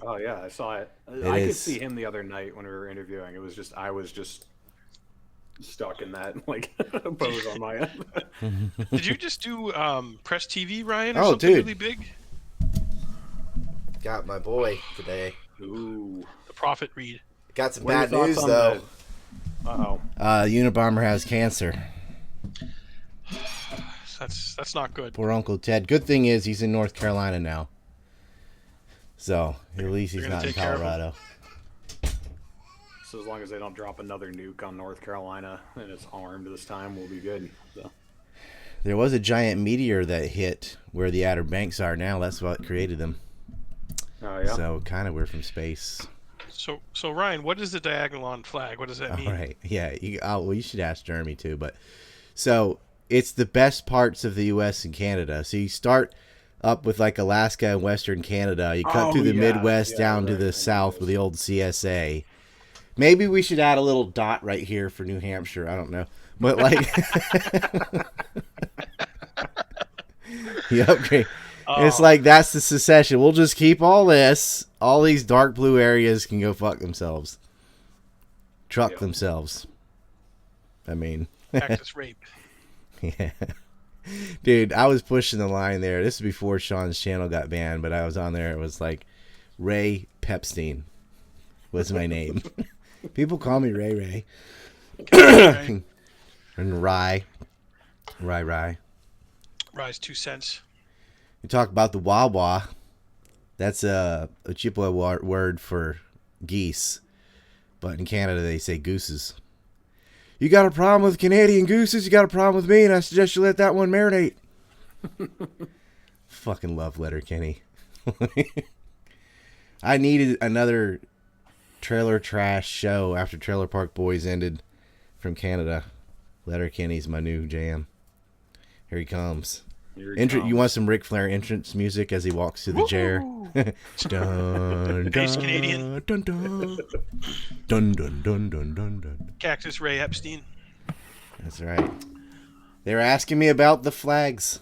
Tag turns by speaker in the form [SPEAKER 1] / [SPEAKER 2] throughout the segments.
[SPEAKER 1] Oh yeah, I saw it.
[SPEAKER 2] It
[SPEAKER 1] I could
[SPEAKER 2] is.
[SPEAKER 1] see him the other night when we were interviewing. It was just I was just stuck in that like pose on my end.
[SPEAKER 3] Did you just do Press TV, Ryan, or
[SPEAKER 2] Oh,
[SPEAKER 3] something
[SPEAKER 2] dude.
[SPEAKER 3] really big?
[SPEAKER 2] Got my boy today.
[SPEAKER 1] Ooh.
[SPEAKER 3] The Prophet read.
[SPEAKER 2] Got some
[SPEAKER 1] What are your
[SPEAKER 2] bad news
[SPEAKER 1] thoughts on
[SPEAKER 2] though.
[SPEAKER 1] Uh-oh.
[SPEAKER 2] Unabomber has cancer.
[SPEAKER 3] That's not good.
[SPEAKER 2] Poor Uncle Ted. Good thing is he's in North Carolina now. So at least he's
[SPEAKER 3] They're gonna
[SPEAKER 2] not in
[SPEAKER 3] take care of him.
[SPEAKER 2] Colorado.
[SPEAKER 1] So as long as they don't drop another nuke on North Carolina and it's armed this time, we'll be good. So.
[SPEAKER 2] There was a giant meteor that hit where the Outer Banks are now. That's what created them.
[SPEAKER 1] Oh yeah.
[SPEAKER 2] So kind of we're from space.
[SPEAKER 3] So Ryan, what is the diagonal flag? What does that mean?
[SPEAKER 2] All right. Yeah. Well, you should ask Jeremy too. But so it's the best parts of the U.S. and Canada. So you start up with like Alaska and Western Canada. You cut through the Midwest down to the south with the old CSA. Maybe we should add a little dot right here for New Hampshire. I don't know. But like, you upgrade. It's like that's the secession. We'll just keep all this. All these dark blue areas can go fuck themselves. Truck themselves. I mean,
[SPEAKER 3] Cactus rape.
[SPEAKER 2] yeah. Dude, I was pushing the line there. This is before Sean's channel got banned, but I was on there. It was like Ray Pepstein was my name. People call me Ray.
[SPEAKER 3] Okay.
[SPEAKER 2] And Rye.
[SPEAKER 3] Rise 2 cents.
[SPEAKER 2] You talk about the Wawa. That's a Chippewa word for geese. But in Canada, they say gooses. You got a problem with Canadian gooses? You got a problem with me, and I suggest you let that one marinate. Fucking love Letterkenny. I needed another trailer trash show after Trailer Park Boys ended from Canada. Letterkenny's my new jam. Here he comes. You want some Ric Flair entrance music as he walks through the chair? Dun,
[SPEAKER 3] Base
[SPEAKER 2] dun,
[SPEAKER 3] Canadian.
[SPEAKER 2] dun, dun. Dun, dun, dun, dun, dun, dun.
[SPEAKER 3] Cactus Ray Epstein.
[SPEAKER 2] That's right. They were asking me about the flags.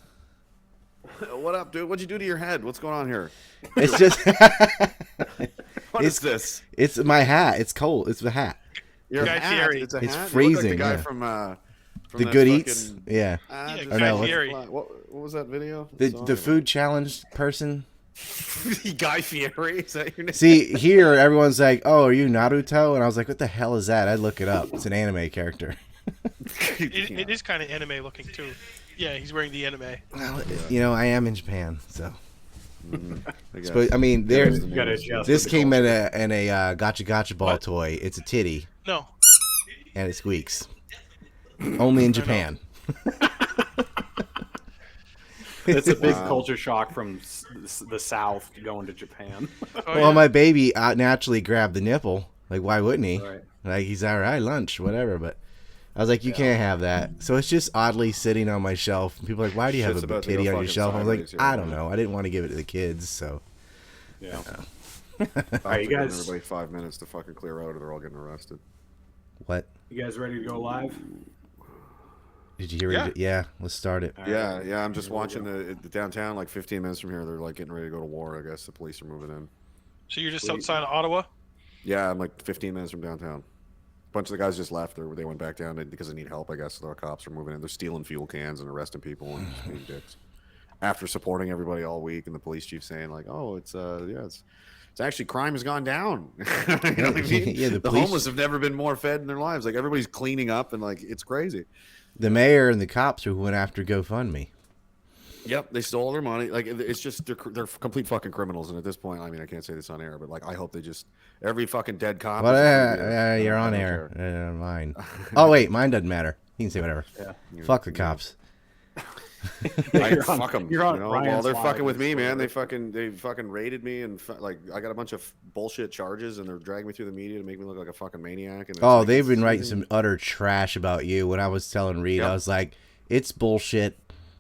[SPEAKER 4] What up, dude? What'd you do to your head? What's going on here?
[SPEAKER 2] It's just
[SPEAKER 4] What is this?
[SPEAKER 2] it's my hat. It's cold. It's the hat.
[SPEAKER 4] Your
[SPEAKER 3] Guy
[SPEAKER 4] hat?
[SPEAKER 3] Fieri.
[SPEAKER 4] It's a
[SPEAKER 2] It's
[SPEAKER 4] hat?
[SPEAKER 2] freezing,
[SPEAKER 4] You look like the guy
[SPEAKER 2] yeah.
[SPEAKER 4] from
[SPEAKER 2] The
[SPEAKER 4] that
[SPEAKER 2] Good
[SPEAKER 4] fucking-
[SPEAKER 2] Eats. Yeah.
[SPEAKER 3] Yeah,
[SPEAKER 4] just-
[SPEAKER 3] Guy
[SPEAKER 2] no, what's-
[SPEAKER 3] Fieri.
[SPEAKER 4] What was that video?
[SPEAKER 2] The food challenge person.
[SPEAKER 4] Guy Fieri? Is that your name?
[SPEAKER 2] See, here everyone's like, "Oh, are you Naruto?" And I was like, "What the hell is that?" I'd look it up. It's an anime character.
[SPEAKER 3] It is kind of anime looking too. Yeah, he's wearing the anime.
[SPEAKER 2] Well, you know, I am in Japan, so.
[SPEAKER 4] I guess.
[SPEAKER 2] But I mean, there.
[SPEAKER 4] There's the
[SPEAKER 1] You gotta
[SPEAKER 4] news.
[SPEAKER 1] adjust.
[SPEAKER 2] This
[SPEAKER 1] with the
[SPEAKER 2] came in
[SPEAKER 1] culture.
[SPEAKER 2] a gotcha ball
[SPEAKER 3] What?
[SPEAKER 2] toy. It's a titty
[SPEAKER 3] No.
[SPEAKER 2] and it squeaks. Only in Japan.
[SPEAKER 1] It's a big
[SPEAKER 4] Wow.
[SPEAKER 1] culture shock from the South going to Japan.
[SPEAKER 3] Oh,
[SPEAKER 2] Well,
[SPEAKER 3] yeah.
[SPEAKER 2] my baby naturally grabbed the nipple. Like, why wouldn't he?
[SPEAKER 1] Right.
[SPEAKER 2] Like, he's all right, lunch, whatever. But I was like, you can't have that. So it's just oddly sitting on my shelf. And people are like, why do you
[SPEAKER 4] Shit's
[SPEAKER 2] have a
[SPEAKER 4] about to
[SPEAKER 2] titty
[SPEAKER 4] go
[SPEAKER 2] on your
[SPEAKER 4] fucking
[SPEAKER 2] shelf? I was like,
[SPEAKER 4] sideways here,
[SPEAKER 2] I don't
[SPEAKER 4] man.
[SPEAKER 2] know. I didn't want to give it to the kids, so.
[SPEAKER 1] Yeah.
[SPEAKER 4] I'll
[SPEAKER 1] Alright, you
[SPEAKER 4] give
[SPEAKER 1] guys-
[SPEAKER 4] everybody 5 minutes to fucking clear out, or they're all getting arrested.
[SPEAKER 2] What?
[SPEAKER 1] You guys ready to go live?
[SPEAKER 2] Did you hear
[SPEAKER 3] Yeah.
[SPEAKER 2] it? Yeah, let's start it.
[SPEAKER 1] All
[SPEAKER 4] Yeah,
[SPEAKER 1] right.
[SPEAKER 4] yeah. I'm just
[SPEAKER 1] Here we
[SPEAKER 4] watching
[SPEAKER 1] go.
[SPEAKER 4] the downtown, like 15 minutes from here. They're like getting ready to go to war. I guess the police are moving in.
[SPEAKER 3] So you're just
[SPEAKER 1] Sweet.
[SPEAKER 3] outside of Ottawa?
[SPEAKER 4] Yeah, I'm like 15 minutes from downtown. A bunch of the guys just left. They went back down because they need help. I guess so the cops are moving in. They're stealing fuel cans and arresting people and just being dicks. After supporting everybody all week, and the police chief saying like, "Oh, it's actually crime has gone down." You know what I mean?
[SPEAKER 2] Yeah, the
[SPEAKER 4] the
[SPEAKER 2] police-
[SPEAKER 4] homeless have never been more fed in their lives. Like everybody's cleaning up and like it's crazy.
[SPEAKER 2] The mayor and the cops are who went after GoFundMe.
[SPEAKER 4] Yep, they stole their money. Like it's just they're complete fucking criminals. And at this point, I mean, I can't say this on air, but like I hope they just every fucking dead cop.
[SPEAKER 2] Well,
[SPEAKER 4] is a free deal.
[SPEAKER 2] you're
[SPEAKER 4] I
[SPEAKER 2] on
[SPEAKER 4] don't
[SPEAKER 2] air.
[SPEAKER 4] care.
[SPEAKER 2] Mine. Oh, wait, mine doesn't matter. You can say whatever.
[SPEAKER 1] Yeah.
[SPEAKER 2] Fuck the cops.
[SPEAKER 1] You're on-
[SPEAKER 4] Fuck them.
[SPEAKER 1] you're on
[SPEAKER 4] Well,
[SPEAKER 1] Ryan's
[SPEAKER 4] they're
[SPEAKER 1] live
[SPEAKER 4] fucking with
[SPEAKER 1] this
[SPEAKER 4] me, man.
[SPEAKER 1] quarter.
[SPEAKER 4] They fucking raided me and like I got a bunch of bullshit charges, and they're dragging me through the media to make me look like a fucking maniac. And it's
[SPEAKER 2] Oh,
[SPEAKER 4] like,
[SPEAKER 2] they've
[SPEAKER 4] it's-
[SPEAKER 2] been writing some utter trash about you. When I was telling Reed, I
[SPEAKER 4] Yep.
[SPEAKER 2] was like, it's bullshit.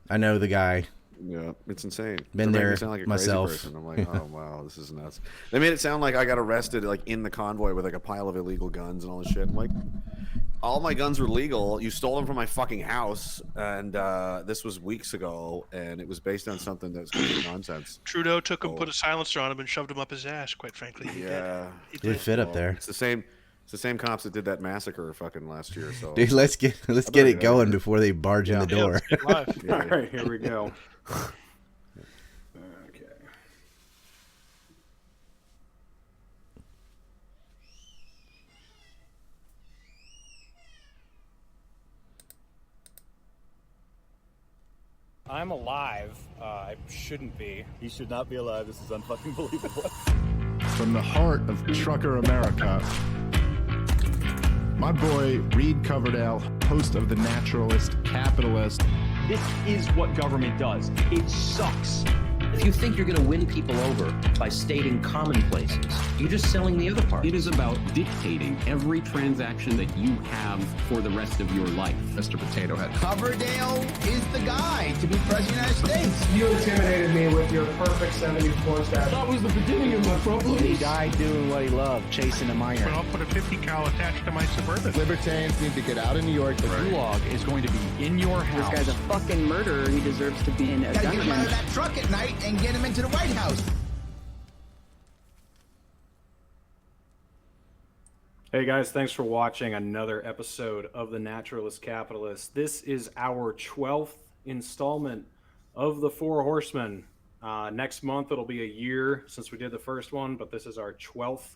[SPEAKER 2] I know the guy.
[SPEAKER 4] Yeah, it's insane.
[SPEAKER 2] Been
[SPEAKER 4] They're making
[SPEAKER 2] there
[SPEAKER 4] me sound like a
[SPEAKER 2] myself.
[SPEAKER 4] Crazy person. I'm like, oh wow, this is nuts. They made it sound like I got arrested like in the convoy with like a pile of illegal guns and all this shit. I'm like, all my guns were legal. You stole them from my fucking house, and this was weeks ago, and it was based on something that was complete nonsense.
[SPEAKER 3] Trudeau took him, put a silencer on him, and shoved him up his ass. Quite frankly,
[SPEAKER 4] Yeah,
[SPEAKER 3] he
[SPEAKER 2] It would fit up there.
[SPEAKER 4] It's the same cops that did that massacre fucking last year. So,
[SPEAKER 2] Dude, let's get it going before they barge in the door.
[SPEAKER 3] Let's get live.
[SPEAKER 1] All right, here we go. Okay.
[SPEAKER 5] I'm alive. I shouldn't be.
[SPEAKER 6] He should not be alive. This is unfucking believable.
[SPEAKER 7] From the heart of trucker America, my boy Reed Coverdale, host of The Naturalist Capitalist.
[SPEAKER 8] This is what government does. It sucks.
[SPEAKER 9] If you think you're going to win people over by stating commonplaces, you're just selling the other part.
[SPEAKER 10] It is about dictating every transaction that you have for the rest of your life.
[SPEAKER 7] Mr. Potato Head.
[SPEAKER 11] Coverdale is the guy to be president of the United States.
[SPEAKER 12] You intimidated me with your perfect 74 stab.
[SPEAKER 8] That was the beginning of my problems.
[SPEAKER 5] He died doing what he loved, chasing a minor.
[SPEAKER 3] But I'll put a 50 cal attached to my Suburban.
[SPEAKER 7] Libertarians need to get out of New York.
[SPEAKER 8] The gulag is going to be in your house.
[SPEAKER 13] This guy's a fucking murderer. He deserves to be in a
[SPEAKER 11] Gotta
[SPEAKER 13] dungeon.
[SPEAKER 11] get him out of that truck at night and get him into the White House.
[SPEAKER 1] Hey guys, thanks for watching another episode of The Naturalist Capitalist. This is our 12th installment of The Four Horsemen. Next month it'll be a year since we did the first one, but this is our 12th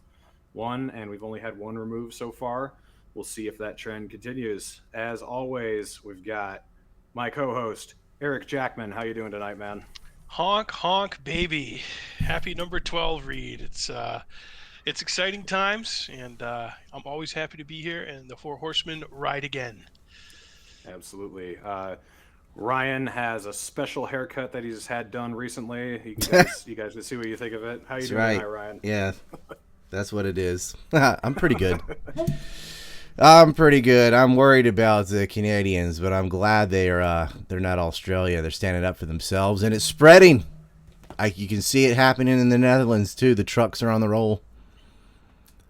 [SPEAKER 1] one, and we've only had one removed so far. We'll see if that trend continues. As always, we've got my co-host, Eric Jackman. How you doing tonight, man?
[SPEAKER 3] Honk, honk, baby. Happy number 12, Reed. It's exciting times, and I'm always happy to be here, and the Four Horsemen ride again.
[SPEAKER 1] Absolutely. Ryan has a special haircut that he's had done recently. You guys can see what you think of it. How you doing tonight, Ryan?
[SPEAKER 2] Yeah, that's what it is. I'm pretty good. I'm pretty good. I'm worried about the Canadians, but I'm glad they're not Australia. They're standing up for themselves, and it's spreading. You can see it happening in the Netherlands too. The trucks are on the roll,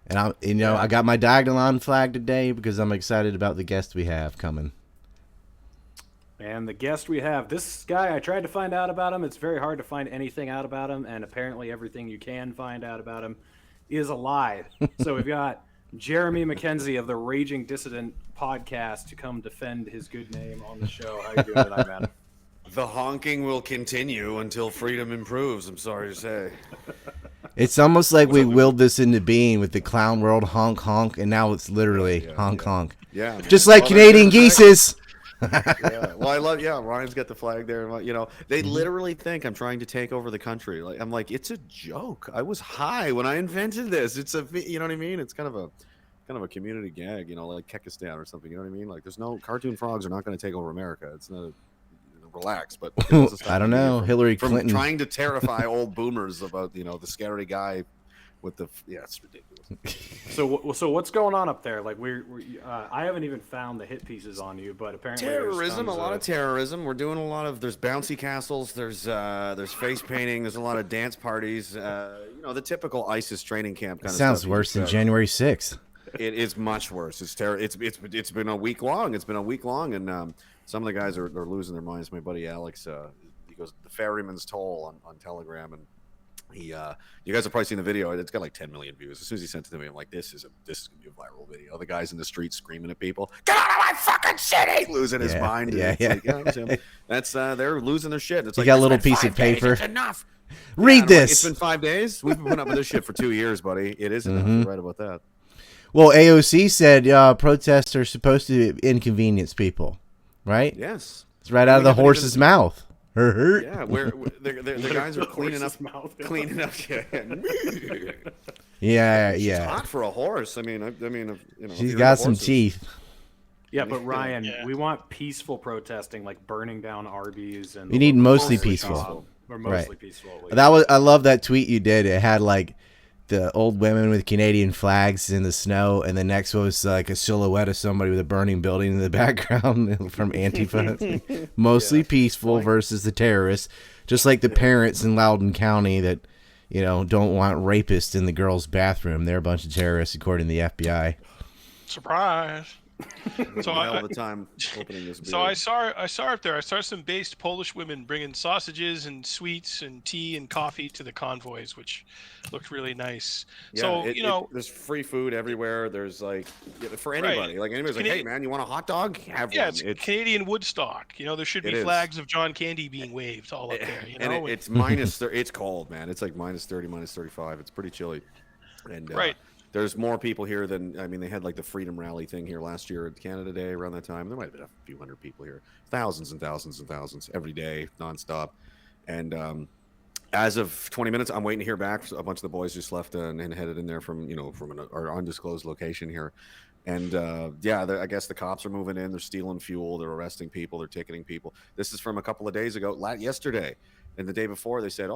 [SPEAKER 2] and I got my Diagolon flag today because I'm excited about the guest we have coming.
[SPEAKER 1] And the guest we have, this guy, I tried to find out about him. It's very hard to find anything out about him, and apparently everything you can find out about him is a lie. So we've got Jeremy McKenzie of the Raging Dissident podcast to come defend his good name on the show. How you doing tonight, man?
[SPEAKER 4] The honking will continue until freedom improves. I'm sorry to say.
[SPEAKER 2] It's almost like we willed this into being with the clown world honk honk, and now it's literally honk honk.
[SPEAKER 4] Yeah, man.
[SPEAKER 2] Just like Canadian geeses.
[SPEAKER 4] Yeah. Well, I love. Yeah, Ryan's got the flag there, and they literally think I'm trying to take over the country. I'm like, it's a joke. I was high when I invented this. It's you know what I mean? It's kind of a community gag, like Kekistan or something. You know what I mean? Like, there's no cartoon frogs are not going to take over America. It's not. Relax, but
[SPEAKER 2] I don't know. Hillary Clinton
[SPEAKER 4] from trying to terrify old boomers about the scary guy with the it's ridiculous.
[SPEAKER 1] So what's going on up there? Like I haven't even found the hit pieces on you, but apparently
[SPEAKER 4] terrorism, a lot of terrorism. We're doing a lot of there's bouncy castles, there's face painting, there's a lot of dance parties. The typical ISIS training camp kind of
[SPEAKER 2] sounds
[SPEAKER 4] stuff.
[SPEAKER 2] Worse than January 6th.
[SPEAKER 4] It is much worse. It's it's been a week long. It's been a week long, and some of the guys are losing their minds. My buddy Alex, he goes the Ferryman's Toll on Telegram, and he you guys have probably seen the video. It's got like 10 million views. As soon as he sent it to me, I'm like, this is gonna be a viral video. The guys in the street screaming at people, "Get out of my fucking city!" Losing his mind. That's they're losing their shit. It's
[SPEAKER 2] you
[SPEAKER 4] like
[SPEAKER 2] got a little piece of paper.
[SPEAKER 4] It's enough.
[SPEAKER 2] Read this.
[SPEAKER 4] It's been 5 days. We've been putting up with this shit for 2 years, buddy. It is enough. You're right about that.
[SPEAKER 2] Well, AOC said protests are supposed to inconvenience people, right?
[SPEAKER 4] Yes.
[SPEAKER 2] It's right out of the horse's mouth.
[SPEAKER 4] Yeah, where the guys are cleaning up.
[SPEAKER 2] Yeah.
[SPEAKER 4] She's hot for a horse. I mean,
[SPEAKER 2] she's got some teeth.
[SPEAKER 1] Yeah, but Ryan, we want peaceful protesting, like burning down Arby's, and
[SPEAKER 2] we need mostly peaceful.
[SPEAKER 1] Or mostly peaceful.
[SPEAKER 2] I love that tweet you did. It had like the old women with Canadian flags in the snow, and the next was like a silhouette of somebody with a burning building in the background from Antifa. Mostly peaceful versus the terrorists, just like the parents in Loudoun County that don't want rapists in the girls' bathroom. They're a bunch of terrorists according to the FBI.
[SPEAKER 3] Surprise. So
[SPEAKER 4] all the time opening this beer.
[SPEAKER 3] So I saw up there. I saw some based Polish women bringing sausages and sweets and tea and coffee to the convoys, which looked really nice.
[SPEAKER 4] Yeah,
[SPEAKER 3] so
[SPEAKER 4] there's free food everywhere. There's like for anybody. Like anybody's like, hey man, you want a hot dog? Have one.
[SPEAKER 3] It's Canadian Woodstock. There should be flags of John Candy being waved all up there.
[SPEAKER 4] It's minus. It's cold, man. It's like minus 30, minus 35. It's pretty chilly. And
[SPEAKER 3] right.
[SPEAKER 4] There's more people here than they had like the Freedom Rally thing here last year at Canada Day around that time. There might have been a few hundred people here, thousands and thousands and thousands every day, nonstop. And as of 20 minutes, I'm waiting to hear back. A bunch of the boys just left and headed in there from our undisclosed location here. And I guess the cops are moving in. They're stealing fuel. They're arresting people. They're ticketing people. This is from a couple of days ago, yesterday. And the day before, they said,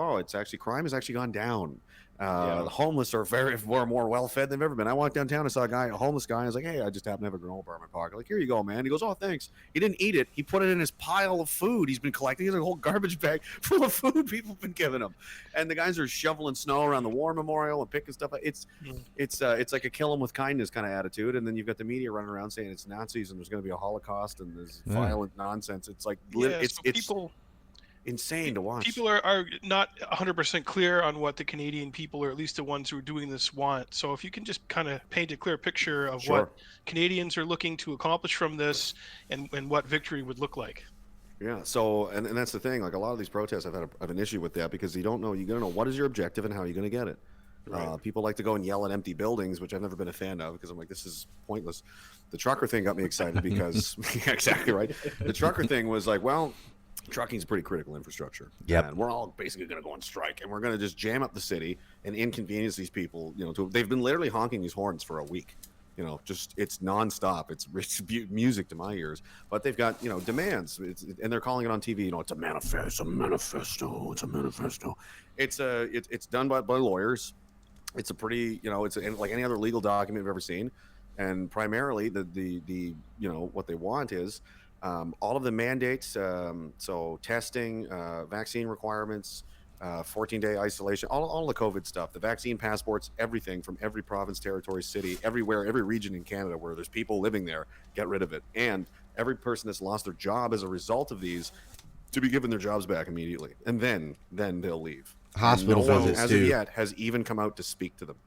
[SPEAKER 4] crime has actually gone down. The homeless are more well-fed than they've ever been. I walked downtown and saw a homeless guy. I was like, hey, I just happen to have a granola bar in my pocket. Like, here you go, man. He goes, oh, thanks. He didn't eat it. He put it in his pile of food he's been collecting. He has a whole garbage bag full of food people have been giving him. And the guys are shoveling snow around the war memorial and picking stuff up. It's like a kill them with kindness kind of attitude. And then you've got the media running around saying it's Nazis and there's going to be a Holocaust and there's violent nonsense. It's like
[SPEAKER 3] people.
[SPEAKER 4] Insane to watch.
[SPEAKER 3] People are not 100% clear on what the Canadian people, or at least the ones who are doing this, want. So if you can just kind of paint a clear picture of what Canadians are looking to accomplish from this and what victory would look like.
[SPEAKER 4] Yeah. So, and that's the thing. Like a lot of these protests, I've had an issue with that because you got to know what is your objective and how you're going to get it. Right. People like to go and yell at empty buildings, which I've never been a fan of because I'm like, this is pointless. The trucker thing got me excited because exactly right. The trucker thing was like, well, trucking's pretty critical infrastructure.
[SPEAKER 2] Yep.
[SPEAKER 4] And we're all basically going to go on strike and we're going to just jam up the city and inconvenience these people. They've been literally honking these horns for a week. It's nonstop. It's music to my ears. But they've got demands, and they're calling it on TV. It's a manifesto. It's a manifesto. It's done by lawyers. It's a pretty it's like any other legal document you've ever seen, and primarily the what they want is. All of the mandates, so testing, vaccine requirements, 14-day isolation, all the COVID stuff, the vaccine passports, everything from every province, territory, city, everywhere, every region in Canada where there's people living there, get rid of it. And every person that's lost their job as a result of these to be given their jobs back immediately. And then they'll leave.
[SPEAKER 2] Hospital visits,
[SPEAKER 4] as of yet, has even come out to speak to them.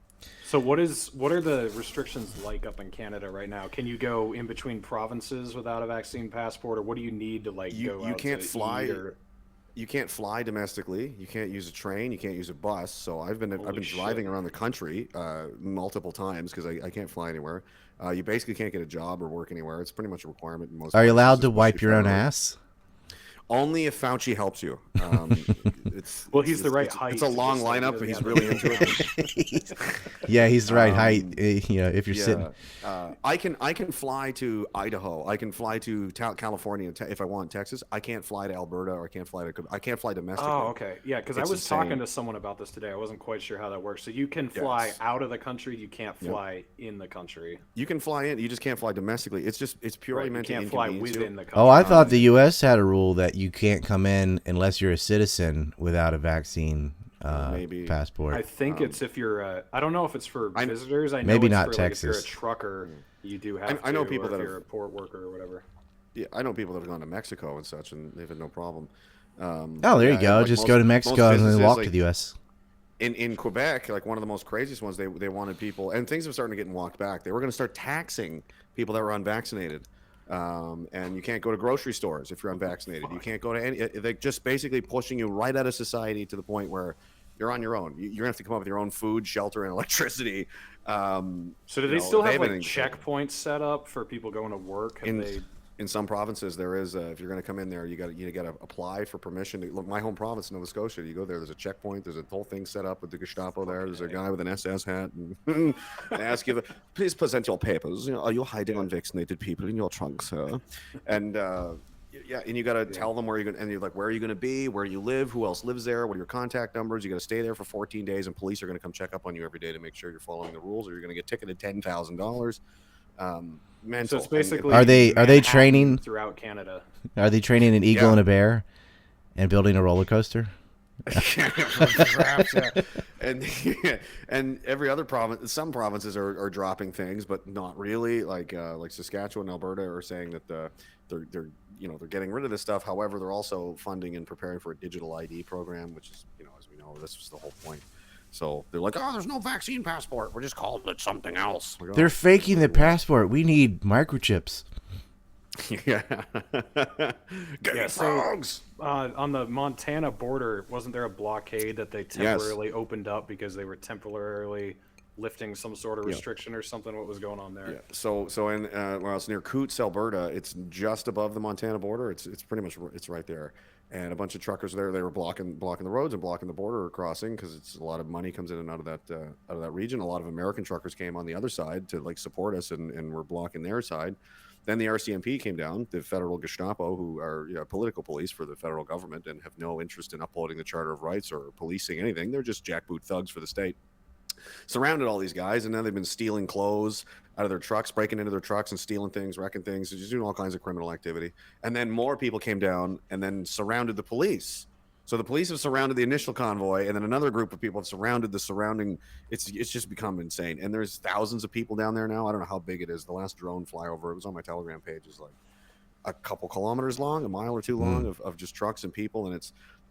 [SPEAKER 1] So what are the restrictions like up in Canada right now? Can you go in between provinces without a vaccine passport, or what do you need to go
[SPEAKER 4] you
[SPEAKER 1] out
[SPEAKER 4] can't
[SPEAKER 1] to
[SPEAKER 4] fly
[SPEAKER 1] eat or...
[SPEAKER 4] You can't fly domestically. You can't use a train. You can't use a bus. So I've been driving around the country multiple times because I can't fly anywhere. You basically can't get a job or work anywhere. It's pretty much a requirement in most.
[SPEAKER 2] Are you allowed to wipe your own ass?
[SPEAKER 4] Only if Fauci helps you.
[SPEAKER 1] He's the right height.
[SPEAKER 4] It's a long lineup, but he's really into it.
[SPEAKER 2] Yeah, he's the right height. If you're sitting.
[SPEAKER 4] I can fly to Idaho. I can fly to California if I want. Texas. I can't fly to Alberta, or I can't fly domestically.
[SPEAKER 1] Oh, okay. Yeah, because I was talking to someone about this today. I wasn't quite sure how that works. So you can fly out of the country. You can't fly in the country.
[SPEAKER 4] You can fly in. You just can't fly domestically. It's purely meant to inconvenience you.
[SPEAKER 1] Within the country.
[SPEAKER 2] Oh, I thought the U.S. had a rule that you can't come in unless you're a citizen without a vaccine passport.
[SPEAKER 1] I think it's if you're. I don't know if it's for visitors. I know
[SPEAKER 2] maybe
[SPEAKER 1] it's
[SPEAKER 2] not
[SPEAKER 1] for,
[SPEAKER 2] Texas.
[SPEAKER 1] If you're a trucker, you do have.
[SPEAKER 4] I know people that
[SPEAKER 1] if you're a port worker or whatever.
[SPEAKER 4] Yeah, I know people that have gone to Mexico and such, and they've had no problem.
[SPEAKER 2] There you go. Just go to Mexico and then walk to the U.S.
[SPEAKER 4] In Quebec, like one of the most craziest ones, they wanted people, and things have started getting walked back. They were going to start taxing people that were unvaccinated. And you can't go to grocery stores if you're unvaccinated. You can't go to any. They're just basically pushing you right out of society to the point where you're on your own. You're gonna have to come up with your own food, shelter, and electricity.
[SPEAKER 1] So do they still have like checkpoints set up for people going to work?
[SPEAKER 4] In some provinces, there is. If you're going to come in there, you got to apply for permission. Look, my home province, Nova Scotia. You go there. There's a checkpoint. There's a whole thing set up with the Gestapo there. There's a guy with an SS hat, and they ask you, "Please present your papers. Are you hiding unvaccinated people in your trunk, sir?" And and you got to tell them where you're going. And you're like, "Where are you going to be? Where you live? Who else lives there? What are your contact numbers?" You got to stay there for 14 days, and police are going to come check up on you every day to make sure you're following the rules, or you're going to get ticketed $10,000.
[SPEAKER 1] So it's basically
[SPEAKER 2] are they training
[SPEAKER 1] throughout Canada?
[SPEAKER 2] Are they training an eagle and a bear and building a roller coaster?
[SPEAKER 4] Perhaps, yeah. And every other province, some provinces are dropping things, but not really. Like Saskatchewan and Alberta are saying that they're getting rid of this stuff. However, they're also funding and preparing for a digital ID program, which is, as we know, this was the whole point. So they're like, oh, there's no vaccine passport. We're just calling it something else. Like,
[SPEAKER 2] they're faking the passport. We need microchips.
[SPEAKER 4] Yeah.
[SPEAKER 1] Frogs. On the Montana border, wasn't there a blockade that they temporarily opened up because they were temporarily lifting some sort of restriction or something? What was going on there?
[SPEAKER 4] Yeah. So in it's near Coots, Alberta. It's just above the Montana border. It's pretty much right there. And a bunch of truckers there. They were blocking the roads and blocking the border crossing because it's a lot of money comes in and out of that region. A lot of American truckers came on the other side to support us and were blocking their side. Then the RCMP came down, the federal Gestapo, who are political police for the federal government and have no interest in upholding the Charter of Rights or policing anything. They're just jackboot thugs for the state. Surrounded all these guys, and now they've been stealing clothes out of their trucks, breaking into their trucks and stealing things, wrecking things, just doing all kinds of criminal activity. And then more people came down and then surrounded the police. So the police have surrounded the initial convoy, and then another group of people have surrounded the surrounding. It's just become insane. And there's thousands of people down there now. I don't know how big it is. The last drone flyover, it was on my Telegram page, is like a couple kilometers long, a mile or two long of just trucks and people. And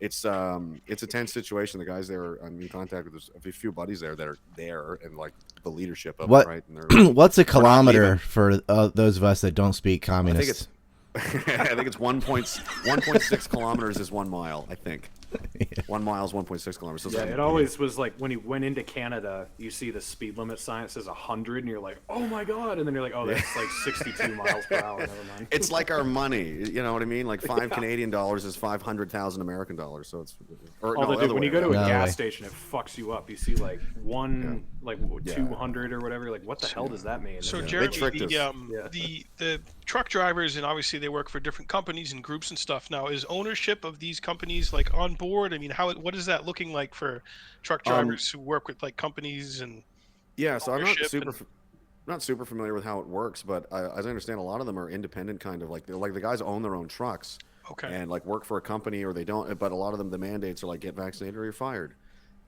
[SPEAKER 4] it's a tense situation. The guys there, I'm in contact with. There's a few buddies there that are there and like the leadership of it, right? And they're,
[SPEAKER 2] what's a kilometer for those of us that don't speak communist?
[SPEAKER 4] I think it's 1.6 kilometers is 1 mile. I think 1 mile is 1.6 kilometers. So
[SPEAKER 1] it always was like when you went into Canada, you see the speed limit sign. It says 100, and you're like, oh my god, and then you're like, oh, that's like 62 miles per hour. Never mind.
[SPEAKER 4] It's like our money. You know what I mean? Like Canadian dollars is 500,000 American dollars. So it's
[SPEAKER 1] when you go to a gas station, it fucks you up. You see like 200 or whatever. You're like, what the hell does that mean?
[SPEAKER 3] So Jeremy, the truck drivers, and obviously they work for different companies and groups and stuff. Now, is ownership of these companies like on board? I mean, what is that looking like for truck drivers who work with like companies and?
[SPEAKER 4] Yeah, so I'm not super familiar with how it works, but as I understand, a lot of them are independent, kind of like the guys own their own trucks, and like work for a company or they don't. But a lot of them, the mandates are like get vaccinated or you're fired.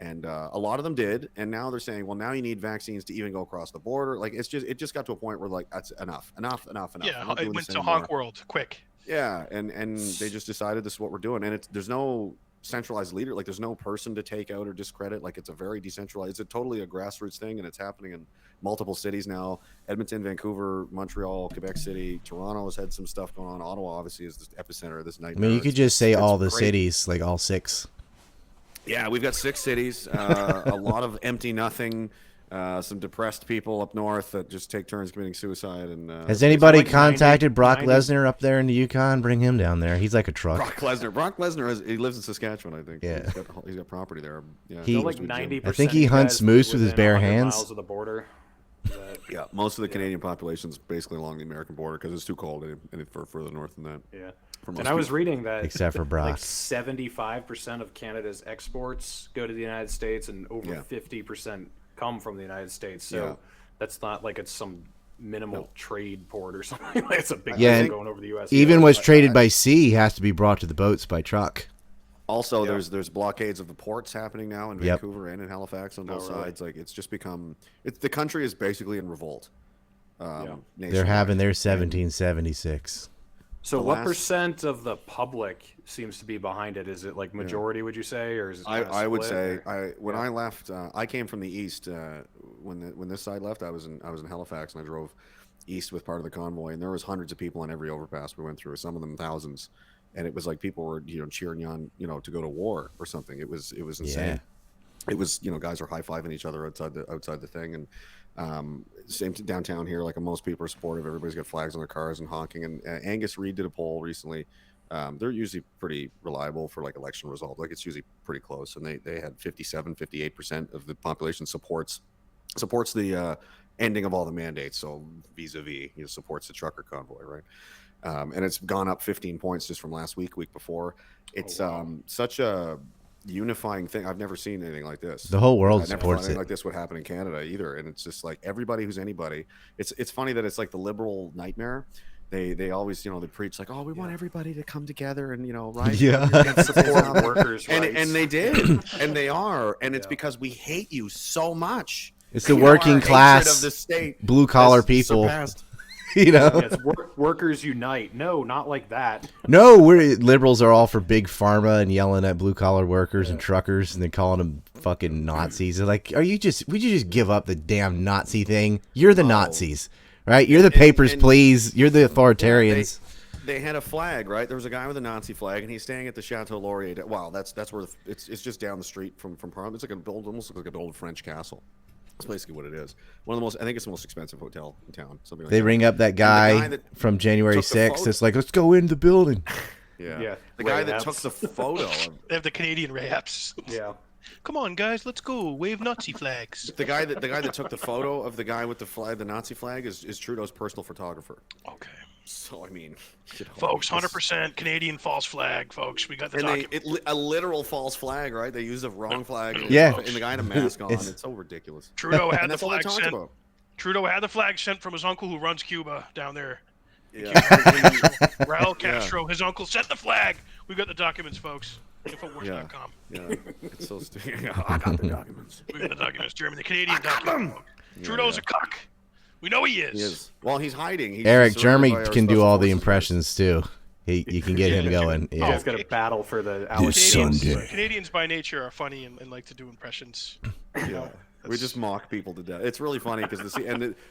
[SPEAKER 4] And a lot of them did, and now they're saying, well, now you need vaccines to even go across the border. Like it just got to a point where like that's enough.
[SPEAKER 3] Yeah, it went to honk world quick.
[SPEAKER 4] Yeah, and they just decided this is what we're doing, and there's no centralized leader. Like there's no person to take out or discredit. Like it's a very decentralized. It's totally a grassroots thing, and it's happening in multiple cities now. Edmonton, Vancouver, Montreal, Quebec City, Toronto has had some stuff going on. Ottawa obviously is the epicenter of this nightmare.
[SPEAKER 2] I mean, you could just say all the cities, like all 6.
[SPEAKER 4] Yeah, we've got 6 cities, a lot of empty nothing, some depressed people up north that just take turns committing suicide. And
[SPEAKER 2] has anybody contacted Brock Lesnar up there in the Yukon? Bring him down there. He's like a truck.
[SPEAKER 4] Brock Lesnar, he lives in Saskatchewan, I think. Yeah, he's got property there. Yeah,
[SPEAKER 1] like 90%.
[SPEAKER 2] I think he hunts moose with his bare hands.
[SPEAKER 1] Miles of the border.
[SPEAKER 4] Yeah, most of the Canadian population is basically along the American border because it's too cold for further north than that.
[SPEAKER 1] Yeah. And I was reading that
[SPEAKER 2] except for Brock,
[SPEAKER 1] like 75% of Canada's exports go to the United States, and over 50% come from the United States. So that's not like it's some minimal trade port or something. Like it's a big thing going over the U.S.
[SPEAKER 2] Even what's traded by sea has to be brought to the boats by truck.
[SPEAKER 4] Also, there's blockades of the ports happening now in Vancouver and in Halifax on both sides. Like it's just become the country is basically in revolt.
[SPEAKER 2] They're having their 1776.
[SPEAKER 1] So what percent of the public seems to be behind it? Is it like majority, would you say, or is it
[SPEAKER 4] I would say when I left, I came from the east. When this side left, I was in Halifax, and I drove east with part of the convoy, and there was hundreds of people on every overpass we went through. Some of them thousands, and it was like people were cheering on to go to war or something. It was insane. It was guys are high-fiving each other outside the thing, and same to downtown here. Like most people are supportive. Everybody's got flags on their cars and honking. And Angus Reid did a poll recently. They're usually pretty reliable for like election result. Like it's usually pretty close. And they had 58% of the population supports the ending of all the mandates. So vis-a-vis, supports the trucker convoy, right? And it's gone up 15 points just from last week before. It's such a unifying thing. I've never seen anything like this.
[SPEAKER 2] The whole world
[SPEAKER 4] supports
[SPEAKER 2] it.
[SPEAKER 4] Anything like this would happen in Canada either, and it's just like everybody who's anybody. It's funny that it's like the liberal nightmare, they always, they preach like, oh, we want everybody to come together and, right?
[SPEAKER 2] Yeah.
[SPEAKER 4] And
[SPEAKER 1] support workers' rights.
[SPEAKER 4] And they did. And they are. And it's because we hate you so much.
[SPEAKER 2] It's the working class,
[SPEAKER 4] of the state
[SPEAKER 2] blue collar people.
[SPEAKER 4] Surpassed.
[SPEAKER 1] It's workers unite. No, not like that.
[SPEAKER 2] No, liberals are all for big pharma and yelling at blue collar workers and truckers and then calling them fucking Nazis. They're like, would you just give up the damn Nazi thing? You're the Nazis, right? You're the papers, please. You're the authoritarians.
[SPEAKER 4] They had a flag, right? There was a guy with a Nazi flag, and he's staying at the Chateau Laurier. Wow, that's where it's just down the street from Parliament. It's like almost like an old French castle. That's basically what it is. One of the most, I think it's the most expensive hotel in town. Something like
[SPEAKER 2] they
[SPEAKER 4] that.
[SPEAKER 2] ring up that guy from January 6th. It's like, let's go in the building.
[SPEAKER 4] Yeah. The guy that took the photo.
[SPEAKER 3] They have the Canadian raps.
[SPEAKER 1] Yeah.
[SPEAKER 3] Come on, guys, let's go. Wave Nazi flags.
[SPEAKER 4] The guy that took the photo of the guy with the flag, the Nazi flag, is Trudeau's personal photographer.
[SPEAKER 3] Okay.
[SPEAKER 4] So I mean,
[SPEAKER 3] folks, 100% Canadian false flag, folks. We got the document.
[SPEAKER 4] A literal false flag, right? They used the wrong flag.
[SPEAKER 2] Yeah.
[SPEAKER 4] And the guy in a mask on. It's so ridiculous.
[SPEAKER 3] Trudeau had
[SPEAKER 4] and
[SPEAKER 3] the
[SPEAKER 4] that's all they
[SPEAKER 3] flag
[SPEAKER 4] talked
[SPEAKER 3] sent.
[SPEAKER 4] about.
[SPEAKER 3] Trudeau had the flag sent from his uncle who runs Cuba down there.
[SPEAKER 4] Yeah.
[SPEAKER 3] Raul Castro, his uncle, sent the flag. We got the documents, folks. Infowars.com.
[SPEAKER 4] Yeah. It's so stupid. I got the documents.
[SPEAKER 3] We got the documents, Jeremy. The Canadian documents. Trudeau's a cuck. We know he is.
[SPEAKER 4] He is. Well, he's hiding. He's
[SPEAKER 2] Eric, Jeremy can do all the impressions too. You can get him going. Yeah.
[SPEAKER 1] He's got a battle for the
[SPEAKER 3] Canadians by nature are funny and like to do impressions.
[SPEAKER 4] Yeah. We just mock people to death. It's really funny because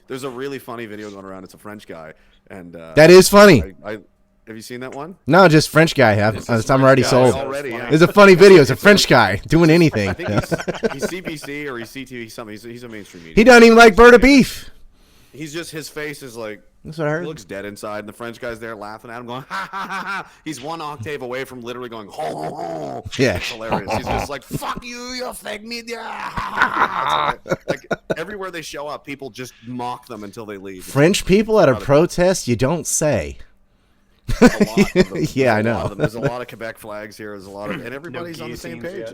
[SPEAKER 4] there's a really funny video going around. It's a French guy, and
[SPEAKER 2] that is funny.
[SPEAKER 4] Have you seen that one?
[SPEAKER 2] No, just French guy. I'm already sold.
[SPEAKER 4] Yeah.
[SPEAKER 2] It's a funny video. It's a French guy doing anything.
[SPEAKER 4] I think he's CBC or he's CTV something. He's a mainstream media.
[SPEAKER 2] He doesn't even like bird of beef.
[SPEAKER 4] He's just, his face is like,
[SPEAKER 2] that's what I heard.
[SPEAKER 4] He looks dead inside, and the French guy's there laughing at him, going, ha, ha, ha, ha. He's one octave away from literally going, ho, ho, ho.
[SPEAKER 2] Yeah.
[SPEAKER 4] It's hilarious. He's just like, fuck you fake media. Like, everywhere they show up, people just mock them until they leave.
[SPEAKER 2] French people at a protest, you don't say.
[SPEAKER 4] A lot of them.
[SPEAKER 2] Yeah, I know.
[SPEAKER 4] There's a lot of Quebec flags here. There's a lot of, and everybody's on the same page.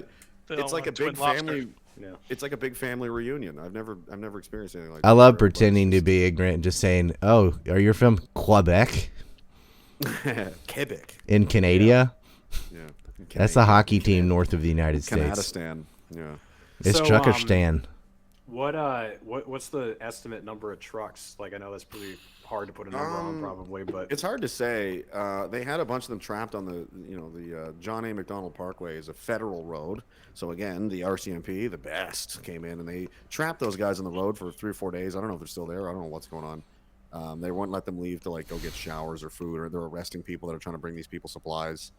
[SPEAKER 4] It's like a big family. Yeah. It's like a big family reunion. I've never experienced anything like that.
[SPEAKER 2] I love pretending to be ignorant and just saying, "Oh, are you from Quebec?"
[SPEAKER 4] Quebec.
[SPEAKER 2] In Canada.
[SPEAKER 4] Yeah.
[SPEAKER 2] That's the hockey team north of the United States.
[SPEAKER 4] Canadistan. Yeah.
[SPEAKER 2] It's Truckerstan.
[SPEAKER 1] What's the estimate number of trucks? Like, I know that's pretty hard to put a number on, probably, but
[SPEAKER 4] it's hard to say. They had a bunch of them trapped on the John A. Macdonald Parkway is a federal road. So again, the RCMP, the best, came in and they trapped those guys on the road for 3 or 4 days. I don't know if they're still there. I don't know what's going on. They won't let them leave to like go get showers or food, or they're arresting people that are trying to bring these people supplies.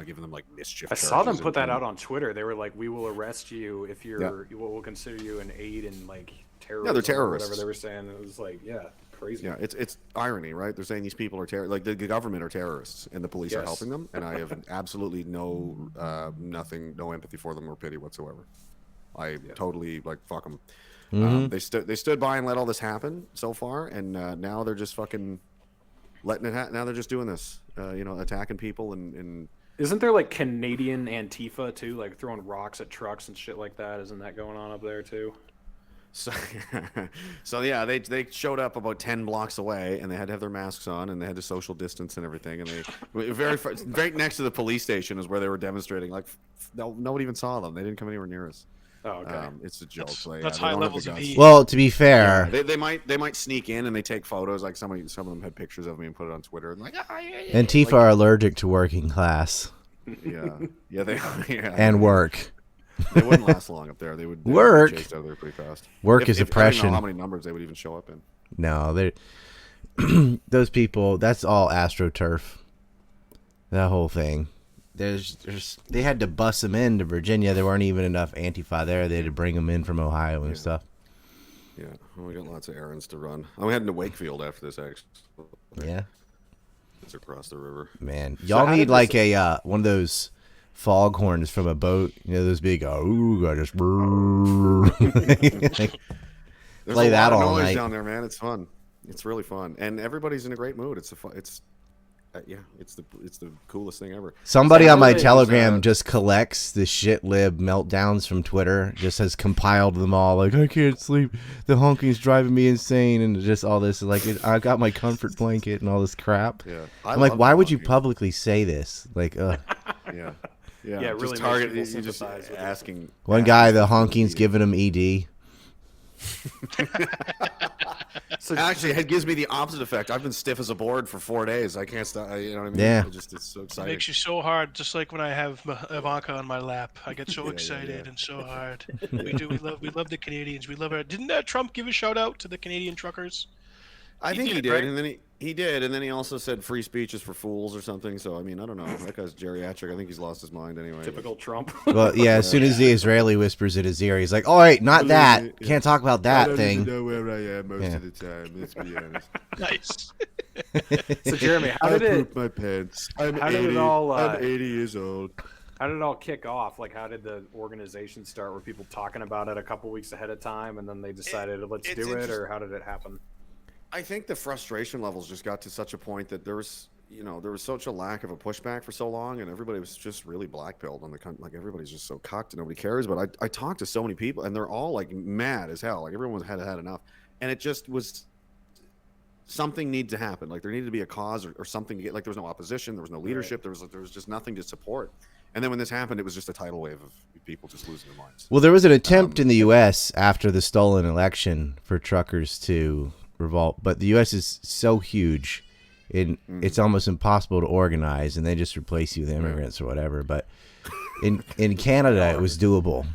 [SPEAKER 4] Giving them like mischief.
[SPEAKER 1] I saw them put that out on Twitter. They were like, "We will arrest you if you're. We'll consider you an aid in like terrorism."
[SPEAKER 4] Yeah, they're terrorists.
[SPEAKER 1] Or whatever they were saying. It was like, yeah, crazy.
[SPEAKER 4] Yeah, it's irony, right? They're saying these people are like the government are terrorists, and the police are helping them. And I have absolutely no empathy for them or pity whatsoever. I totally like fuck them.
[SPEAKER 2] Mm-hmm.
[SPEAKER 4] They stood by and let all this happen so far, and now they're just fucking letting it happen. Now they're just doing this, attacking people and.
[SPEAKER 1] Isn't there like Canadian Antifa too, like throwing rocks at trucks and shit like that? Isn't that going on up there too?
[SPEAKER 4] So yeah, they showed up about 10 blocks away, and they had to have their masks on, and they had to social distance and everything. And they very next to the police station is where they were demonstrating. Like nobody even saw them. They didn't come anywhere near us.
[SPEAKER 1] Oh, okay.
[SPEAKER 4] It's a joke.
[SPEAKER 3] That's high levels of heat.
[SPEAKER 2] Well, to be fair,
[SPEAKER 4] they might sneak in and they take photos. Like some of them had pictures of me and put it on Twitter. And like,
[SPEAKER 2] Antifa are allergic to working class.
[SPEAKER 4] Yeah, they are. Yeah.
[SPEAKER 2] And work.
[SPEAKER 4] They wouldn't last long up there. They would
[SPEAKER 2] work.
[SPEAKER 4] Be chased out of there pretty fast.
[SPEAKER 2] Work is oppression.
[SPEAKER 4] I don't know how many numbers they would even show up in.
[SPEAKER 2] No, they those people. That's all AstroTurf. That whole thing. They had to bus them into Virginia. There weren't even enough Antifa there. They had to bring them in from Ohio and stuff.
[SPEAKER 4] Yeah, well, we got lots of errands to run. I'm heading to Wakefield after this, actually.
[SPEAKER 2] Yeah.
[SPEAKER 4] It's across the river.
[SPEAKER 2] Man, y'all need like a one of those foghorns from a boat. You know, those big. Oh, I just play that all
[SPEAKER 4] noise
[SPEAKER 2] night
[SPEAKER 4] down there, man. It's fun. It's really fun, and everybody's in a great mood. yeah, it's the coolest thing ever.
[SPEAKER 2] Somebody on my Telegram just collects the shit lib meltdowns from Twitter, just has compiled them all. Like, I can't sleep, the honking's driving me insane, and just all this. Like, I got my comfort blanket and all this crap.
[SPEAKER 4] Yeah,
[SPEAKER 2] I'm like, why would you publicly say this? Like,
[SPEAKER 4] yeah,
[SPEAKER 1] it really
[SPEAKER 4] target.
[SPEAKER 1] makes
[SPEAKER 4] You
[SPEAKER 1] people
[SPEAKER 4] just
[SPEAKER 1] sympathize with
[SPEAKER 4] asking.
[SPEAKER 2] One guy, the honking's giving him ED.
[SPEAKER 4] So actually, it gives me the opposite effect. I've been stiff as a board for 4 days. I can't stop. You know what I mean?
[SPEAKER 2] Yeah.
[SPEAKER 4] It's so
[SPEAKER 3] It
[SPEAKER 4] exciting.
[SPEAKER 3] makes you so hard, just like when I have Ivanka on my lap. I get so excited and so hard. We love the Canadians. We love our. Didn't Trump give a shout out to the Canadian truckers?
[SPEAKER 4] I think he did,
[SPEAKER 3] right?
[SPEAKER 4] and then he did, and then he also said free speech is for fools or something. So I mean, I don't know. That guy's geriatric. I think he's lost his mind anyway.
[SPEAKER 1] Typical Trump.
[SPEAKER 2] Well, yeah. As soon as the Israeli whispers in his ear, he's like, "All right, not that. Can't talk about that thing."
[SPEAKER 4] I don't even know where I am most of the time. Let's be honest.
[SPEAKER 3] Nice.
[SPEAKER 1] So Jeremy, how did
[SPEAKER 4] I pooped my pants. I'm 80. I'm 80 years old.
[SPEAKER 1] How did it all kick off? Like, how did the organization start? Were people talking about it a couple weeks ahead of time, and then they decided, let's do it, or how did it happen?
[SPEAKER 4] I think the frustration levels just got to such a point that there was such a lack of a pushback for so long, and everybody was just really blackpilled on like everybody's just so cocked and nobody cares. But I talked to so many people, and they're all like mad as hell. Like everyone had enough, and it just was something needed to happen. Like there needed to be a cause or something to get. Like there was no opposition, there was no leadership, there was just nothing to support. And then when this happened, it was just a tidal wave of people just losing their minds.
[SPEAKER 2] Well, there was an attempt in the U.S. after the stolen election for truckers to revolt, but the U.S. is so huge, it's almost impossible to organize, and they just replace you with immigrants or whatever. But in Canada, it was doable,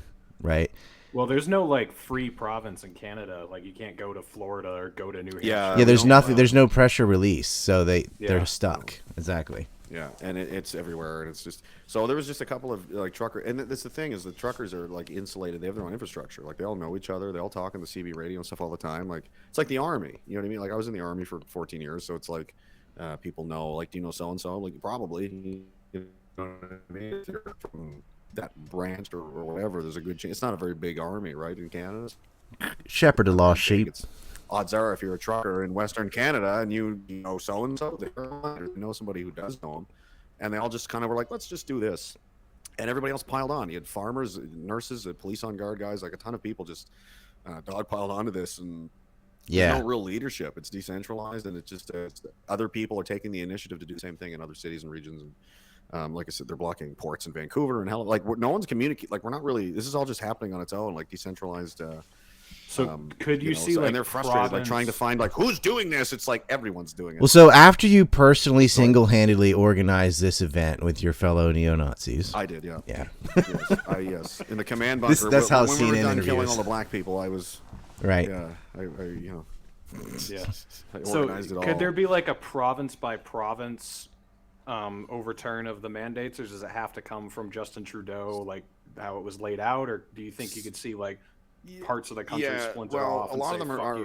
[SPEAKER 2] right?
[SPEAKER 1] Well, there's no like free province in Canada. Like you can't go to Florida or go to New Hampshire.
[SPEAKER 2] Yeah. There's nothing. There's no pressure release, so they're stuck. Exactly.
[SPEAKER 4] Yeah, and it's everywhere, and it's just so there was just a couple of like trucker, and that's the thing is the truckers are like insulated. They have their own infrastructure. Like they all know each other. They all talk on the CB radio and stuff all the time. Like it's like the army. You know what I mean? Like I was in the army for 14 years, so it's like people know. Like, do you know so and so? Like probably. You know what I mean? If you're from that branch or whatever, there's a good chance. It's not a very big army, right? In Canada,
[SPEAKER 2] shepherd of lost sheep.
[SPEAKER 4] Odds are, if you're a trucker in Western Canada and you know so and so, you know somebody who does know them, and they all just kind of were like, let's just do this, and everybody else piled on. You had farmers, nurses, police on guard guys, like a ton of people just dogpiled onto this, and there's no real leadership. It's decentralized, and it's just other people are taking the initiative to do the same thing in other cities and regions. And like I said, they're blocking ports in Vancouver and hell, like no one's communicating. Like we're not really. This is all just happening on its own, like decentralized.
[SPEAKER 1] So could you see, like,
[SPEAKER 4] and they're frustrated, like trying to find like who's doing this. It's like everyone's doing it.
[SPEAKER 2] Well, so after you personally single-handedly organized this event with your fellow neo-Nazis,
[SPEAKER 4] I did, yeah.
[SPEAKER 2] Yes,
[SPEAKER 4] in the command bunker.
[SPEAKER 2] That's how
[SPEAKER 4] when
[SPEAKER 2] it's seen
[SPEAKER 4] we were
[SPEAKER 2] in
[SPEAKER 4] done
[SPEAKER 2] interviews.
[SPEAKER 4] killing all the black people, I was
[SPEAKER 2] right.
[SPEAKER 4] Yeah, I you know.
[SPEAKER 1] Yeah.
[SPEAKER 4] I
[SPEAKER 1] So
[SPEAKER 4] organized it all.
[SPEAKER 1] could there be like a province by province overturn of the mandates, or does it have to come from Justin Trudeau, like how it was laid out, or do you think you could see like parts of the country splinter off?
[SPEAKER 4] A lot of them are.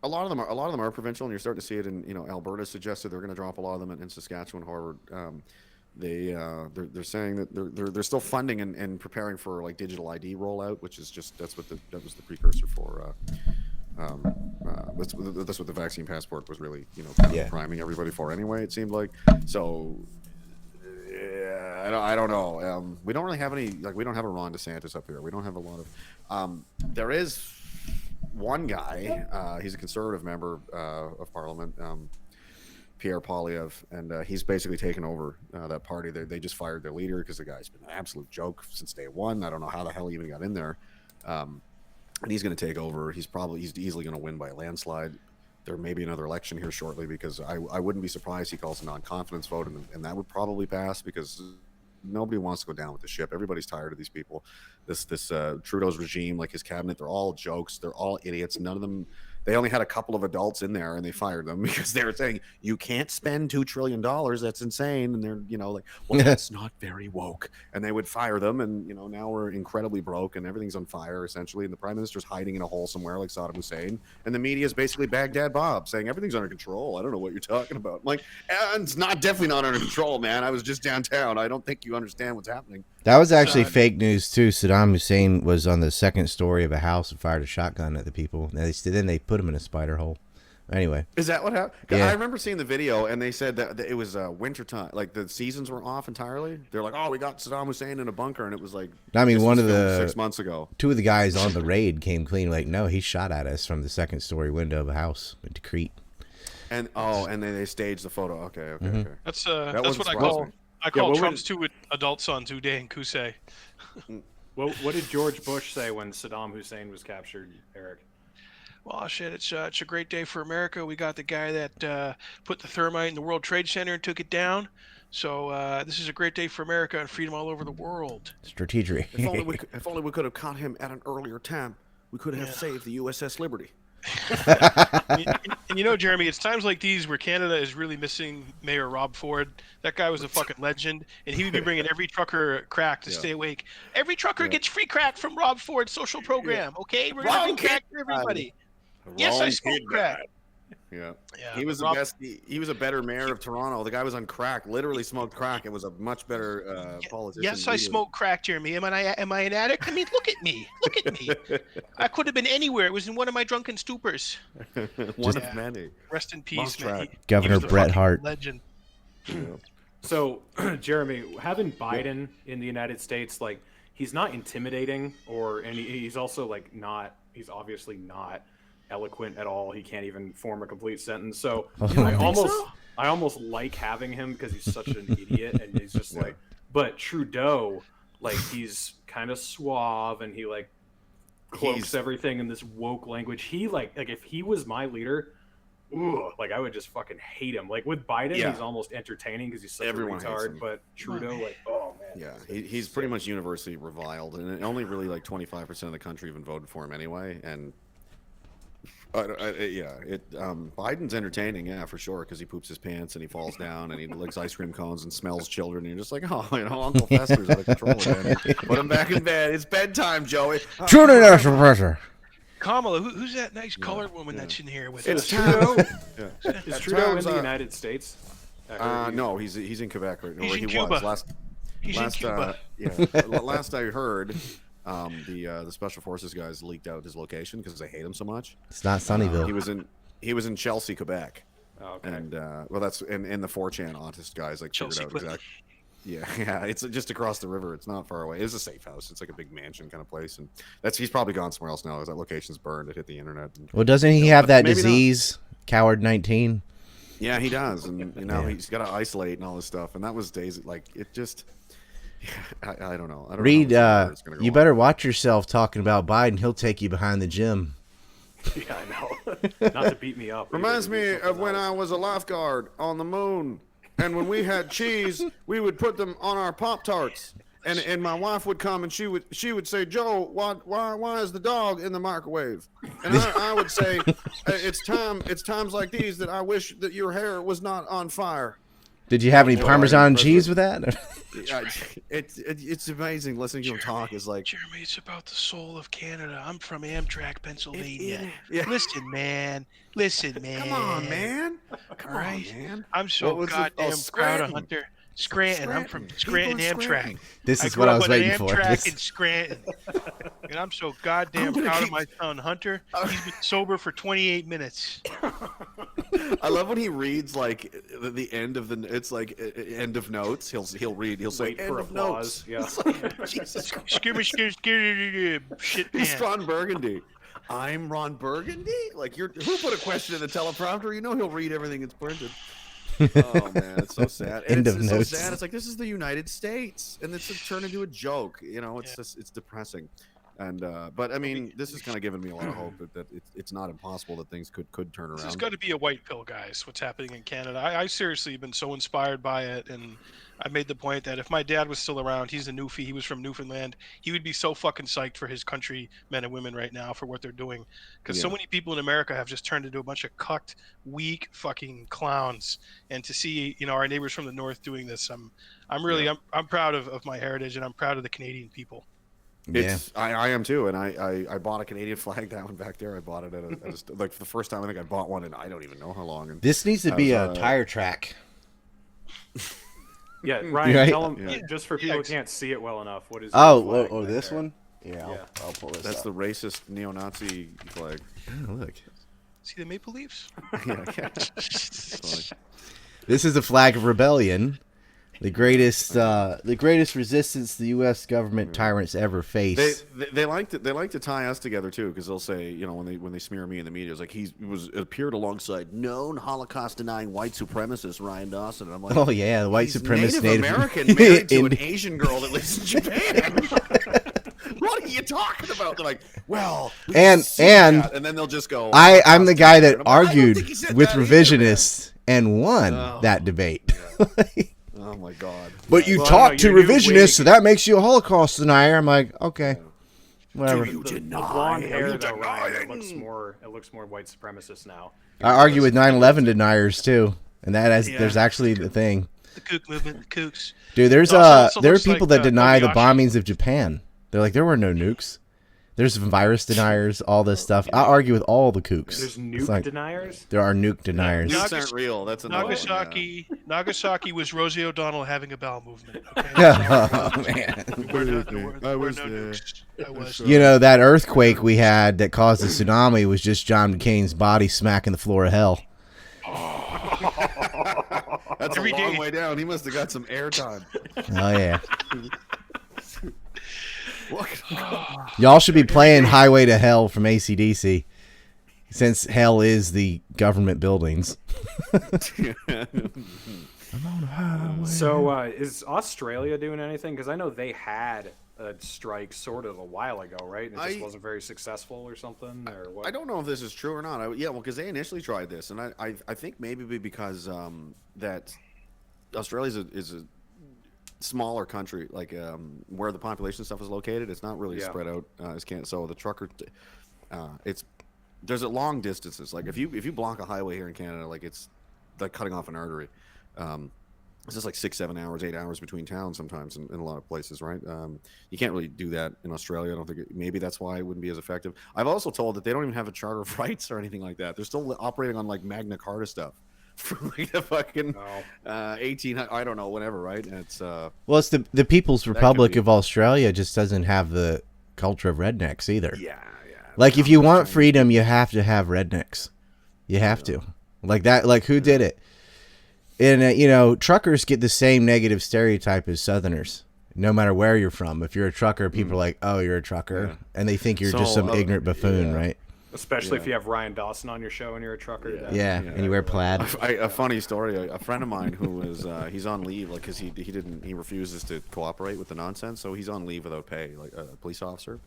[SPEAKER 4] A lot of them are provincial, and you're starting to see it in Alberta suggested they're going to drop a lot of them in Saskatchewan. However, they're saying that they're still funding and preparing for like digital ID rollout, which is just that was the precursor for. That's what the vaccine passport was really priming everybody for anyway. It seemed like so. I don't know. We don't really have any, like, we don't have a Ron DeSantis up here. We don't have a lot of, there is one guy, he's a conservative member of parliament, Pierre Poilievre, and he's basically taken over that party. They just fired their leader because the guy's been an absolute joke since day one. I don't know how the hell he even got in there. And he's going to take over. He's easily going to win by a landslide. There may be another election here shortly because I wouldn't be surprised he calls a non-confidence vote, and that would probably pass because nobody wants to go down with the ship. Everybody's tired of these people. This Trudeau's regime, like his cabinet, they're all jokes. They're all idiots. None of them. They only had a couple of adults in there, and they fired them because they were saying you can't spend $2 trillion. That's insane. And they're like, well, that's not very woke. And they would fire them. And now we're incredibly broke, and everything's on fire essentially. And the prime minister's hiding in a hole somewhere like Saddam Hussein. And the media is basically Baghdad Bob saying everything's under control. I don't know what you're talking about. I'm like, it's definitely not under control, man. I was just downtown. I don't think you understand what's happening.
[SPEAKER 2] That was actually fake news too. Saddam Hussein was on the second story of a house and fired a shotgun at the people. Then they put him in a spider hole. Anyway.
[SPEAKER 4] Is that what happened?
[SPEAKER 2] Yeah.
[SPEAKER 4] I remember seeing the video, and they said that it was winter time. Like, the seasons were off entirely. They're like, oh, we got Saddam Hussein in a bunker, and it was like,
[SPEAKER 2] I mean, one of the
[SPEAKER 4] 6 months ago.
[SPEAKER 2] 2 of the guys on the raid came clean, like, no, he shot at us from the 2nd-story window of a house in Crete.
[SPEAKER 4] And then they staged the photo. Okay.
[SPEAKER 3] That's
[SPEAKER 4] That
[SPEAKER 3] what
[SPEAKER 4] wasn't
[SPEAKER 3] I call
[SPEAKER 1] what
[SPEAKER 3] Trump's two adult sons, Uday and Kusei.
[SPEAKER 1] What did George Bush say when Saddam Hussein was captured, Eric?
[SPEAKER 3] Well, shit, it's a great day for America. We got the guy that put the thermite in the World Trade Center and took it down. So this is a great day for America and freedom all over the world.
[SPEAKER 2] Strategic.
[SPEAKER 4] If only we could have caught him at an earlier time, we could have saved the USS Liberty.
[SPEAKER 3] and you know, Jeremy, it's times like these where Canada is really missing Mayor Rob Ford. That guy was a fucking legend, and he would be bringing every trucker crack to stay awake. Every trucker gets free crack from Rob Ford's social program. Okay, we're gonna bring crack for everybody. Yes, I smoke crack.
[SPEAKER 4] Yeah, he was the best. He was a better mayor of Toronto. The guy was on crack, literally smoked crack, and was a much better politician.
[SPEAKER 3] Yes, I smoke crack, Jeremy. Am I an addict? I mean, look at me. Look at me. I could have been anywhere. It was in one of my drunken stupors.
[SPEAKER 4] One of many.
[SPEAKER 3] Rest in peace, man.
[SPEAKER 2] Governor Bret Hart.
[SPEAKER 3] Legend.
[SPEAKER 1] So, Jeremy, having Biden in the United States, like, he's not intimidating, and he's also like not. He's obviously not eloquent at all. He can't even form a complete sentence. So I almost like having him because he's such an idiot, and he's just like. But Trudeau, like, he's kind of suave, and he like cloaks everything in this woke language. He like if he was my leader, like I would just fucking hate him. Like with Biden, he's almost entertaining because he's such a retard. But Trudeau, like, oh man,
[SPEAKER 4] he's pretty much universally reviled, and only really like 25% of the country even voted for him anyway, and. Biden's entertaining, for sure, because he poops his pants and he falls down and he licks ice cream cones and smells children. And you're just like, oh, Uncle Fester's out of control again. Put him back in bed. It's bedtime, Joey.
[SPEAKER 2] True national pressure.
[SPEAKER 3] Kamala, who's that nice colored woman that's in here with
[SPEAKER 4] us?
[SPEAKER 1] Trudeau. Is Trudeau in the United States?
[SPEAKER 4] No, he's in Quebec right now.
[SPEAKER 3] He's in
[SPEAKER 4] Cuba.
[SPEAKER 3] He's in Cuba.
[SPEAKER 4] Last I heard. The special forces guys leaked out his location because they hate him so much.
[SPEAKER 2] It's not Sunnyvale.
[SPEAKER 4] He was in Chelsea, Quebec.
[SPEAKER 1] Oh, okay.
[SPEAKER 4] And that's in the 4chan autist guys like
[SPEAKER 3] Chelsea
[SPEAKER 4] figured out exactly. Yeah, it's just across the river. It's not far away. It's a safe house. It's like a big mansion kind of place, and he's probably gone somewhere else now because that location's burned. It hit the internet.
[SPEAKER 2] Well, doesn't he have that disease, Coward 19?
[SPEAKER 4] Yeah, he does, and he's got to isolate and all this stuff. And that was days like it just. I don't know.
[SPEAKER 2] Reed, you better watch yourself talking about Biden. He'll take you behind the gym.
[SPEAKER 1] Yeah, I know. Not to beat me up.
[SPEAKER 4] Reminds me of when I was a lifeguard on the moon, and when we had cheese, we would put them on our Pop-Tarts. And my wife would come and she would say, Joe, why is the dog in the microwave? And I would say, it's times like these that I wish that your hair was not on fire.
[SPEAKER 2] Did you have any Parmesan cheese with that?
[SPEAKER 4] It's amazing listening to him talk. Is like,
[SPEAKER 3] Jeremy, it's about the soul of Canada. I'm from Amtrak, Pennsylvania. Listen, man. Come
[SPEAKER 4] on, man.
[SPEAKER 3] All right, man. I'm so goddamn proud of Hunter. Scranton. I'm from Scranton, Amtrak.
[SPEAKER 2] This is what I was waiting for.
[SPEAKER 3] Amtrak in Scranton. And I'm so goddamn proud of my son, Hunter. He's been sober for 28 minutes.
[SPEAKER 4] I love when he reads like the end of it's like end of notes. He'll read. He'll say
[SPEAKER 1] wait for applause. Yeah.
[SPEAKER 4] Jesus Christ.
[SPEAKER 3] Shit,
[SPEAKER 4] He's Ron Burgundy. I'm Ron Burgundy. Like who put a question in the teleprompter? You know he'll read everything that's printed. Oh man, it's so sad.
[SPEAKER 2] End of
[SPEAKER 4] it's
[SPEAKER 2] notes.
[SPEAKER 4] So sad. It's like this is the United States, and it's turned into a joke. It's just it's depressing. And but I mean, this is kind of giving me a lot of hope that it's not impossible that things could turn around.
[SPEAKER 3] This has got to be a white pill, guys. What's happening in Canada? I seriously have been so inspired by it, and I made the point that if my dad was still around, he's a Newfie, he was from Newfoundland, he would be so fucking psyched for his country men and women right now for what they're doing, because so many people in America have just turned into a bunch of cucked, weak fucking clowns. And to see our neighbors from the north doing this, I'm really I'm proud of my heritage, and I'm proud of the Canadian people.
[SPEAKER 4] I am too, and I bought a Canadian flag. That one back there, I bought it at a like for the first time. I think I bought one, and I don't even know how long. And
[SPEAKER 2] this needs to be a tire track.
[SPEAKER 1] Yeah, Ryan, tell them just for people who can't see it well enough. What is?
[SPEAKER 2] This one? Yeah, I'll pull this.
[SPEAKER 4] That's the racist neo-Nazi flag.
[SPEAKER 2] Oh, look.
[SPEAKER 3] See the maple leaves?
[SPEAKER 4] Yeah.
[SPEAKER 2] This is a flag of rebellion. The greatest resistance the U.S. government tyrants ever face.
[SPEAKER 4] They like to tie us together too, because they'll say, when they smear me in the media, it's like appeared alongside known Holocaust denying white supremacist Ryan Dawson. And I'm like,
[SPEAKER 2] oh yeah, the white supremacist
[SPEAKER 4] Native American married to an Asian girl that lives in Japan. What are you talking about? They're like, well,
[SPEAKER 2] and
[SPEAKER 4] then they'll just go.
[SPEAKER 2] I'm the guy that argued with
[SPEAKER 4] that
[SPEAKER 2] revisionists and won that debate.
[SPEAKER 4] Yeah. Oh my God!
[SPEAKER 2] But you talk to revisionists, so that makes you a Holocaust denier. I'm like, okay, whatever.
[SPEAKER 4] Do you deny?
[SPEAKER 1] The blonde hair, though, Ryan, it looks more white supremacist now.
[SPEAKER 2] I argue with 9/11 deniers too, and there's actually the thing.
[SPEAKER 3] The kook movement, the kooks.
[SPEAKER 2] Dude, there are people that deny the
[SPEAKER 3] Kobayashi.
[SPEAKER 2] bombings of Japan. They're like, there were no nukes. There's virus deniers, all this stuff. I argue with all the kooks.
[SPEAKER 1] There's nuke deniers?
[SPEAKER 2] There are nuke deniers.
[SPEAKER 4] Nukes aren't real. That's
[SPEAKER 3] Nagasaki. Nagasaki was Rosie O'Donnell having a bowel movement. Okay?
[SPEAKER 2] Oh, man.
[SPEAKER 3] I was there.
[SPEAKER 2] You know, that earthquake we had that caused the tsunami was just John McCain's body smacking the floor of hell.
[SPEAKER 4] That's a long way down. He must have got some airtime.
[SPEAKER 2] Oh, yeah. Y'all should be playing Highway to Hell from AC/DC, since hell is the government buildings.
[SPEAKER 1] So is Australia doing anything? Because I know they had a strike sort of a while ago, right? And it just wasn't very successful or something? Or what?
[SPEAKER 4] I don't know if this is true or not. Because they initially tried this, and I think maybe because that Australia is a smaller country, like where the population stuff is located. It's not really spread out as Canada. So the trucker, there's long distances. Like if you block a highway here in Canada, like it's like cutting off an artery. It's just like 6-7 hours, 8 hours between towns sometimes in a lot of places, right? You can't really do that in Australia. I don't think maybe that's why it wouldn't be as effective. I've also told that they don't even have a charter of rights or anything like that. They're still operating on like Magna Carta stuff. From like the fucking 18, I don't know, whatever, right? It's
[SPEAKER 2] well, it's the People's Republic of Australia just doesn't have the culture of rednecks either.
[SPEAKER 4] Yeah.
[SPEAKER 2] Like if you want freedom, you have to have rednecks. You have to. Like that. Like who did it? And truckers get the same negative stereotype as Southerners. No matter where you're from, if you're a trucker, people are like, "Oh, you're a trucker," and they think you're just some ignorant buffoon, right?
[SPEAKER 1] Especially if you have Ryan Dawson on your show and you're a trucker.
[SPEAKER 2] Yeah, and you wear plaid.
[SPEAKER 4] A funny story. A friend of mine who was he's on leave, like because he refuses to cooperate with the nonsense, so he's on leave without pay, like a police officer.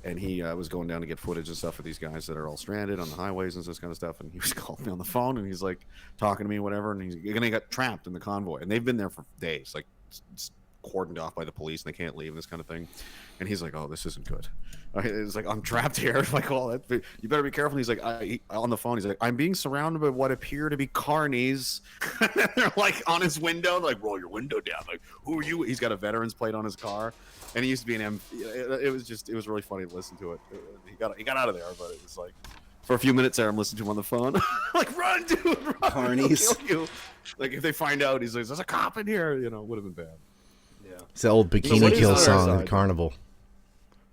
[SPEAKER 4] And he was going down to get footage and stuff for these guys that are all stranded on the highways and this kind of stuff. And he was calling me on the phone and he's like talking to me, whatever. And he's gonna get trapped in the convoy, and they've been there for days, like cordoned off by the police, and they can't leave and this kind of thing. And he's like, "Oh, this isn't good." It's like, "I'm trapped here." Like, "Oh, you better be careful." And he's like, on the phone, he's like, "I'm being surrounded by what appear to be carnies." They're like on his window, like, "Roll your window down." Like, "Who are you?" He's got a veteran's plate on his car, and he used to be an it was really funny to listen to it. He got out of there, but it was like for a few minutes there, I'm listening to him on the phone, like, "Run, dude, run!
[SPEAKER 2] Carnies."
[SPEAKER 4] Kill you. Like if they find out, he's like, "There's a cop in here," would have been bad.
[SPEAKER 1] Yeah,
[SPEAKER 2] it's the old Bikini Kill song at Carnival.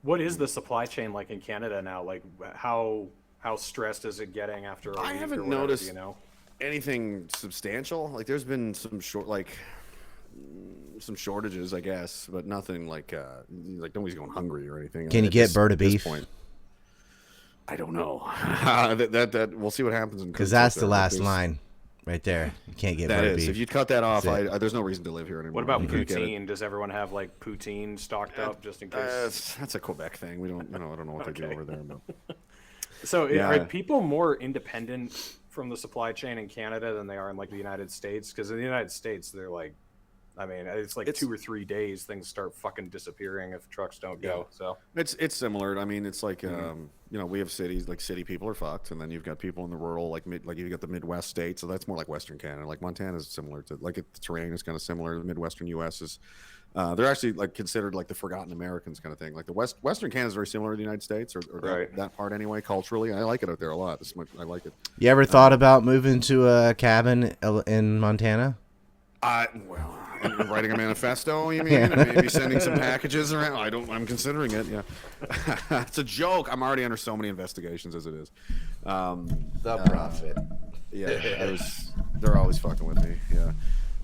[SPEAKER 1] What is the supply chain like in Canada now? Like, how stressed is it getting after a week?
[SPEAKER 4] I haven't noticed anything substantial. Like, there's been some some shortages, I guess, but nothing like nobody's going hungry or anything.
[SPEAKER 2] Can you get bird of beef?
[SPEAKER 4] Point, I don't know. that we'll see what happens
[SPEAKER 2] because that's the last line. Right there, you can't get
[SPEAKER 4] that.
[SPEAKER 2] Beef.
[SPEAKER 4] If you cut that off, there's no reason to live here anymore.
[SPEAKER 1] What about poutine? Does everyone have like poutine stocked up just in case?
[SPEAKER 4] That's a Quebec thing. We don't, I don't know what they do over there. But
[SPEAKER 1] so, are people more independent from the supply chain in Canada than they are in like the United States? Because in the United States, they're like, I mean, it's like 2 or 3 days things start fucking disappearing if trucks don't go. So
[SPEAKER 4] it's similar. I mean, it's like we have cities, like city people are fucked, and then you've got people in the rural, like you've got the Midwest states, so that's more like Western Canada. Like Montana is similar to the terrain is kind of similar. The Midwestern U.S. is they're actually like considered like the forgotten Americans kind of thing. Like the Western Canada is very similar to the United States, or that part anyway. Culturally, I like it out there a lot. I like it.
[SPEAKER 2] You ever thought about moving to a cabin in Montana?
[SPEAKER 4] Well, And writing a manifesto, you mean? And maybe sending some packages around? I'm considering it, yeah. It's a joke. I'm already under so many investigations as it is.
[SPEAKER 2] The Prophet.
[SPEAKER 4] Yeah, they're always fucking with me, yeah.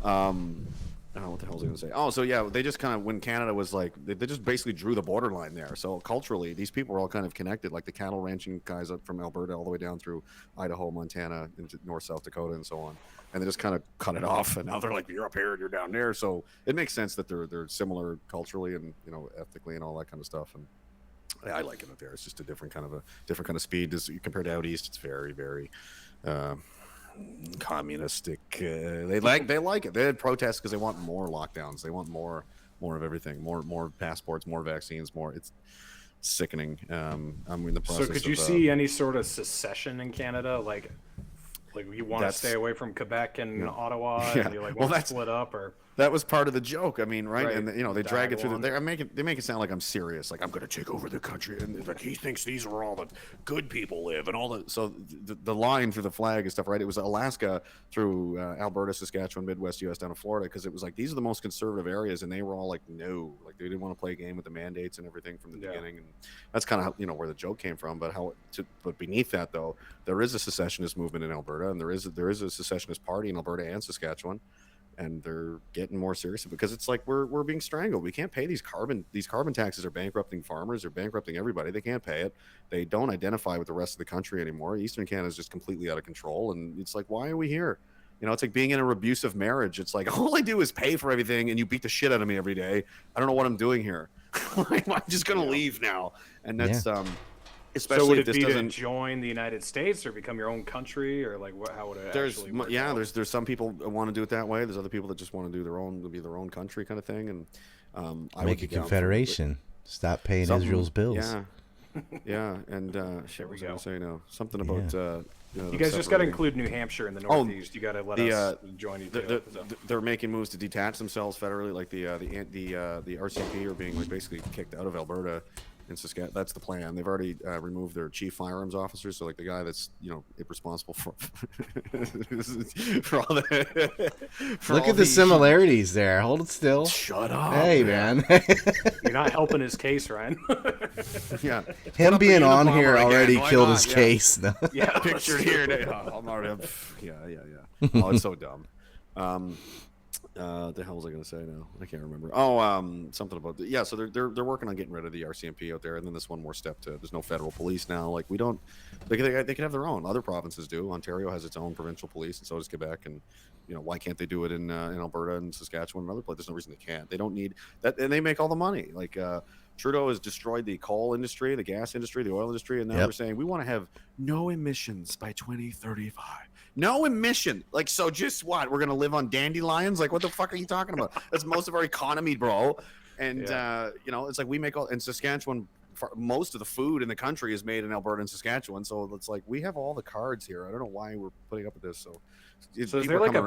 [SPEAKER 4] I don't know what the hell was I going to say. Oh, so yeah, they just kind of, when Canada was like, they just basically drew the borderline there. So culturally, these people were all kind of connected, like the cattle ranching guys up from Alberta all the way down through Idaho, Montana, into North, South Dakota, and so on. And they just kind of cut it off. And now they're like, you're up here and you're down there. So it makes sense that they're similar culturally and, you know, ethnically and all that kind of stuff. And I like it up there. It's just a different kind of speed. Compared to out east, it's very, very communistic. They like it. They had protests because they want more lockdowns. They want more of everything. More passports, more vaccines, more. It's sickening. I'm in the process.
[SPEAKER 1] So could you see any sort of secession in Canada, like you want to stay away from Quebec and Ottawa, and you want to split up, or?
[SPEAKER 4] That was part of the joke. I mean, right? And you know, they drag it through. They make it sound like I'm serious. Like I'm going to take over the country, and like he thinks these are all the good people live, and all the. So the line through the flag and stuff, right? It was Alaska through Alberta, Saskatchewan, Midwest U.S. down to Florida, because it was like these are the most conservative areas, and they were all like, no, like they didn't want to play a game with the mandates and everything from the beginning, and that's kind of where the joke came from. But but beneath that, though, there is a secessionist movement in Alberta, and there is a secessionist party in Alberta and Saskatchewan. And they're getting more serious because it's like we're being strangled. We can't pay these carbon taxes are bankrupting farmers. They're bankrupting everybody. They can't pay it. They don't identify with the rest of the country anymore. Eastern Canada is just completely out of control. And it's like, why are we here? You know, it's like being in an abusive marriage. It's like, all I do is pay for everything and you beat the shit out of me every day. I don't know what I'm doing here. I'm just going to leave now. And that's, especially
[SPEAKER 1] so would
[SPEAKER 4] if this
[SPEAKER 1] it be
[SPEAKER 4] doesn't
[SPEAKER 1] to join the United States or become your own country, or like how would it actually work out?
[SPEAKER 4] There's some people that want to do it that way. There's other people that just want to do be their own country kind of thing. And I
[SPEAKER 2] make a confederation. Stop paying Israel's bills.
[SPEAKER 4] Yeah, and shit, what was I going to say now? Something about
[SPEAKER 1] you guys just got to include New Hampshire in the Northeast. You got to let us join you.
[SPEAKER 4] They're making moves to detach themselves federally, like the RCMP are being like basically kicked out of Alberta. In Saskatchewan, that's the plan. They've already removed their chief firearms officer, so like the guy that's responsible for all the.
[SPEAKER 2] Look at the similarities there. Hold it still.
[SPEAKER 4] Shut up.
[SPEAKER 2] Hey, man.
[SPEAKER 1] You're not helping his case, Ryan.
[SPEAKER 4] Yeah.
[SPEAKER 2] Him being on here already killed his case.
[SPEAKER 4] Yeah. Pictured here. I'm already. Yeah. Oh, it's so dumb. The hell was I going to say now? I can't remember. Something about so they're working on getting rid of the RCMP out there, and then this one more step to there's no federal police now. Like we don't, they can have their own. Other provinces do. Ontario has its own provincial police, and so does Quebec. And why can't they do it in Alberta and Saskatchewan and other places? There's no reason they can't. They don't need that, and they make all the money. Like Trudeau has destroyed the coal industry, the gas industry, the oil industry, and now we're saying we want to have no emissions by 2035. No emission. Like, so just what? We're going to live on dandelions? Like, what the fuck are you talking about? That's most of our economy, bro. And, it's like we make all, in Saskatchewan, most of the food in the country is made in Alberta and Saskatchewan. So it's like, we have all the cards here. I don't know why we're putting up with this. So
[SPEAKER 1] is there like a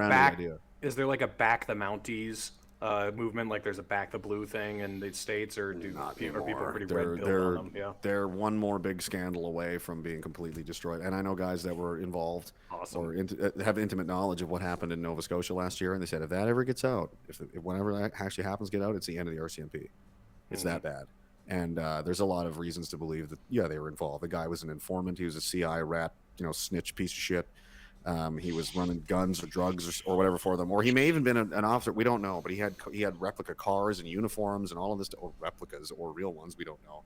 [SPEAKER 1] back the Mounties movement? Like there's a back the blue thing in the States, or are people pretty red-pilled on them? Yeah.
[SPEAKER 4] They're one more big scandal away from being completely destroyed. And I know guys that were involved or have intimate knowledge of what happened in Nova Scotia last year, and they said if that ever gets out, if whenever that actually happens get out, it's the end of the RCMP. It's that bad. And there's a lot of reasons to believe that they were involved. The guy was an informant. He was a CI rat, snitch piece of shit. He was running guns or drugs or whatever for them, or he may even been an officer. We don't know, but he had replica cars and uniforms and all of this, or replicas or real ones. We don't know.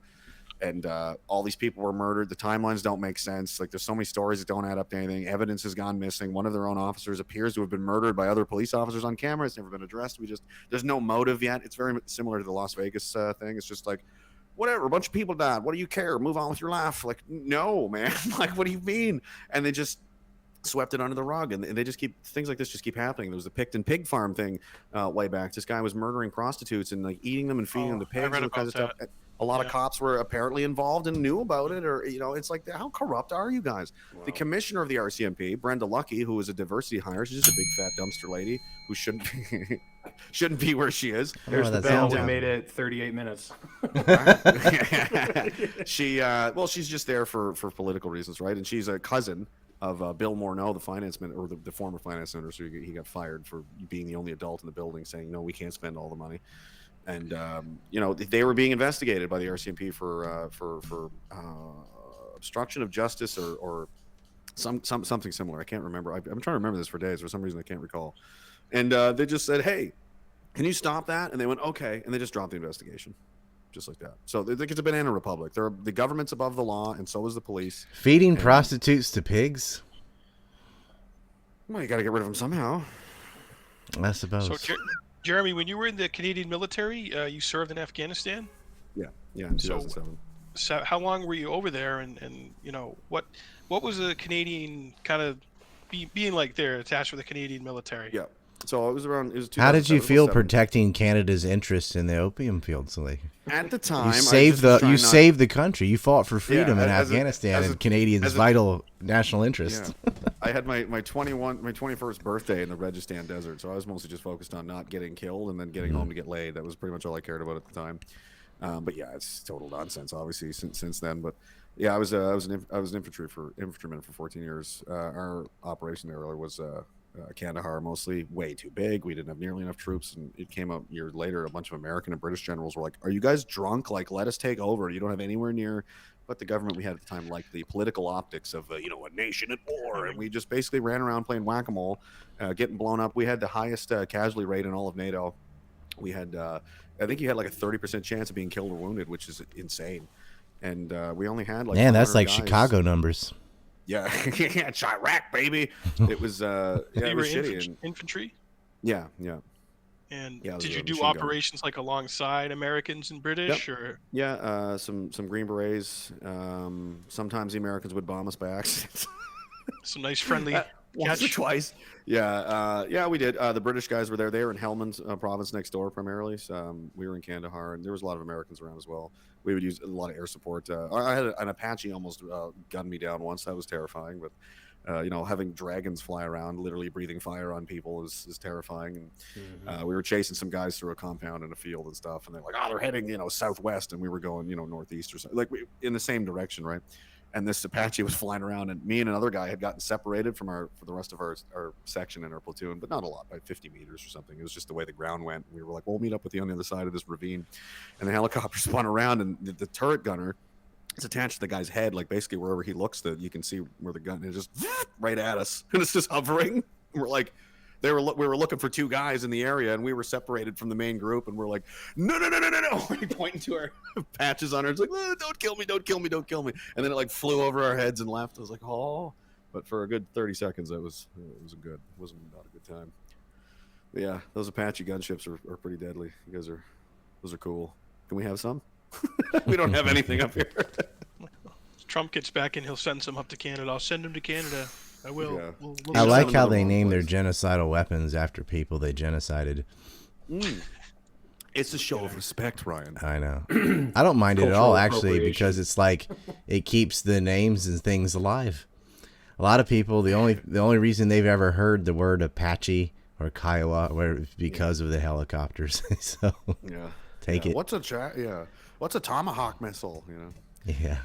[SPEAKER 4] And all these people were murdered. The timelines don't make sense. Like there's so many stories that don't add up to anything. Evidence has gone missing. One of their own officers appears to have been murdered by other police officers on camera. It's never been addressed. There's no motive yet. It's very similar to the Las Vegas thing. It's just like, whatever, a bunch of people died. What do you care? Move on with your life. Like, no, man. Like, what do you mean? And they just swept it under the rug, and they just things like this just keep happening. There was the Picton pig farm thing way back. This guy was murdering prostitutes and like eating them and feeding them to pigs and all kinds of stuff. A lot of cops were apparently involved and knew about it, or it's like, how corrupt are you guys? Wow. The commissioner of the RCMP, Brenda Lucky, who was a diversity hire, she's just a big fat dumpster lady who shouldn't be where she is.
[SPEAKER 1] There's the bell. We made it 38 minutes.
[SPEAKER 4] She's just there for political reasons, right? And she's a cousin Bill Morneau, the finance minister, or the former finance minister. He got fired for being the only adult in the building, saying, no, we can't spend all the money. And they were being investigated by the RCMP for obstruction of justice or something similar. I can't remember. I'm trying to remember this for days. For some reason, I can't recall. And they just said, hey, can you stop that? And they went, okay. And they just dropped the investigation. Just like that. So it's a banana republic. The government's above the law, and so is the police.
[SPEAKER 2] Feeding prostitutes to pigs?
[SPEAKER 4] Well, you got to get rid of them somehow.
[SPEAKER 2] I suppose.
[SPEAKER 3] So, Jeremy, when you were in the Canadian military, you served in Afghanistan?
[SPEAKER 4] Yeah, in 2007.
[SPEAKER 3] So how long were you over there, and what was the Canadian kind of being like there, attached with the Canadian military?
[SPEAKER 4] Yeah. So it was around. It was.
[SPEAKER 2] How did you feel protecting Canada's interests in the opium fields? Like,
[SPEAKER 4] at the time,
[SPEAKER 2] you saved the country. You fought for freedom in Afghanistan and Canadians' vital national interest.
[SPEAKER 4] Yeah. I had my 21st birthday in the Registan Desert, so I was mostly just focused on not getting killed and then getting home to get laid. That was pretty much all I cared about at the time. But yeah, it's total nonsense, obviously, since then. But yeah, I was an infantryman for 14 years. Our operation there was. Kandahar, mostly way too big. We didn't have nearly enough troops, and it came out years later. A bunch of American and British generals were like, "Are you guys drunk? Like, let us take over. You don't have anywhere near." But the government we had at the time liked the political optics of a nation at war, and we just basically ran around playing whack-a-mole, getting blown up. We had the highest casualty rate in all of NATO. We had, I think you had like a 30% chance of being killed or wounded, which is insane. And we only had like,
[SPEAKER 2] man, that's like
[SPEAKER 4] guys.
[SPEAKER 2] Chicago numbers.
[SPEAKER 4] Yeah, it's Iraq, baby. It was it was shitty.
[SPEAKER 3] Infantry?
[SPEAKER 4] Yeah.
[SPEAKER 3] And did you do operations like alongside Americans and British, or?
[SPEAKER 4] Yeah, some Green Berets. Sometimes the Americans would bomb us back.
[SPEAKER 3] Some nice friendly
[SPEAKER 4] once or twice. Yeah, we did. The British guys were there. They were in Helmand province next door primarily. So, we were in Kandahar, and there was a lot of Americans around as well. We would use a lot of air support. I had an Apache almost gunned me down once. That was terrifying. But having dragons fly around, literally breathing fire on people is terrifying. And we were chasing some guys through a compound in a field and stuff, and they're like, "Oh, they're heading southwest," and we were going northeast or something, like in the same direction, right? And this Apache was flying around, and me and another guy had gotten separated from for the rest of our section and our platoon, but not a lot, by 50 meters or something. It was just the way the ground went. We were like, we'll meet up with you on the other side of this ravine. And the helicopter spun around, and the turret gunner is attached to the guy's head, like basically wherever he looks, that you can see where the gun is, just right at us, and it's just hovering. We're like, we were looking for two guys in the area, and we were separated from the main group, and we're like, no. We're pointing to our patches on her. It's like, oh, don't kill me. And then it like flew over our heads and left. I was like, oh. But for a good 30 seconds, it wasn't not a good time. But yeah, those Apache gunships are pretty deadly. Those are cool. Can we have some? We don't have anything up here.
[SPEAKER 3] Trump gets back and he'll send some up to Canada. I'll send them to Canada. I will.
[SPEAKER 4] Yeah.
[SPEAKER 3] We'll
[SPEAKER 2] I like how they name their genocidal weapons after people they genocided.
[SPEAKER 4] It's a show of respect, Ryan.
[SPEAKER 2] I know. I don't mind it at all, actually, because it's like it keeps the names and things alive. A lot of people, the only reason they've ever heard the word Apache or Kiowa is because of the helicopters. So take it.
[SPEAKER 4] What's a Tomahawk missile?
[SPEAKER 2] Yeah.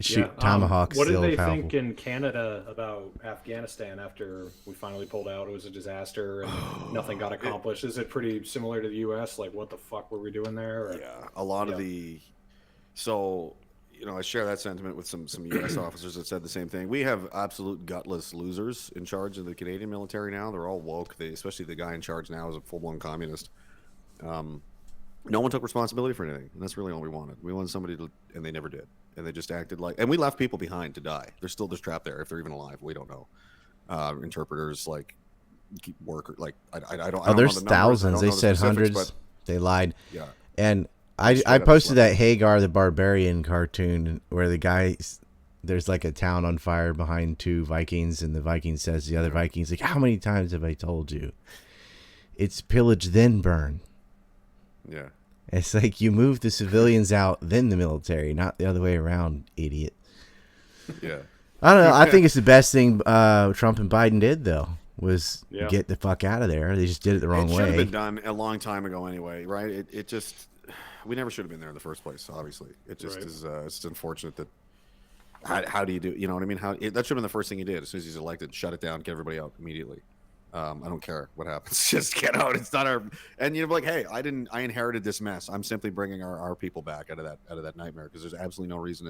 [SPEAKER 2] Shoot Tomahawks.
[SPEAKER 1] What did
[SPEAKER 2] still
[SPEAKER 1] they
[SPEAKER 2] powerful.
[SPEAKER 1] think in Canada about Afghanistan after we finally pulled out? It was a disaster and nothing got accomplished. Is it pretty similar to the U.S.? Like, what the fuck were we doing there? Or?
[SPEAKER 4] Yeah, a lot of the. So, I share that sentiment with some U.S. officers that said the same thing. We have absolute gutless losers in charge of the Canadian military now. They're all woke. Especially the guy in charge now is a full-blown communist. No one took responsibility for anything, and that's really all we wanted. We wanted somebody to, and they never did. And they just acted like, and we left people behind to die. They're still just trapped there. If they're even alive, we don't know. Interpreters, like workers, like I don't.
[SPEAKER 2] There's
[SPEAKER 4] know the
[SPEAKER 2] thousands. They said hundreds. But they lied. Yeah. And I posted that Hagar the Barbarian cartoon where the guy, there's like a town on fire behind two Vikings, and the Viking says to the other Vikings, like, "How many times have I told you? It's pillage then burn."
[SPEAKER 4] Yeah.
[SPEAKER 2] It's like you move the civilians out, then the military, not the other way around, idiot.
[SPEAKER 4] Yeah.
[SPEAKER 2] I don't know. I think it's the best thing Trump and Biden did, though, was get the fuck out of there. They just did it the wrong way. It should have
[SPEAKER 4] been done a long time ago anyway, right? It just, we never should have been there in the first place, obviously. It just is, it's unfortunate that How do you do? You know what I mean? That should have been the first thing he did as soon as he's elected. Shut it down, get everybody out immediately. I don't care what happens. Just get out. It's not our. And you're like, hey, I inherited this mess. I'm simply bringing our people back out of that nightmare, because there's absolutely no reason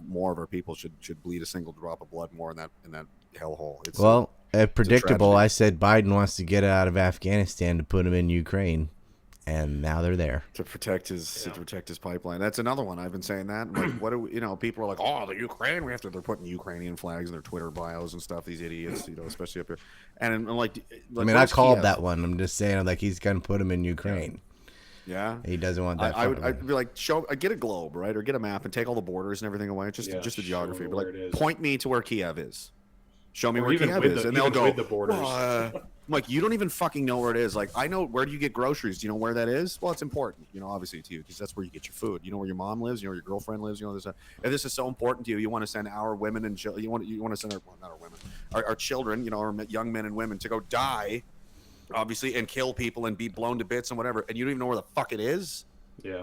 [SPEAKER 4] more of our people should bleed a single drop of blood more in that hellhole. It's
[SPEAKER 2] predictable. I said Biden wants to get out of Afghanistan to put him in Ukraine, and now they're there
[SPEAKER 4] to protect his pipeline. That's another one. I've been saying that. Like, what do we, people are like, oh, the Ukraine. They're putting Ukrainian flags in their Twitter bios and stuff. These idiots, especially up here. And I'm like
[SPEAKER 2] I mean, I called that one. I'm just saying, like, he's gonna put him in Ukraine.
[SPEAKER 4] Yeah,
[SPEAKER 2] he doesn't want that.
[SPEAKER 4] I'd be like, get a globe, right, or get a map and take all the borders and everything away. Just the geography. But like, point me to where Kiev is. Show me where Kiev is, and they'll go.
[SPEAKER 1] The borders.
[SPEAKER 4] I'm like, you don't even fucking know where it is. Like, I know, where do you get groceries? Do you know where that is? Well, it's important, obviously to you, because that's where you get your food. You know where your mom lives. You know where your girlfriend lives. This. If this is so important to you, you want to send our women and you want to send not our women, our children, our young men and women to go die, obviously, and kill people and be blown to bits and whatever, and you don't even know where the fuck it is.
[SPEAKER 1] Yeah.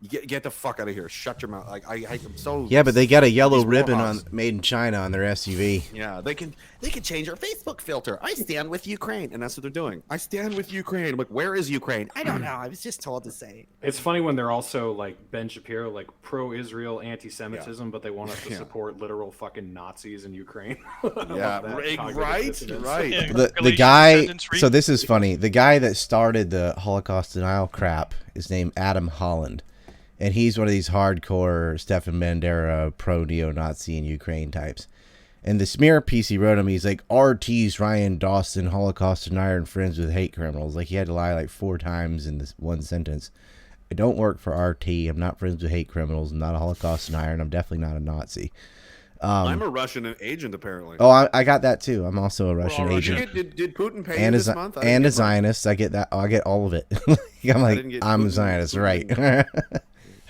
[SPEAKER 4] You get the fuck out of here. Shut your mouth. Like, I'm so.
[SPEAKER 2] Yeah, but they got a yellow ribbon on made in China on their SUV.
[SPEAKER 4] Yeah, they can change our Facebook filter. I stand with Ukraine, and that's what they're doing. I stand with Ukraine. I'm like, where is Ukraine? I don't know. I was just told to say.
[SPEAKER 1] It's funny when they're also like Ben Shapiro, like pro-Israel anti-Semitism, but they want us to support literal fucking Nazis in Ukraine.
[SPEAKER 4] Yeah, right.
[SPEAKER 2] The guy. So this is funny. The guy that started the Holocaust denial crap is named Adam Holland. And he's one of these hardcore Stefan Bandera pro-neo-Nazi in Ukraine types. And the smear piece he wrote him, he's like, RT's Ryan Dawson, Holocaust denier and friends with hate criminals. Like, he had to lie like 4 times in this one sentence. I don't work for RT. I'm not friends with hate criminals. I'm not a Holocaust denier, and I'm definitely not a Nazi.
[SPEAKER 4] I'm a Russian agent, apparently.
[SPEAKER 2] Oh, I got that too. I'm also a Russian agent.
[SPEAKER 4] Did Putin pay you this month?
[SPEAKER 2] And a Zionist. I get that. I get all of it. I'm a Zionist, right?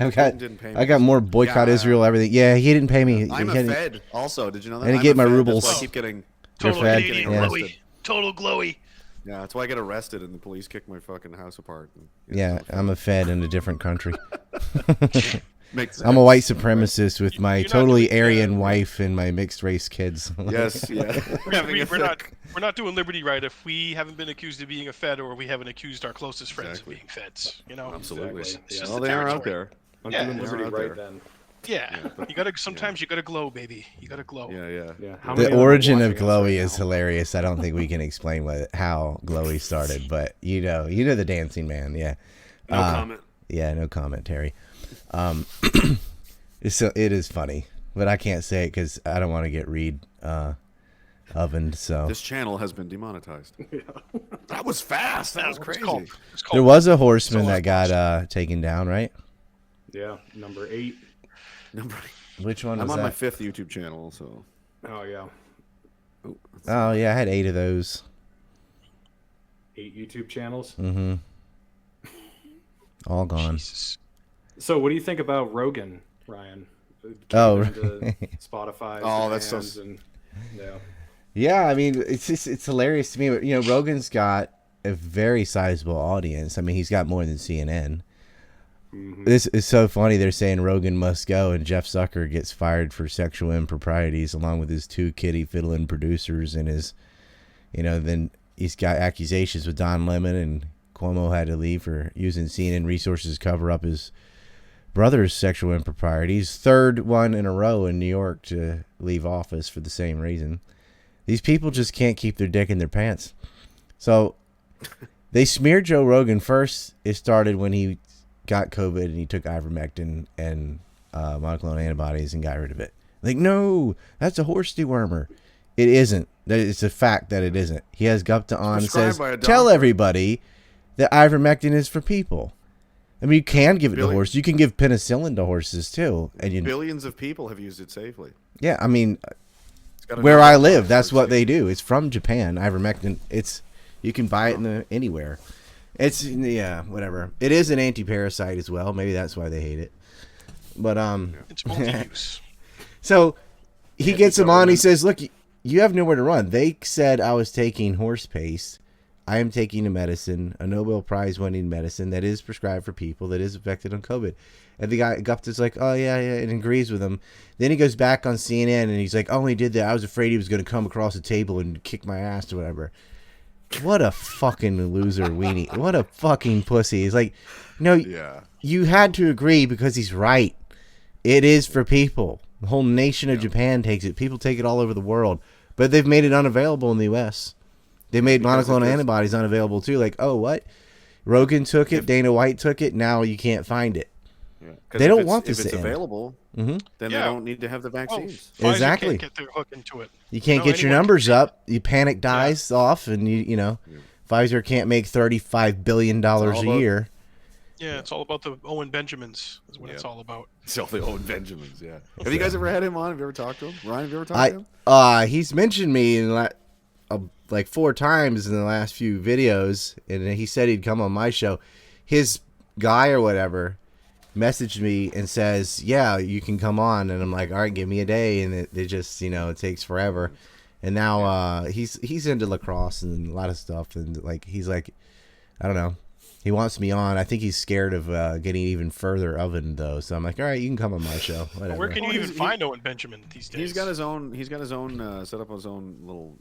[SPEAKER 2] I got more boycott Israel, everything. Yeah, he didn't pay me.
[SPEAKER 4] I'm a Fed also. Did you know that?
[SPEAKER 2] And he gave my rubles.
[SPEAKER 4] That's why I keep getting
[SPEAKER 3] total Canadian glowy. Total glowy.
[SPEAKER 4] Yeah, that's why I get arrested and the police kick my fucking house apart.
[SPEAKER 2] Yeah, I'm a Fed in a different country. I'm a white supremacist with my totally Aryan wife and my mixed race kids.
[SPEAKER 4] Yes, yeah.
[SPEAKER 3] We're not doing liberty right if we haven't been accused of being a Fed or we haven't accused our closest friends of being Feds.
[SPEAKER 4] Absolutely.
[SPEAKER 3] It's just
[SPEAKER 4] well, they are out there.
[SPEAKER 1] I'm doing liberty right then.
[SPEAKER 3] Yeah, you gotta. Sometimes you gotta glow, baby. You gotta glow.
[SPEAKER 4] Yeah.
[SPEAKER 2] The origin of Glowy is hilarious. I don't think we can explain how Glowy started, but you know the dancing man. Yeah.
[SPEAKER 4] No comment.
[SPEAKER 2] Yeah, no comment, Terry. It is funny, but I can't say it because I don't want to get Reed ovened. So
[SPEAKER 4] this channel has been demonetized. That was fast. That was crazy.
[SPEAKER 2] There was a horseman that got taken down, right?
[SPEAKER 1] Yeah, number 8.
[SPEAKER 2] Which one was
[SPEAKER 4] I'm on
[SPEAKER 2] that?
[SPEAKER 4] my 5th YouTube channel, so.
[SPEAKER 1] Oh yeah.
[SPEAKER 2] Oh yeah, I had 8 of those.
[SPEAKER 1] 8 YouTube channels.
[SPEAKER 2] Mm-hmm. All gone.
[SPEAKER 3] Jesus.
[SPEAKER 1] So, what do you think about Rogan, Ryan? Spotify.
[SPEAKER 4] Oh, that's so.
[SPEAKER 2] Yeah, I mean, it's hilarious to me. But Rogan's got a very sizable audience. I mean, he's got more than CNN. Mm-hmm. This is so funny. They're saying Rogan must go, and Jeff Zucker gets fired for sexual improprieties, along with his 2 kitty fiddling producers, and his, then he's got accusations with Don Lemon, and Cuomo had to leave for using CNN resources to cover up his brother's sexual improprieties. 3rd one in a row in New York to leave office for the same reason. These people just can't keep their dick in their pants. So they smeared Joe Rogan first. It started when he got COVID and he took ivermectin and monoclonal antibodies and got rid of it. Like, no, that's a horse dewormer. It isn't. It's a fact that it isn't. He has Gupta on and says, tell everybody that ivermectin is for people. I mean, you can give it to horses. You can give penicillin to horses too. And
[SPEAKER 4] billions of people have used it safely.
[SPEAKER 2] Yeah, I mean, where I live, that's what they do. It's from Japan. Ivermectin. You can buy it anywhere. It's whatever. It is an anti-parasite as well. Maybe that's why they hate it. But
[SPEAKER 3] it's multi-use.
[SPEAKER 2] So he gets him on. He says, "Look, you have nowhere to run. They said I was taking horse paste. I am taking a medicine, a Nobel Prize winning medicine that is prescribed for people that is affected on COVID. And the guy Gupta's like, oh, yeah, and agrees with him. Then he goes back on CNN and he's like, oh, he did that. I was afraid he was going to come across the table and kick my ass or whatever. What a fucking loser weenie. What a fucking pussy. He's like, no, you had to agree because he's right. It is for people. The whole nation of Japan takes it. People take it all over the world. But they've made it unavailable in the U.S. They made monoclonal antibodies unavailable too. Like, oh, what? Rogan took it. Dana White took it. Now you can't find it.
[SPEAKER 4] Yeah.
[SPEAKER 2] They don't want this
[SPEAKER 4] if it's
[SPEAKER 2] to end.
[SPEAKER 4] available, then they don't need to have the vaccines.
[SPEAKER 3] Pfizer
[SPEAKER 2] Exactly.
[SPEAKER 3] can't get their hook into it.
[SPEAKER 2] You can't get your numbers up. You panic dies off, and you know, Pfizer can't make $35 billion a year.
[SPEAKER 3] Yeah, it's all about the Owen Benjamins. Is what it's all about.
[SPEAKER 4] It's all the Owen Benjamins. Yeah. Have you guys ever had him on? Have you ever talked to him? Ryan, have you ever talked to him?
[SPEAKER 2] He's mentioned me in like 4 times in the last few videos, and he said he'd come on my show. His guy or whatever messaged me and says, yeah, you can come on. And I'm like, all right, give me a day. And it just, you know, it takes forever. And now he's into lacrosse and a lot of stuff. And like, he's like, I don't know. He wants me on. I think he's scared of getting even further oven though. So I'm like, all right, you can come on my show. Whatever.
[SPEAKER 3] Where can you even find Owen Benjamin these days?
[SPEAKER 4] He's got his own set up his own little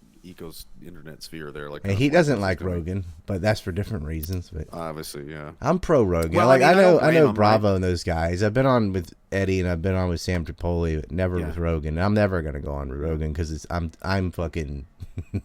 [SPEAKER 4] internet sphere there. Like,
[SPEAKER 2] and he doesn't like Rogan, but that's for different reasons. But
[SPEAKER 4] obviously, yeah,
[SPEAKER 2] I'm pro Rogan.
[SPEAKER 4] Well,
[SPEAKER 2] like I know
[SPEAKER 4] him,
[SPEAKER 2] Bravo and those guys. I've been on with Eddie and I've been on with Sam Tripoli, but never with Rogan. I'm never gonna go on with Rogan because I'm fucking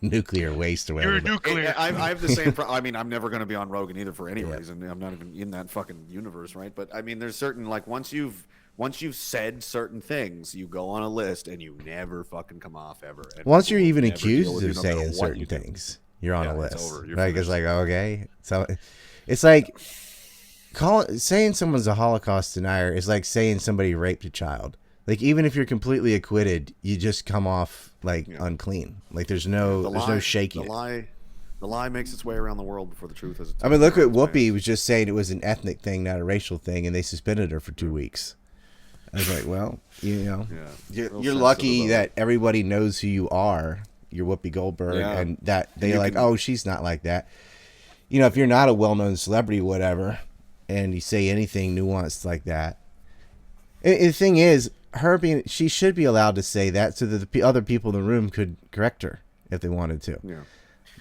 [SPEAKER 2] nuclear waste or whatever.
[SPEAKER 3] You're nuclear.
[SPEAKER 4] I have the same. I mean, I'm never gonna be on Rogan either for any reason. I'm not even in that fucking universe, right? But I mean, there's certain like once you've said certain things, you go on a list and you never fucking come off ever. And
[SPEAKER 2] once you're even accused of saying certain things, you're on a list.
[SPEAKER 4] It's over.
[SPEAKER 2] Like it's like okay, so it's like saying someone's a Holocaust denier is like saying somebody raped a child. Like even if you're completely acquitted, you just come off like unclean. Like there's no shaking.
[SPEAKER 4] The lie makes its way around the world before the truth has.
[SPEAKER 2] I mean, look at Whoopi was just saying it was an ethnic thing, not a racial thing, and they suspended her for 2 weeks. I was like, well, you know, you're lucky that everybody knows who you are. You're Whoopi Goldberg, and that they're like, oh, she's not like that. You know, if you're not a well-known celebrity, whatever, and you say anything nuanced like that, and the thing is, she should be allowed to say that so that the other people in the room could correct her if they wanted to.
[SPEAKER 4] Yeah.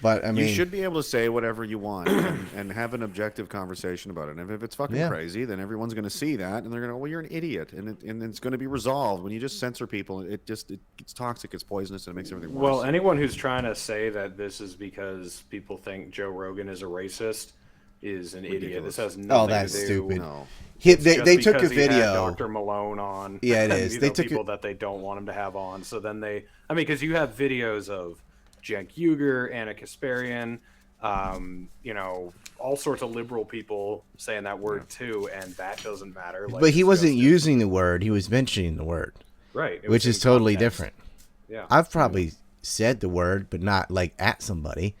[SPEAKER 2] But I mean,
[SPEAKER 4] you should be able to say whatever you want and have an objective conversation about it. And if it's fucking crazy, then everyone's going to see that and they're going to, well, you're an idiot, and it's going to be resolved. When you just censor people, it gets toxic, it's poisonous, and it makes everything worse.
[SPEAKER 1] Well, anyone who's trying to say that this is because people think Joe Rogan is a racist is an idiot. This has nothing to do.
[SPEAKER 2] Stupid.
[SPEAKER 1] No.
[SPEAKER 2] They took a video.
[SPEAKER 1] Dr. Malone on.
[SPEAKER 2] Yeah, it is.
[SPEAKER 1] They took people that they don't want him to have on. So then because you have videos of Cenk Uygur, Anna Kasparian, you know, all sorts of liberal people saying that word too, and that doesn't matter. Like,
[SPEAKER 2] but he wasn't using the word; he was mentioning the word,
[SPEAKER 1] right?
[SPEAKER 2] Which is totally different.
[SPEAKER 1] Yeah,
[SPEAKER 2] I've probably said the word, but not like at somebody.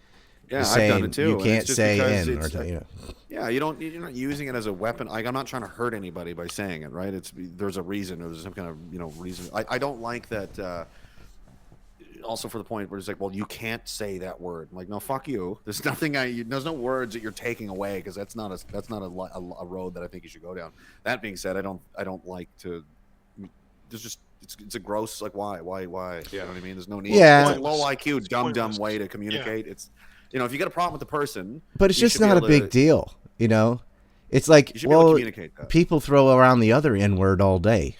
[SPEAKER 4] Yeah, I've done it too.
[SPEAKER 2] You can't say in or you know.
[SPEAKER 4] Yeah, you're not using it as a weapon. Like, I'm not trying to hurt anybody by saying it, right? There's a reason, or there's some kind of reason. I don't like that. Also, for the point where it's like, well, you can't say that word. I'm like, no, fuck you. There's nothing. There's no words that you're taking away because that's not a road that I think you should go down. That being said, I don't like to. There's just it's a gross like why. Yeah. You know what I mean? There's no need.
[SPEAKER 2] Yeah.
[SPEAKER 4] It's a low IQ, dumb way to communicate. Yeah. It's if you got a problem with the person,
[SPEAKER 2] but it's just not a big deal. You know, it's like people throw around the other N word all day,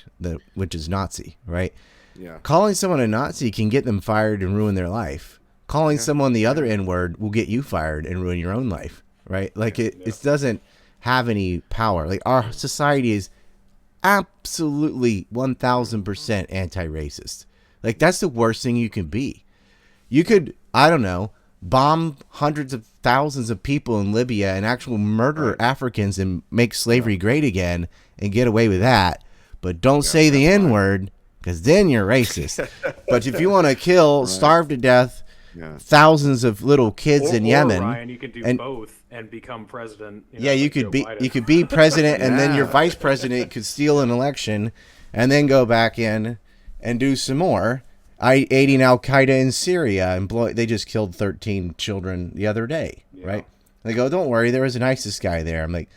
[SPEAKER 2] which is Nazi, right?
[SPEAKER 4] Yeah.
[SPEAKER 2] Calling someone a Nazi can get them fired and ruin their life. Calling someone the other N-word will get you fired and ruin your own life, right? Like it doesn't have any power. Like our society is absolutely 1000% anti-racist. Like that's the worst thing you can be. You could, I don't know, bomb hundreds of thousands of people in Libya and actually murder Africans and make slavery great again and get away with that. But don't say the N-word. Because then you're racist. But if you want to kill, starve to death, thousands of little kids in Yemen,
[SPEAKER 1] Ryan, you could do both and become president.
[SPEAKER 2] You could be president, and then your vice president could steal an election, and then go back in and do some more. aiding Al Qaeda in Syria, and they just killed 13 children the other day, right? And they go, don't worry, there was an ISIS guy there. I'm like,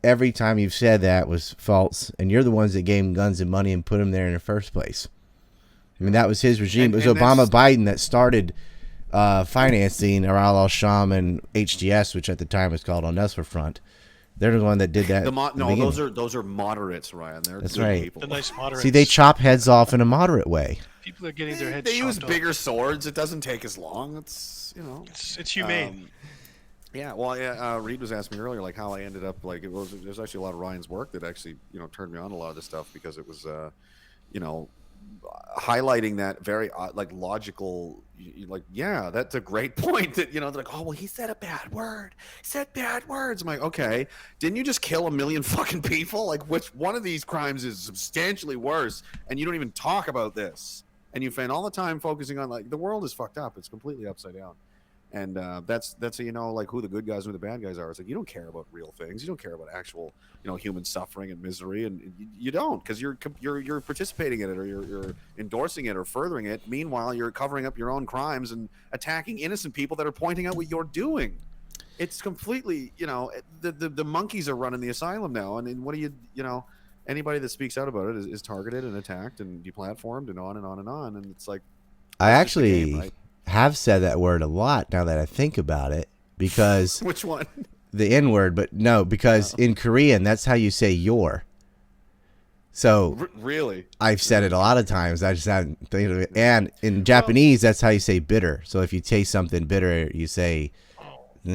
[SPEAKER 2] every time you've said that was false, and you're the ones that gave him guns and money and put him there in the first place. I mean, that was his regime. It was Obama Biden that started financing Aral al-Sham and HTS, which at the time was called Al-Nusra Front. They're the one that did that.
[SPEAKER 4] Those are moderates, Ryan.
[SPEAKER 2] That's
[SPEAKER 4] good
[SPEAKER 2] right.
[SPEAKER 4] People.
[SPEAKER 3] The nice moderates.
[SPEAKER 2] See, they chop heads off in a moderate way.
[SPEAKER 3] People are getting their heads.
[SPEAKER 4] They use
[SPEAKER 3] chopped
[SPEAKER 4] bigger
[SPEAKER 3] off.
[SPEAKER 4] swords. It doesn't take as long. It's
[SPEAKER 3] it's humane.
[SPEAKER 4] Reed was asking me earlier, like how I ended up there's actually a lot of Ryan's work that actually turned me on to a lot of this stuff because it was highlighting that very logical, that's a great point. That they're like, oh well, he said a bad word. He said bad words. I'm like, okay, didn't you just kill 1 million fucking people? Like, which one of these crimes is substantially worse? And you don't even talk about this. And you spend all the time focusing on the world is fucked up. It's completely upside down. And that's who the good guys and who the bad guys are. It's like you don't care about real things. You don't care about actual human suffering and misery, and you don't because you're participating in it or you're endorsing it or furthering it. Meanwhile, you're covering up your own crimes and attacking innocent people that are pointing out what you're doing. It's completely the monkeys are running the asylum now, and what do you anybody that speaks out about it is targeted and attacked and deplatformed and on and on and on. And it's like
[SPEAKER 2] I actually have said that word a lot now that I think about it because
[SPEAKER 4] which one?
[SPEAKER 2] The N word, but no, because in Korean that's how you say "your." So
[SPEAKER 4] really,
[SPEAKER 2] I've said it a lot of times. I just haven't think of it. And in Japanese, that's how you say bitter. So if you taste something bitter, you say.
[SPEAKER 3] So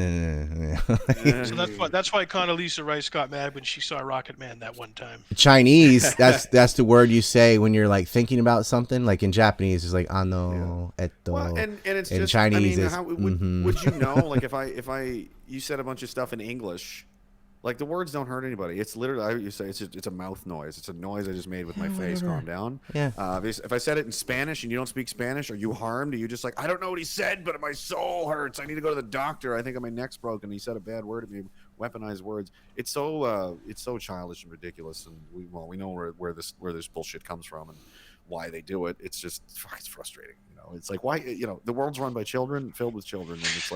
[SPEAKER 3] that's why Condoleezza Rice got mad when she saw Rocket Man that one time.
[SPEAKER 2] Chinese, that's the word you say when you're like thinking about something. Like in Japanese, it's like ano, eto.
[SPEAKER 4] Well, and it's
[SPEAKER 2] in
[SPEAKER 4] just
[SPEAKER 2] Chinese,
[SPEAKER 4] would you know? Like if you said a bunch of stuff in English, like the words don't hurt anybody. It's literally you say it's a mouth noise. It's a noise I just made with my face. Calm down.
[SPEAKER 2] Yeah.
[SPEAKER 4] If I said it in Spanish and you don't speak Spanish, are you harmed? Are you just like I don't know what he said, but my soul hurts. I need to go to the doctor. I think my neck's broken. He said a bad word at me. Weaponized words. It's so childish and ridiculous. And we know where this bullshit comes from and why they do it. It's just it's frustrating. It's like why the world's run by children, filled with children, and it's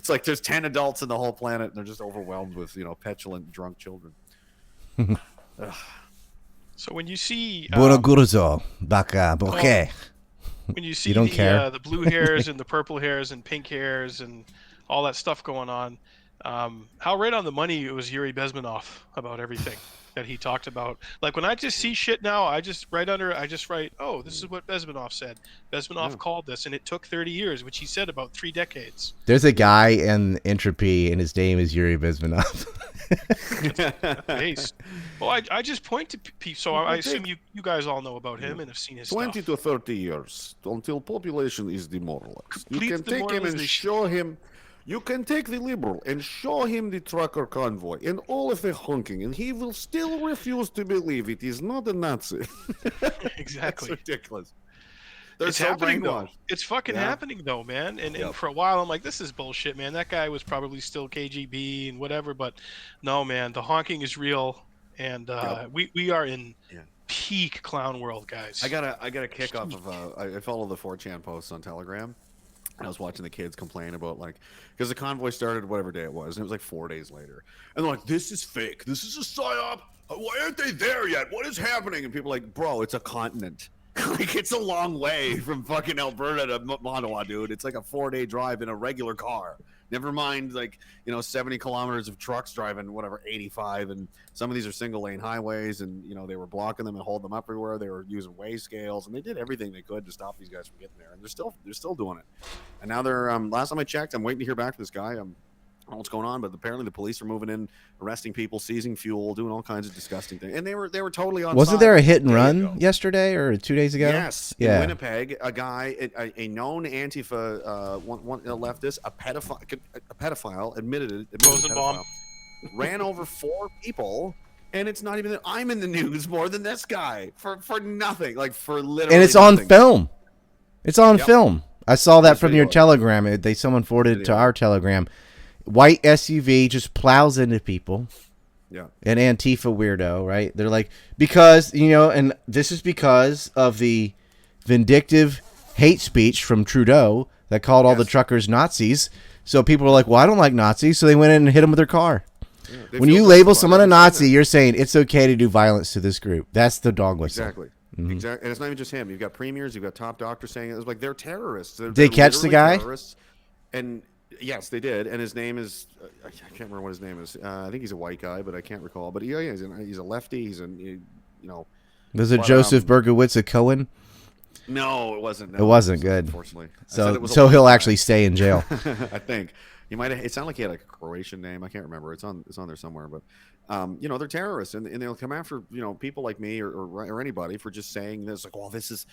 [SPEAKER 4] like there's 10 adults in the whole planet, and they're just overwhelmed with
[SPEAKER 2] So
[SPEAKER 4] petulant, drunk children.
[SPEAKER 3] So when you see
[SPEAKER 2] baka bokeh.
[SPEAKER 3] When you see
[SPEAKER 2] you don't care.
[SPEAKER 3] The blue hairs and the purple hairs and pink hairs and all that stuff going on, how right on the money it was Yuri Bezmenov about everything that he talked about. Like when I just see shit now, I just write, oh, this is what Bezmenov said. Bezmenov called this, and it took 30 years, which he said about 3 decades.
[SPEAKER 2] There's a guy in Entropy, and his name is Yuri Bezmenov.
[SPEAKER 3] Well, I just point to people, so I assume you guys all know about him and have seen his
[SPEAKER 4] 20
[SPEAKER 3] stuff.
[SPEAKER 4] to 30 years until population is demoralized. You
[SPEAKER 3] Complete
[SPEAKER 4] can take him and show him. You can take the liberal and show him the trucker convoy and all of the honking, and he will still refuse to believe it is not a Nazi.
[SPEAKER 3] Exactly.
[SPEAKER 4] That's ridiculous. They're
[SPEAKER 3] It's
[SPEAKER 4] so
[SPEAKER 3] happening, though.
[SPEAKER 4] brainwashed.
[SPEAKER 3] It's fucking happening, though, man. And for a while, I'm like, this is bullshit, man. That guy was probably still KGB and whatever, but no, man. The honking is real, and we are in peak clown world, guys.
[SPEAKER 4] I got a kick off of I follow the 4chan posts on Telegram. I was watching the kids complain about because the convoy started whatever day it was, and it was like 4 days later, and they're like, "This is fake. This is a psyop. Why aren't they there yet? What is happening?" And people are like, "Bro, it's a continent. It's a long way from fucking Alberta to Ottawa, dude. It's like a 4-day drive in a regular car. Never mind 70 kilometers of trucks driving 85, and some of these are single lane highways, and they were blocking them and holding them up everywhere. They were using weigh scales, and they did everything they could to stop these guys from getting there, and they're still doing it. And now they're last time I checked, I'm waiting to hear back from this guy. I don't know what's going on, but apparently the police are moving in, arresting people, seizing fuel, doing all kinds of disgusting things. And they were totally on.
[SPEAKER 2] Wasn't there a hit and run yesterday or 2 days ago?
[SPEAKER 4] Yes, in Winnipeg, a guy, a known Antifa leftist, a pedophile, admitted it, ran over 4 people, and it's not even. I'm in the news more than this guy for nothing, for literally.
[SPEAKER 2] And it's
[SPEAKER 4] nothing.
[SPEAKER 2] on film. It's on film. I saw that from your Telegram. Someone forwarded it to our Telegram. White SUV just plows into people.
[SPEAKER 4] Yeah.
[SPEAKER 2] An Antifa weirdo, right? They're like, because, and this is because of the vindictive hate speech from Trudeau that called all the truckers Nazis. So people were like, well, I don't like Nazis. So they went in and hit them with their car.
[SPEAKER 4] Yeah,
[SPEAKER 2] when you label someone a Nazi, you're saying it's okay to do violence to this group. That's the dog whistle.
[SPEAKER 4] Exactly. Exactly. And it's not even just him. You've got premiers, you've got top doctors saying it was like they're terrorists. They're
[SPEAKER 2] catch the guy?
[SPEAKER 4] Terrorists. And yes, they did. And his name is I can't remember what his name is. I think he's a white guy, but I can't recall. But yeah, he's a lefty. He's
[SPEAKER 2] Was it Joseph Berkowitz of Cohen?
[SPEAKER 4] No, it wasn't. No,
[SPEAKER 2] it wasn't good.
[SPEAKER 4] Unfortunately.
[SPEAKER 2] So he'll actually stay in jail.
[SPEAKER 4] I think. He might have. It sounded like he had a Croatian name. I can't remember. It's on there somewhere. But they're terrorists, and they'll come after people like me or anybody for just saying this. Like, well, this is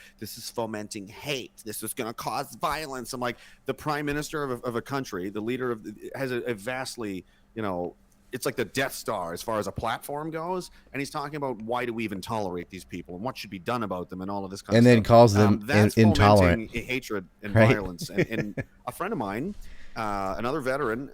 [SPEAKER 4] fomenting hate. This is going to cause violence. I'm like, the prime minister of a country, the leader has a vastly it's like the Death Star as far as a platform goes, and he's talking about why do we even tolerate these people and what should be done about them and all of this kind of stuff.
[SPEAKER 2] And then calls them
[SPEAKER 4] that's
[SPEAKER 2] intolerant.
[SPEAKER 4] Hatred and
[SPEAKER 2] right?
[SPEAKER 4] Violence. And a friend of mine, another veteran,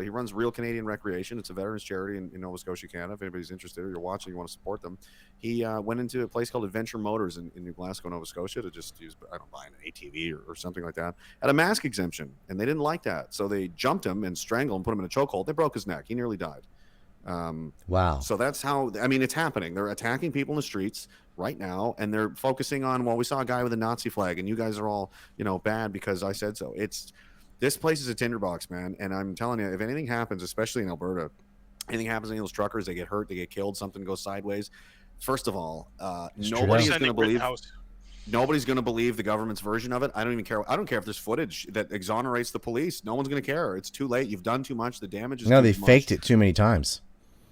[SPEAKER 4] he runs Real Canadian Recreation. It's a veterans charity in Nova Scotia, Canada. If anybody's interested or you're watching, you want to support them. He went into a place called Adventure Motors in New Glasgow, Nova Scotia to just use, buy an ATV or something like that, at a mask exemption. And they didn't like that. So they jumped him and strangled him, put him in a chokehold. They broke his neck. He nearly died.
[SPEAKER 2] Wow.
[SPEAKER 4] So that's how, it's happening. They're attacking people in the streets right now, and they're focusing on, well, we saw a guy with a Nazi flag, and you guys are all, bad because I said so. This place is a tinderbox, man. And I'm telling you, if anything happens, especially in Alberta, anything happens to any of those truckers, they get hurt, they get killed, something goes sideways. First of all, nobody's going to believe. Nobody's going to believe the government's version of it. I don't even care. I don't care if there's footage that exonerates the police. No one's going to care. It's too late. You've done too much. The damage is too much.
[SPEAKER 2] No, they faked it too many times.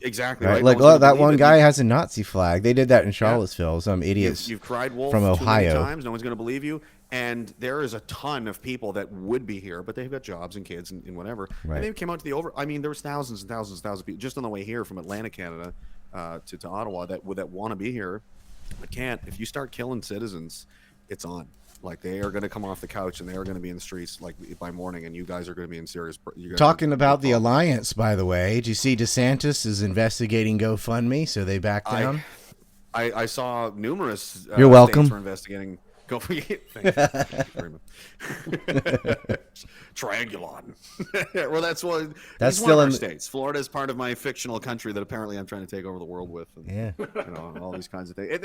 [SPEAKER 4] Exactly.
[SPEAKER 2] Right? Like, that one guy has a Nazi flag. They did that in Charlottesville. Yeah. Some idiots
[SPEAKER 4] you've cried wolf
[SPEAKER 2] from Ohio.
[SPEAKER 4] Too many times. No one's going to believe you. And there is a ton of people that would be here, but they've got jobs and kids and whatever. Right. And they came out to there was thousands and thousands and thousands of people just on the way here from Atlanta, Canada, to Ottawa that want to be here, but can't. If you start killing citizens, it's on. Like, they are going to come off the couch and they are going to be in the streets like by morning, and you guys are going to be in serious.
[SPEAKER 2] Talking about the alliance, by the way, did you see DeSantis is investigating GoFundMe, so they backed down?
[SPEAKER 4] I saw numerous.
[SPEAKER 2] You're welcome.
[SPEAKER 4] For investigating. Thank you very much. Triangulon. Well, that's still one of our states. Florida is part of my fictional country that apparently I'm trying to take over the world with. And, all these kinds of things.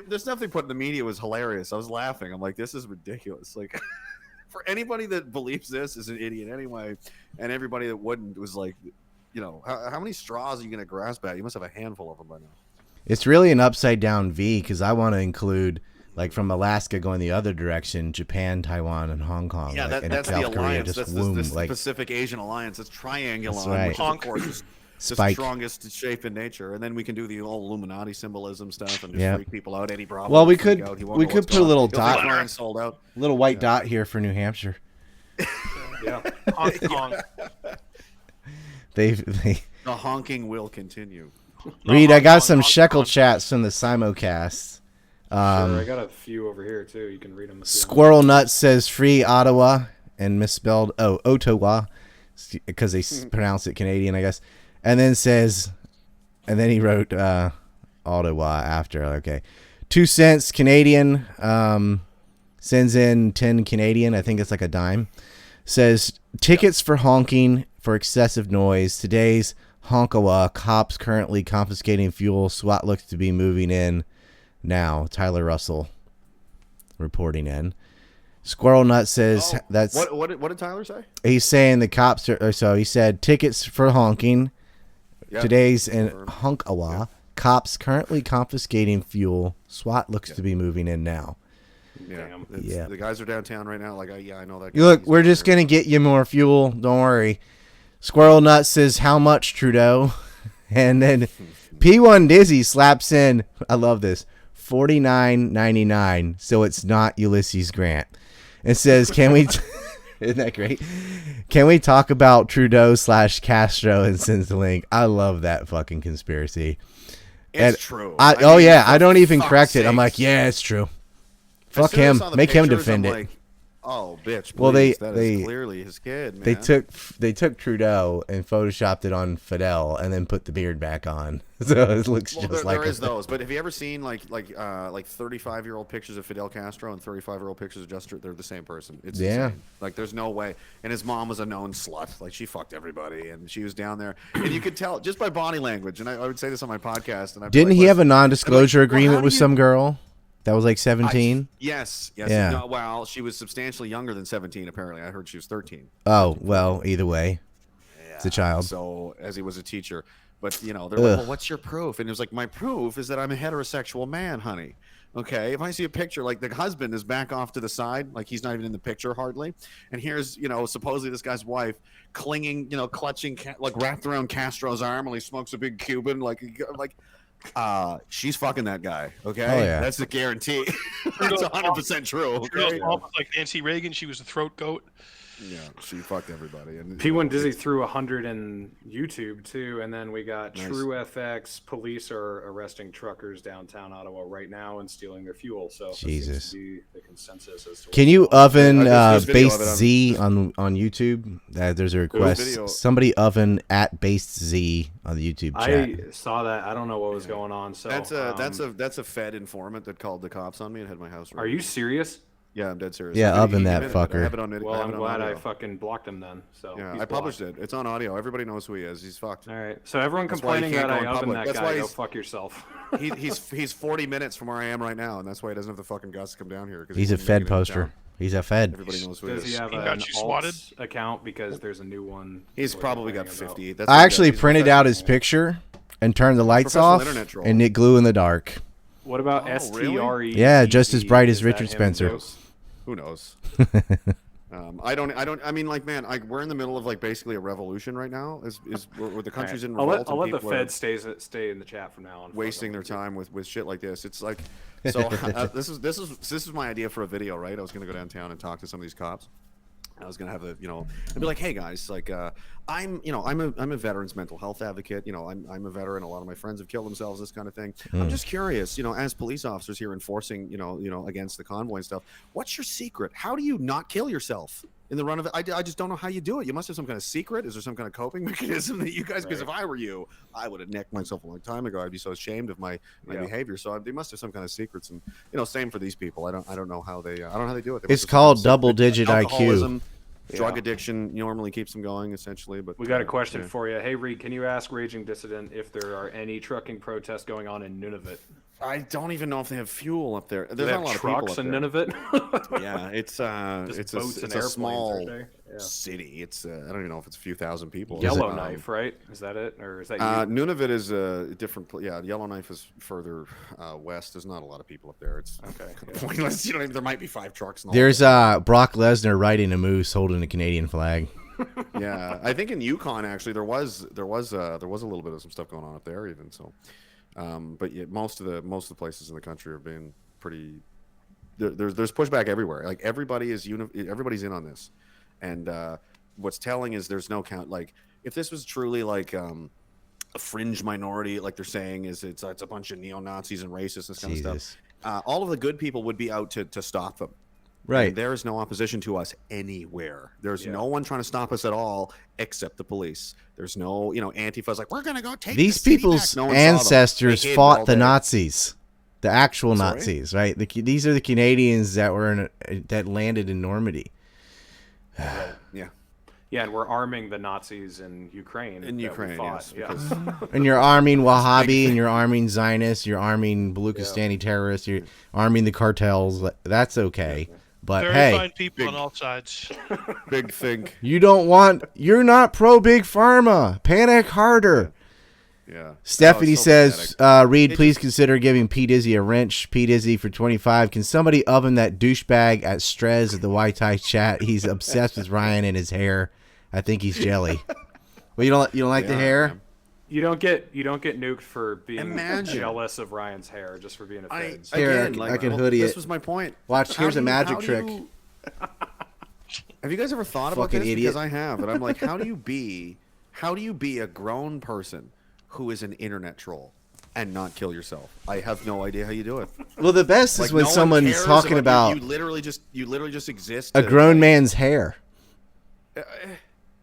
[SPEAKER 4] The stuff they put in the media was hilarious. I was laughing. I'm like, this is ridiculous. Like, for anybody that believes this is an idiot anyway, and everybody that wouldn't was like, how many straws are you going to grasp at? You must have a handful of them by now.
[SPEAKER 2] It's really an upside down V, because I want to include, like, from Alaska going the other direction, Japan, Taiwan, and Hong Kong.
[SPEAKER 4] Yeah,
[SPEAKER 2] like,
[SPEAKER 4] that's
[SPEAKER 2] South
[SPEAKER 4] the
[SPEAKER 2] Korea,
[SPEAKER 4] alliance.
[SPEAKER 2] just
[SPEAKER 4] That's the
[SPEAKER 2] like,
[SPEAKER 4] Pacific Asian alliance. It's Triangulon,
[SPEAKER 2] that's right.
[SPEAKER 4] which is, of course, is the strongest shape in nature. And then we can do the old Illuminati symbolism stuff and just freak people out. Eddie Bravo.
[SPEAKER 2] Well, we could put a little dot,
[SPEAKER 4] sold out.
[SPEAKER 2] Little white dot here for New Hampshire.
[SPEAKER 3] Yeah, Hong Kong.
[SPEAKER 2] They
[SPEAKER 4] the honking will continue.
[SPEAKER 2] Reed, I got some Shekelchats from the simulcast.
[SPEAKER 1] Sure, I got a few over here too. You can read them.
[SPEAKER 2] Squirrel Nut says free Ottawa and misspelled Ottawa because they pronounce it Canadian, I guess. And then he wrote Ottawa after. Okay, 2 cents Canadian. Sends in 10 Canadian. I think it's like a dime. Says tickets for honking for excessive noise. Today's Honkawa, cops currently confiscating fuel. SWAT looks to be moving in now. Tyler Russell reporting in. Squirrel Nut says that's
[SPEAKER 4] what did Tyler say?
[SPEAKER 2] He's saying the cops are. So he said tickets for honking. Yeah. Today's in Honkawa. Yeah. Cops currently confiscating fuel. SWAT looks to be moving in now.
[SPEAKER 4] Yeah, the guys are downtown right now. Like, I know that.
[SPEAKER 2] Look, we're just gonna get you more fuel. Don't worry. Squirrel Nut says, how much, Trudeau? And then P1 Dizzy slaps in, I love this, $49.99, so it's not Ulysses Grant. It says, can we, isn't that great? Can we talk about Trudeau/Castro, and sends the link. I love that fucking conspiracy.
[SPEAKER 4] It's true.
[SPEAKER 2] I don't even correct it. I'm like, yeah, it's true. Fuck him. Make him defend it.
[SPEAKER 4] Oh, bitch! Please.
[SPEAKER 2] Well,
[SPEAKER 4] That is clearly his kid. Man.
[SPEAKER 2] They took Trudeau and photoshopped it on Fidel, and then put the beard back on, so it looks just like.
[SPEAKER 4] There is those, but have you ever seen like 35-year-old pictures of Fidel Castro and 35-year-old pictures of Justin? They're the same person. It's insane. Like there's no way. And his mom was a known slut. Like she fucked everybody, and she was down there, and you could tell just by body language. And I would say this on my podcast. And
[SPEAKER 2] didn't he have a non-disclosure agreement with some girl? That was like 17?
[SPEAKER 4] Yes.
[SPEAKER 2] Yeah.
[SPEAKER 4] No, well, she was substantially younger than 17, apparently. I heard she was 13.
[SPEAKER 2] Oh, well, either way. Yeah. It's a child.
[SPEAKER 4] So, as he was a teacher. But, they're like, well, what's your proof? And he was like, my proof is that I'm a heterosexual man, honey. Okay, if I see a picture, like the husband is back off to the side, like he's not even in the picture hardly. And here's, supposedly this guy's wife clinging, clutching, like wrapped around Castro's arm while he smokes a big Cuban, like she's fucking that guy. Okay, that's a guarantee. That's 100% true.
[SPEAKER 3] Okay? Like Nancy Reagan, she was a throat goat.
[SPEAKER 4] Yeah, she fucked everybody. And
[SPEAKER 1] P1 Dizzy threw 100 in YouTube too, and then we got True FX. Police are arresting truckers downtown Ottawa right now and stealing their fuel. So
[SPEAKER 2] Jesus,
[SPEAKER 1] that seems to be the consensus as to
[SPEAKER 2] can you oven Based Z on YouTube? There's a request. Somebody oven at Based Z on the YouTube chat.
[SPEAKER 1] I saw that. I don't know what was going on. So
[SPEAKER 4] that's a Fed informant that called the cops on me and had my house.
[SPEAKER 1] Are you serious?
[SPEAKER 4] Yeah, I'm dead serious.
[SPEAKER 2] Yeah, oven that fucker.
[SPEAKER 4] I have it on video.
[SPEAKER 1] Well, I'm glad I fucking blocked him then. So
[SPEAKER 4] yeah, I published it. It's on audio. Everybody knows who he is. He's fucked.
[SPEAKER 1] All right. So everyone complaining that I oven that guy, go fuck yourself.
[SPEAKER 4] He's 40 minutes from where I am right now, and that's why he doesn't have the fucking guts to come down here.
[SPEAKER 2] He's a Fed poster. He's a Fed.
[SPEAKER 4] Everybody knows who he is.
[SPEAKER 1] Does he have an alt account because there's a new one?
[SPEAKER 4] He's probably got 50.
[SPEAKER 2] I actually printed out his picture and turned the lights off and knit glue in the dark.
[SPEAKER 1] What about STRE?
[SPEAKER 2] Yeah, just as bright as Richard Spencer.
[SPEAKER 4] Who knows? I mean, like, man, we're in the middle of like basically a revolution right now. Where the country's in revolt.
[SPEAKER 1] I'll let the Fed stay in the chat from now on.
[SPEAKER 4] Wasting their time with shit like this. It's like, so this is my idea for a video, right? I was gonna go downtown and talk to some of these cops. I was gonna have I'd be like, hey guys, like, I'm a veteran's mental health advocate. I'm a veteran. A lot of my friends have killed themselves. This kind of thing. I'm just curious, as police officers here enforcing, against the convoy and stuff. What's your secret? How do you not kill yourself in the run of it? I just don't know how you do it. You must have some kind of secret. Is there some kind of coping mechanism that you guys? Because if I were you, I would have necked myself a long time ago. I'd be so ashamed of my behavior. So they must have some kind of secrets. And same for these people. I don't know how they do it.
[SPEAKER 2] It's called double-digit IQ.
[SPEAKER 4] Drug addiction normally keeps them going, essentially. But
[SPEAKER 1] we got a question for you. Hey, Reed, can you ask Raging Dissident if there are any trucking protests going on in Nunavut?
[SPEAKER 4] I don't even know if they have fuel up there. There's
[SPEAKER 1] not a lot of trucks in Nunavut.
[SPEAKER 4] Yeah, it's a small city. It's I don't even know if it's a few thousand people.
[SPEAKER 1] Yellowknife, right? Is that it, or is that you?
[SPEAKER 4] Nunavut is a different. Yeah, Yellowknife is further west. There's not a lot of people up there. It's pointless. There might be 5 trucks.
[SPEAKER 2] There's Brock Lesnar riding a moose holding a Canadian flag.
[SPEAKER 4] Yeah, I think in Yukon actually there was a little bit of some stuff going on up there even so. But yeah, most of the places in the country have been pretty. There's pushback everywhere. Like everybody's in on this, and what's telling is there's no count. Like if this was truly like a fringe minority, like they're saying, is it's a bunch of neo-Nazis and racists and this kind of stuff. All of the good people would be out to stop them.
[SPEAKER 2] Right.
[SPEAKER 4] And there is no opposition to us anywhere. There's no one trying to stop us at all except the police. There's no, Antifa's like, we're going to go take
[SPEAKER 2] these people's ancestors fought the Nazis, the actual Nazis, right? These are the Canadians that that landed in Normandy.
[SPEAKER 4] Yeah.
[SPEAKER 1] Yeah, and we're arming the Nazis in Ukraine.
[SPEAKER 4] Yes.
[SPEAKER 2] And you're arming Wahhabi, and you're arming Zionists, you're arming Baluchistani terrorists, you're arming the cartels. That's okay. But
[SPEAKER 3] very fine people on all sides.
[SPEAKER 4] Big thing.
[SPEAKER 2] You're not pro Big Pharma. Panic harder.
[SPEAKER 4] Yeah.
[SPEAKER 2] Stephanie says, Reed, please consider giving P. Dizzy a wrench. P. Dizzy for 25. Can somebody oven that douchebag at Strez at the White Tie chat? He's obsessed with Ryan and his hair. I think he's jelly. Well, you don't like the hair?
[SPEAKER 1] Man. You don't get nuked for being jealous of Ryan's hair, just for being a Fed.
[SPEAKER 2] I can hoodie it.
[SPEAKER 4] This was my point.
[SPEAKER 2] Watch, here's a magic trick.
[SPEAKER 4] Have you guys ever thought about this? Because I have, and I'm like, how do you be a grown person who is an internet troll? and not kill yourself. I have no idea how you do it.
[SPEAKER 2] Well, the best is when
[SPEAKER 4] no one
[SPEAKER 2] someone's
[SPEAKER 4] cares
[SPEAKER 2] talking about
[SPEAKER 4] you literally just exist.
[SPEAKER 2] a
[SPEAKER 4] to,
[SPEAKER 2] grown man's hair.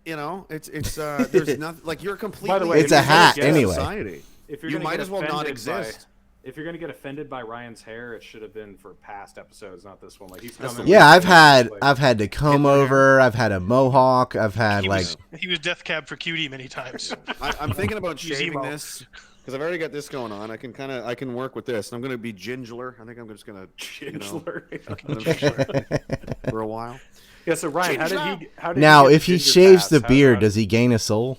[SPEAKER 4] You know, it's there's nothing like you're completely.
[SPEAKER 1] By the way,
[SPEAKER 2] it's a hat anyway.
[SPEAKER 4] Society.
[SPEAKER 1] If you're
[SPEAKER 4] you
[SPEAKER 1] gonna
[SPEAKER 4] might
[SPEAKER 1] get
[SPEAKER 4] as well not exist.
[SPEAKER 1] If you're gonna get offended by Ryan's hair, it should have been for past episodes, not this one. Like he's coming.
[SPEAKER 2] Yeah, I've had to comb over. I've had a mohawk. I've had
[SPEAKER 3] he was death cab for cutie many times.
[SPEAKER 4] I'm thinking about shaving this because I've already got this going on. I can work with this. I'm gonna be gingeler. I think I'm just gonna for a while.
[SPEAKER 1] Yeah. So Ryan, how did
[SPEAKER 2] now
[SPEAKER 1] he
[SPEAKER 2] if he shaves the beard, does he gain a soul?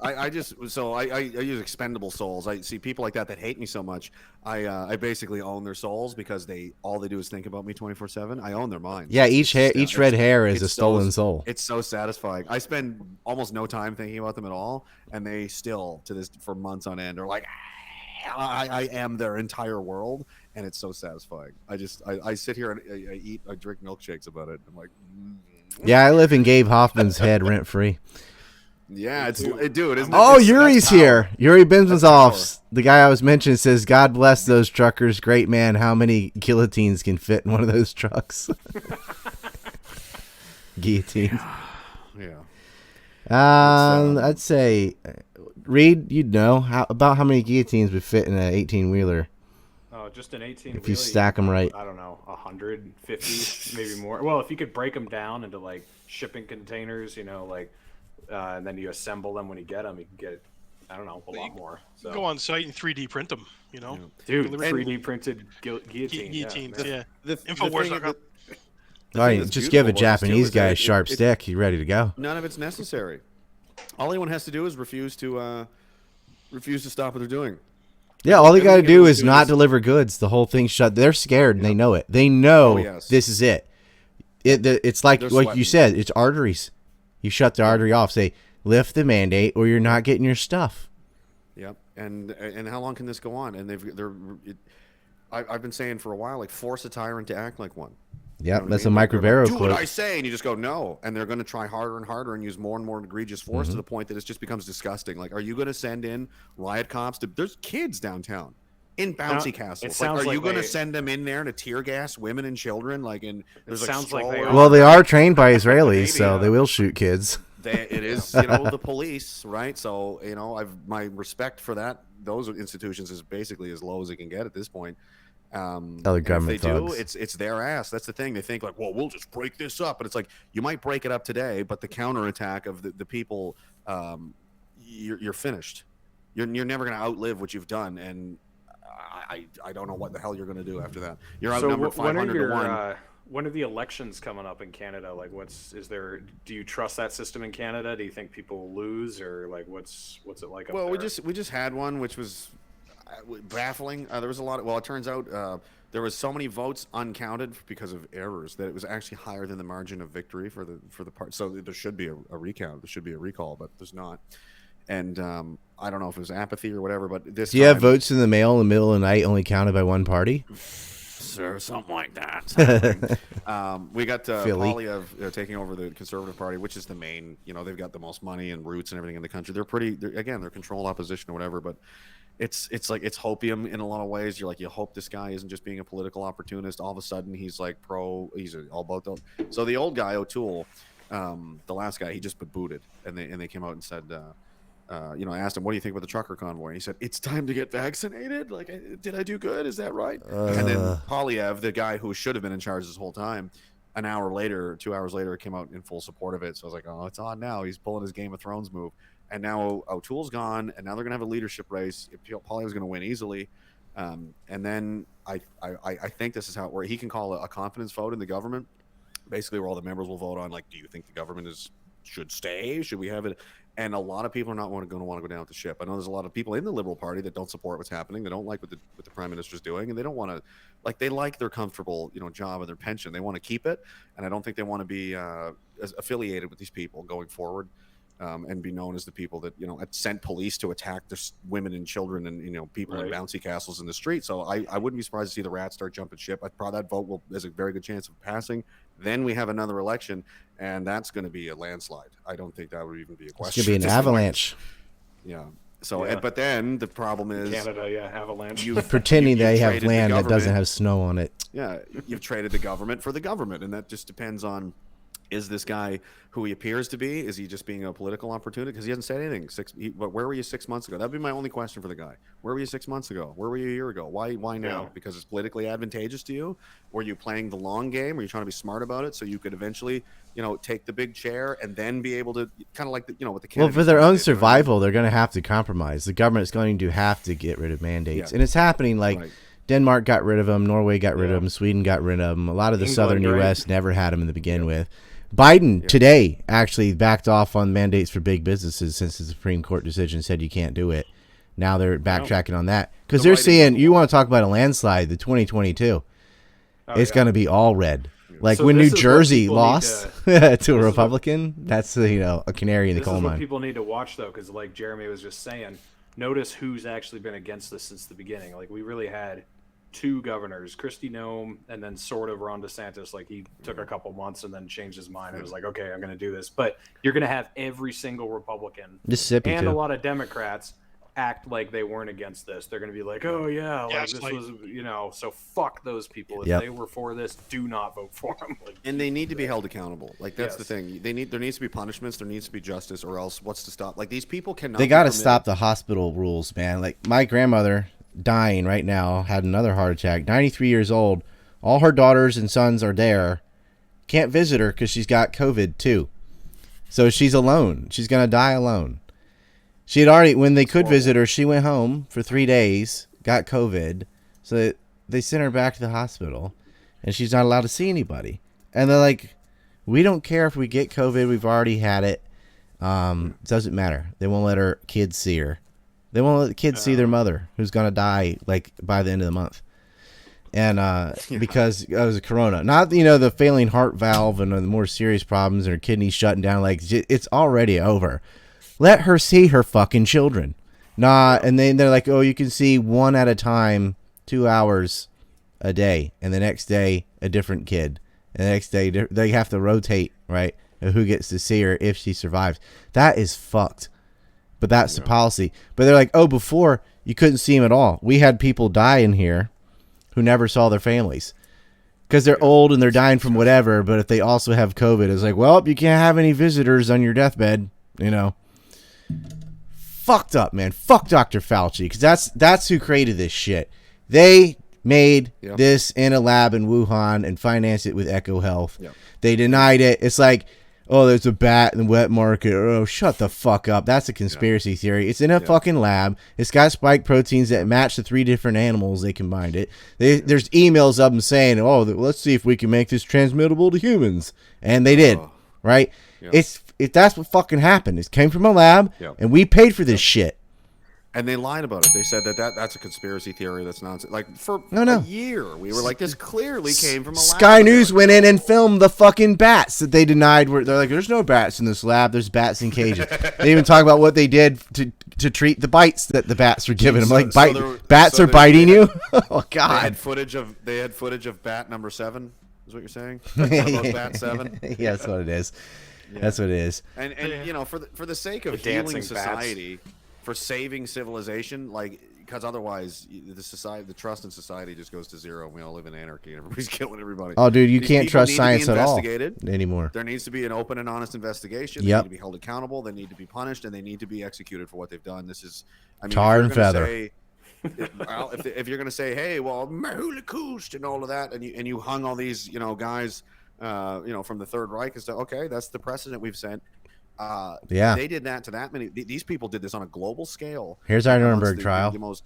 [SPEAKER 4] I just I use expendable souls. I see people like that hate me so much. I basically own their souls because all they do is think about me 24/7. I own their minds.
[SPEAKER 2] Yeah, each red hair is a stolen soul.
[SPEAKER 4] It's so satisfying. I spend almost no time thinking about them at all, and they still for months on end are like, I am their entire world, and it's so satisfying. I sit here and I drink milkshakes about it. I'm like,
[SPEAKER 2] yeah, I live in Gabe Hoffman's head rent free.
[SPEAKER 4] Yeah, dude. Isn't
[SPEAKER 2] oh, Yuri's here. Yuri Benzman's the guy I was mentioning says, "God bless those truckers. Great man. How many guillotines can fit in one of those trucks?" Guillotines.
[SPEAKER 4] Yeah.
[SPEAKER 2] I'd say, Reed, you'd know about how many guillotines would fit in an 18-wheeler.
[SPEAKER 1] Oh, just an 18.
[SPEAKER 2] If you stack them right.
[SPEAKER 1] I don't know, 150, maybe more. Well, if you could break them down into like shipping containers, and then you assemble them when you get them, you can get, I don't know, a lot more. So.
[SPEAKER 3] Go on site and 3D print them,
[SPEAKER 1] Dude, 3D printed guillotines.
[SPEAKER 3] Yeah. Infowars.com.
[SPEAKER 2] Right, just give a Japanese guy a sharp stick. He's ready to go.
[SPEAKER 4] None of it's necessary. All anyone has to do is refuse to stop what they're doing.
[SPEAKER 2] Yeah, all they got to do is not deliver goods. The whole thing's shut. They're scared and they know it. They know this is it. It's like what you said. It's arteries. You shut the artery off. Say, lift the mandate, or you're not getting your stuff.
[SPEAKER 4] Yep. And how long can this go on? And I've been saying for a while, like, force a tyrant to act like one.
[SPEAKER 2] Yep, that's a Mike Rivero quote.
[SPEAKER 4] Do what I say, and you just go no, and they're going to try harder and harder and use more and more egregious force to the point that it just becomes disgusting. Like, are you going to send in riot cops? There's kids downtown in bouncy castles. Are you going to send them in there to tear gas women and children?
[SPEAKER 2] Well, they are trained by Israelis, so they will shoot kids.
[SPEAKER 4] It is, the police, right? So, my respect for those institutions is basically as low as it can get at this point.
[SPEAKER 2] Other government thugs.
[SPEAKER 4] It's their ass. That's the thing. They think like, well, we'll just break this up, but it's like you might break it up today, but the counterattack of the people, you're finished. You're never going to outlive what you've done, and I don't know what the hell you're going to do after that. You're outnumbered 500 to 1.
[SPEAKER 1] When are the elections coming up in Canada? Like, do you trust that system in Canada? Do you think people lose, or like what's it like up there?
[SPEAKER 4] Well, we just had one, which was baffling. There was a lot it turns out there was so many votes uncounted because of errors that it was actually higher than the margin of victory for the part. So there should be a recount. There should be a recall, but there's not. And I don't know if it was apathy or whatever, but this.
[SPEAKER 2] Do you have votes in the mail in the middle of the night only counted by one party?
[SPEAKER 4] Or something like that. We got Polyev taking over the Conservative Party, which is the main. They've got the most money and roots and everything in the country. They're controlled opposition or whatever, but. It's like it's hopium in a lot of ways. You're like, you hope this guy isn't just being a political opportunist. All of a sudden, he's like he's all about that. So the old guy O'Toole, the last guy, he just been booted, and they came out and said, I asked him, what do you think about the trucker convoy? And he said, it's time to get vaccinated. Like, did I do good? Is that right? And then Polyev, the guy who should have been in charge this whole time, 2 hours later, came out in full support of it. So I was like, oh, it's on now. He's pulling his Game of Thrones move. And now O'Toole's gone, and now they're going to have a leadership race. Polyev's going to win easily. And then I think this is how it works. He can call a confidence vote in the government, basically where all the members will vote on, like, do you think the government should stay? Should we have it? And a lot of people are not going to want to go down with the ship. I know there's a lot of people in the Liberal Party that don't support what's happening. They don't like what the Prime Minister's doing, and they don't want to, they like their comfortable, job and their pension. They want to keep it, and I don't think they want to be affiliated with these people going forward. And be known as the people that sent police to attack the women and children and people in bouncy castles in the street. So I wouldn't be surprised to see the rats start jumping ship. I probably that vote has a very good chance of passing. Then we have another election, and that's going to be a landslide. I don't think that would even be a question.
[SPEAKER 2] It's going to be an avalanche.
[SPEAKER 4] Yeah, So,
[SPEAKER 1] Yeah.
[SPEAKER 4] but then the problem is
[SPEAKER 1] Canada, avalanche.
[SPEAKER 2] Pretending they have
[SPEAKER 4] traded the
[SPEAKER 2] land that doesn't
[SPEAKER 4] government.
[SPEAKER 2] have snow on it.
[SPEAKER 4] Yeah, you've traded the government for the government, and that just depends on, is this guy who he appears to be? Is he just being a political opportunity? Because he hasn't said anything. But where were you 6 months ago? That'd be my only question for the guy. Where were you 6 months ago? Where were you a year ago? Why now?
[SPEAKER 1] Yeah.
[SPEAKER 4] Because it's politically advantageous to you? Were you playing the long game? Were you trying to be smart about it so you could eventually, take the big chair and then be able to kind of like with the
[SPEAKER 2] Well,
[SPEAKER 4] Kennedy
[SPEAKER 2] for their own
[SPEAKER 4] did, you know what I mean?
[SPEAKER 2] survival, they're going to have to compromise. The government's going to have to get rid of mandates,
[SPEAKER 4] Yeah.
[SPEAKER 2] and it's happening. Like
[SPEAKER 4] Right.
[SPEAKER 2] Denmark got rid of them, Norway got rid of them, Sweden got rid of them. A lot of the
[SPEAKER 1] England,
[SPEAKER 2] southern
[SPEAKER 1] right?
[SPEAKER 2] U.S. never had them in the begin with. Biden today actually backed off on mandates for big businesses since the Supreme Court decision said you can't do it. Now they're backtracking on that because
[SPEAKER 4] The
[SPEAKER 2] they're
[SPEAKER 4] writing
[SPEAKER 2] seeing.
[SPEAKER 4] on the
[SPEAKER 2] You
[SPEAKER 4] wall.
[SPEAKER 2] want to talk about a landslide? The 2022. It's
[SPEAKER 1] yeah.
[SPEAKER 2] going to be all red. Like
[SPEAKER 1] So
[SPEAKER 2] when
[SPEAKER 1] this
[SPEAKER 2] New
[SPEAKER 1] is what
[SPEAKER 2] Jersey
[SPEAKER 1] people need
[SPEAKER 2] lost
[SPEAKER 1] to-
[SPEAKER 2] to a Republican, that's a canary in the
[SPEAKER 1] This
[SPEAKER 2] coal
[SPEAKER 1] is what
[SPEAKER 2] mine.
[SPEAKER 1] people need to watch, though, because like Jeremy was just saying, notice who's actually been against this since the beginning. Like we really had 2 governors, Kristi Noem, and then sort of Ron DeSantis. Like he took a couple months and then changed his mind and was like, okay, I'm going to do this. But you're going to have every single Republican
[SPEAKER 2] Mississippi
[SPEAKER 1] and
[SPEAKER 2] too.
[SPEAKER 1] a lot of Democrats act like they weren't against this. They're going to be like, oh yeah, like this
[SPEAKER 3] Gaslight.
[SPEAKER 1] was, so fuck those people. If
[SPEAKER 2] Yep.
[SPEAKER 1] they were for this, do not vote for them. Like,
[SPEAKER 4] And they need to be held accountable. Like that's the
[SPEAKER 1] Yes.
[SPEAKER 4] thing. There needs to be punishments. There needs to be justice, or else what's to stop? Like these people cannot.
[SPEAKER 2] They
[SPEAKER 4] be
[SPEAKER 2] got to
[SPEAKER 4] permitted-
[SPEAKER 2] stop the hospital rules, man. Like my grandmother dying right now had another heart attack. 93 years old. All her daughters and sons are there. Can't visit her because she's got COVID too. So she's alone. She's gonna die alone. She had already, when they could visit her, she went home for 3 days, got COVID. So they sent her back to the hospital, and she's not allowed to see anybody. And they're like, we don't care if we get COVID. We've already had it. Doesn't matter. They won't let her kids see her. They won't let the kids see their mother, who's gonna die like by the end of the month. And because it was a corona, not the failing heart valve and the more serious problems and her kidneys shutting down. Like it's already over. Let her see her fucking children. And then they're like, oh, you can see one at a time, 2 hours a day, and the next day a different kid, and the next day they have to rotate, right? Of who gets to see her if she survives. That is fucked. But that's the policy. But they're like, oh, before you couldn't see them at all. We had people die in here who never saw their families because they're old and they're dying from whatever. But if they also have COVID, it's like, well, you can't have any visitors on your deathbed. Fucked up, man. Fuck Dr. Fauci, because that's who created this shit. They made this in a lab in Wuhan and financed it with Echo Health. They denied it. It's like, oh, there's a bat in the wet market. Oh, shut the fuck up. That's a conspiracy theory. It's in a fucking lab. It's got spike proteins that match the 3 different animals. They combined it. There's emails of them saying, oh, let's see if we can make this transmittable to humans. And they did, right? If that's what fucking happened. It came from a lab, and we paid for this shit.
[SPEAKER 4] And they lied about it. They said that's a conspiracy theory. That's nonsense. Like for a year, we were like, this clearly came from a lab.
[SPEAKER 2] Sky News went in and filmed the fucking bats that they denied. They're like, there's no bats in this lab. There's bats in cages. They even talk about what they did to treat the bites that the bats were giving them. Like, bats are biting you? Oh, God.
[SPEAKER 4] They had footage of bat number 7, is what you're saying? About bat 7?
[SPEAKER 2] Yeah, that's what it is. Yeah. That's what it is.
[SPEAKER 4] And for the sake of healing society, for saving civilization, like, because otherwise the trust in society just goes to zero, and we all live in anarchy, and everybody's killing everybody.
[SPEAKER 2] Oh, dude, you can't trust science at all anymore.
[SPEAKER 4] There needs to be an open and honest investigation. They need to be held accountable. They need to be punished, and they need to be executed for what they've done. This is,
[SPEAKER 2] tar and feather.
[SPEAKER 4] Well, if you're going to say, hey, well, Holocaust and all of that, and you hung all these guys, from the Third Reich and stuff. Okay, that's the precedent we've set. They did that to that many. These people did this on a global scale.
[SPEAKER 2] Here's our Nuremberg trial.
[SPEAKER 4] The most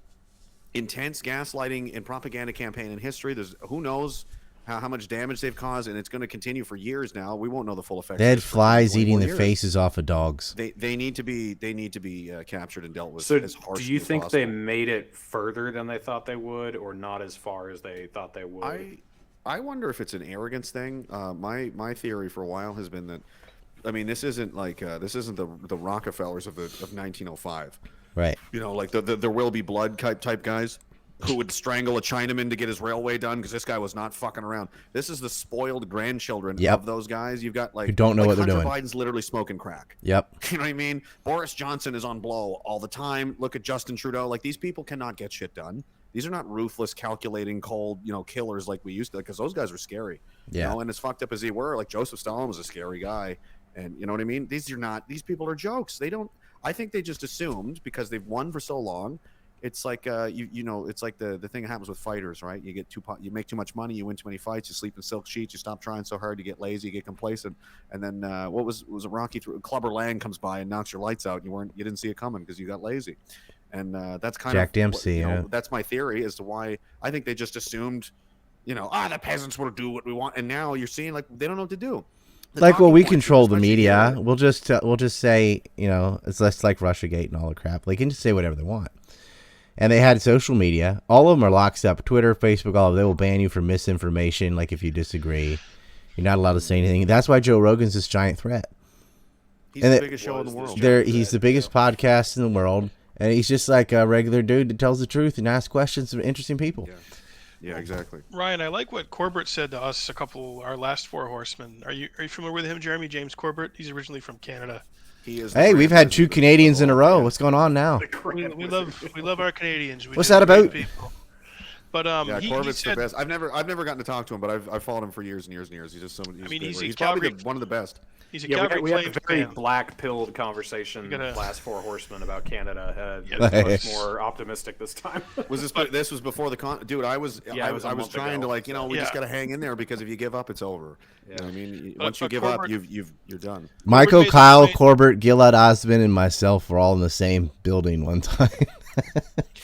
[SPEAKER 4] intense gaslighting and propaganda campaign in history. There's who knows how much damage they've caused, and it's going to continue for years now. We won't know the full effects.
[SPEAKER 2] They had flies eating the faces off of dogs.
[SPEAKER 4] They need to be captured and dealt with.
[SPEAKER 1] So
[SPEAKER 4] as harshly
[SPEAKER 1] do you
[SPEAKER 4] as
[SPEAKER 1] think
[SPEAKER 4] possible.
[SPEAKER 1] they made it further than they thought they would, or not as far as they thought they would?
[SPEAKER 4] I wonder if it's an arrogance thing. My theory for a while has been that, this isn't like this isn't the Rockefellers of 1905,
[SPEAKER 2] right?
[SPEAKER 4] Like the there will be blood type guys. who would strangle a Chinaman to get his railway done because this guy was not fucking around. This is the spoiled grandchildren of those guys. You've got like
[SPEAKER 2] who don't know what they're
[SPEAKER 4] Hunter
[SPEAKER 2] doing.
[SPEAKER 4] Biden's literally smoking crack.
[SPEAKER 2] Yep.
[SPEAKER 4] You know what I mean? Boris Johnson is on blow all the time. Look at Justin Trudeau. Like, these people cannot get shit done. These are not ruthless, calculating, cold, killers like we used to, because those guys were scary.
[SPEAKER 2] Yeah.
[SPEAKER 4] And as fucked up as they were, like Joseph Stalin was a scary guy. And you know what I mean? These people are jokes. I think they just assumed because they've won for so long. It's like it's like the thing that happens with fighters, right? You make too much money, you win too many fights, you sleep in silk sheets, you stop trying so hard, you get lazy, you get complacent, and then what was it Rocky? Clubber Lang comes by and knocks your lights out, and you didn't see it coming because you got lazy, and that's kind
[SPEAKER 2] Jack
[SPEAKER 4] of
[SPEAKER 2] Dempsey.
[SPEAKER 4] That's my theory as to why I think they just assumed, the peasants will do what we want, and now you're seeing like they don't know what to do.
[SPEAKER 2] We control the media. We'll just say, it's less like Russiagate and all the crap. They can just say whatever they want. And they had social media. All of them are locked up. Twitter, Facebook, all of them. They will ban you for misinformation. Like if you disagree, you're not allowed to say anything. That's why Joe Rogan's this giant threat.
[SPEAKER 4] He's the biggest show in the world.
[SPEAKER 2] He's the biggest podcast in the world. And he's just like a regular dude that tells the truth and asks questions of interesting people.
[SPEAKER 4] Yeah, exactly.
[SPEAKER 3] Ryan, I like what Corbett said to us our last four horsemen. Are you familiar with him, Jeremy? James Corbett? He's originally from Canada.
[SPEAKER 2] Hey, we've had 2 Canadians in a row. What's going on now?
[SPEAKER 3] We love our Canadians.
[SPEAKER 2] What's that about?
[SPEAKER 3] But
[SPEAKER 4] Corbett's
[SPEAKER 3] he said,
[SPEAKER 4] the best. I've never gotten to talk to him, but I've followed him for years and years and years. He's just somebody. He's probably one of the best.
[SPEAKER 3] He's a
[SPEAKER 1] we had a very
[SPEAKER 3] fan.
[SPEAKER 1] black-pilled conversation last Four Horsemen about Canada. Much more optimistic this time.
[SPEAKER 4] This was before the dude. I was trying to we just got to hang in there because if you give up, it's over. Yeah. You know what I mean, once you give up, you're done.
[SPEAKER 2] Michael, Kyle, Corbett, Gilad Osmond, and myself were all in the same building one time.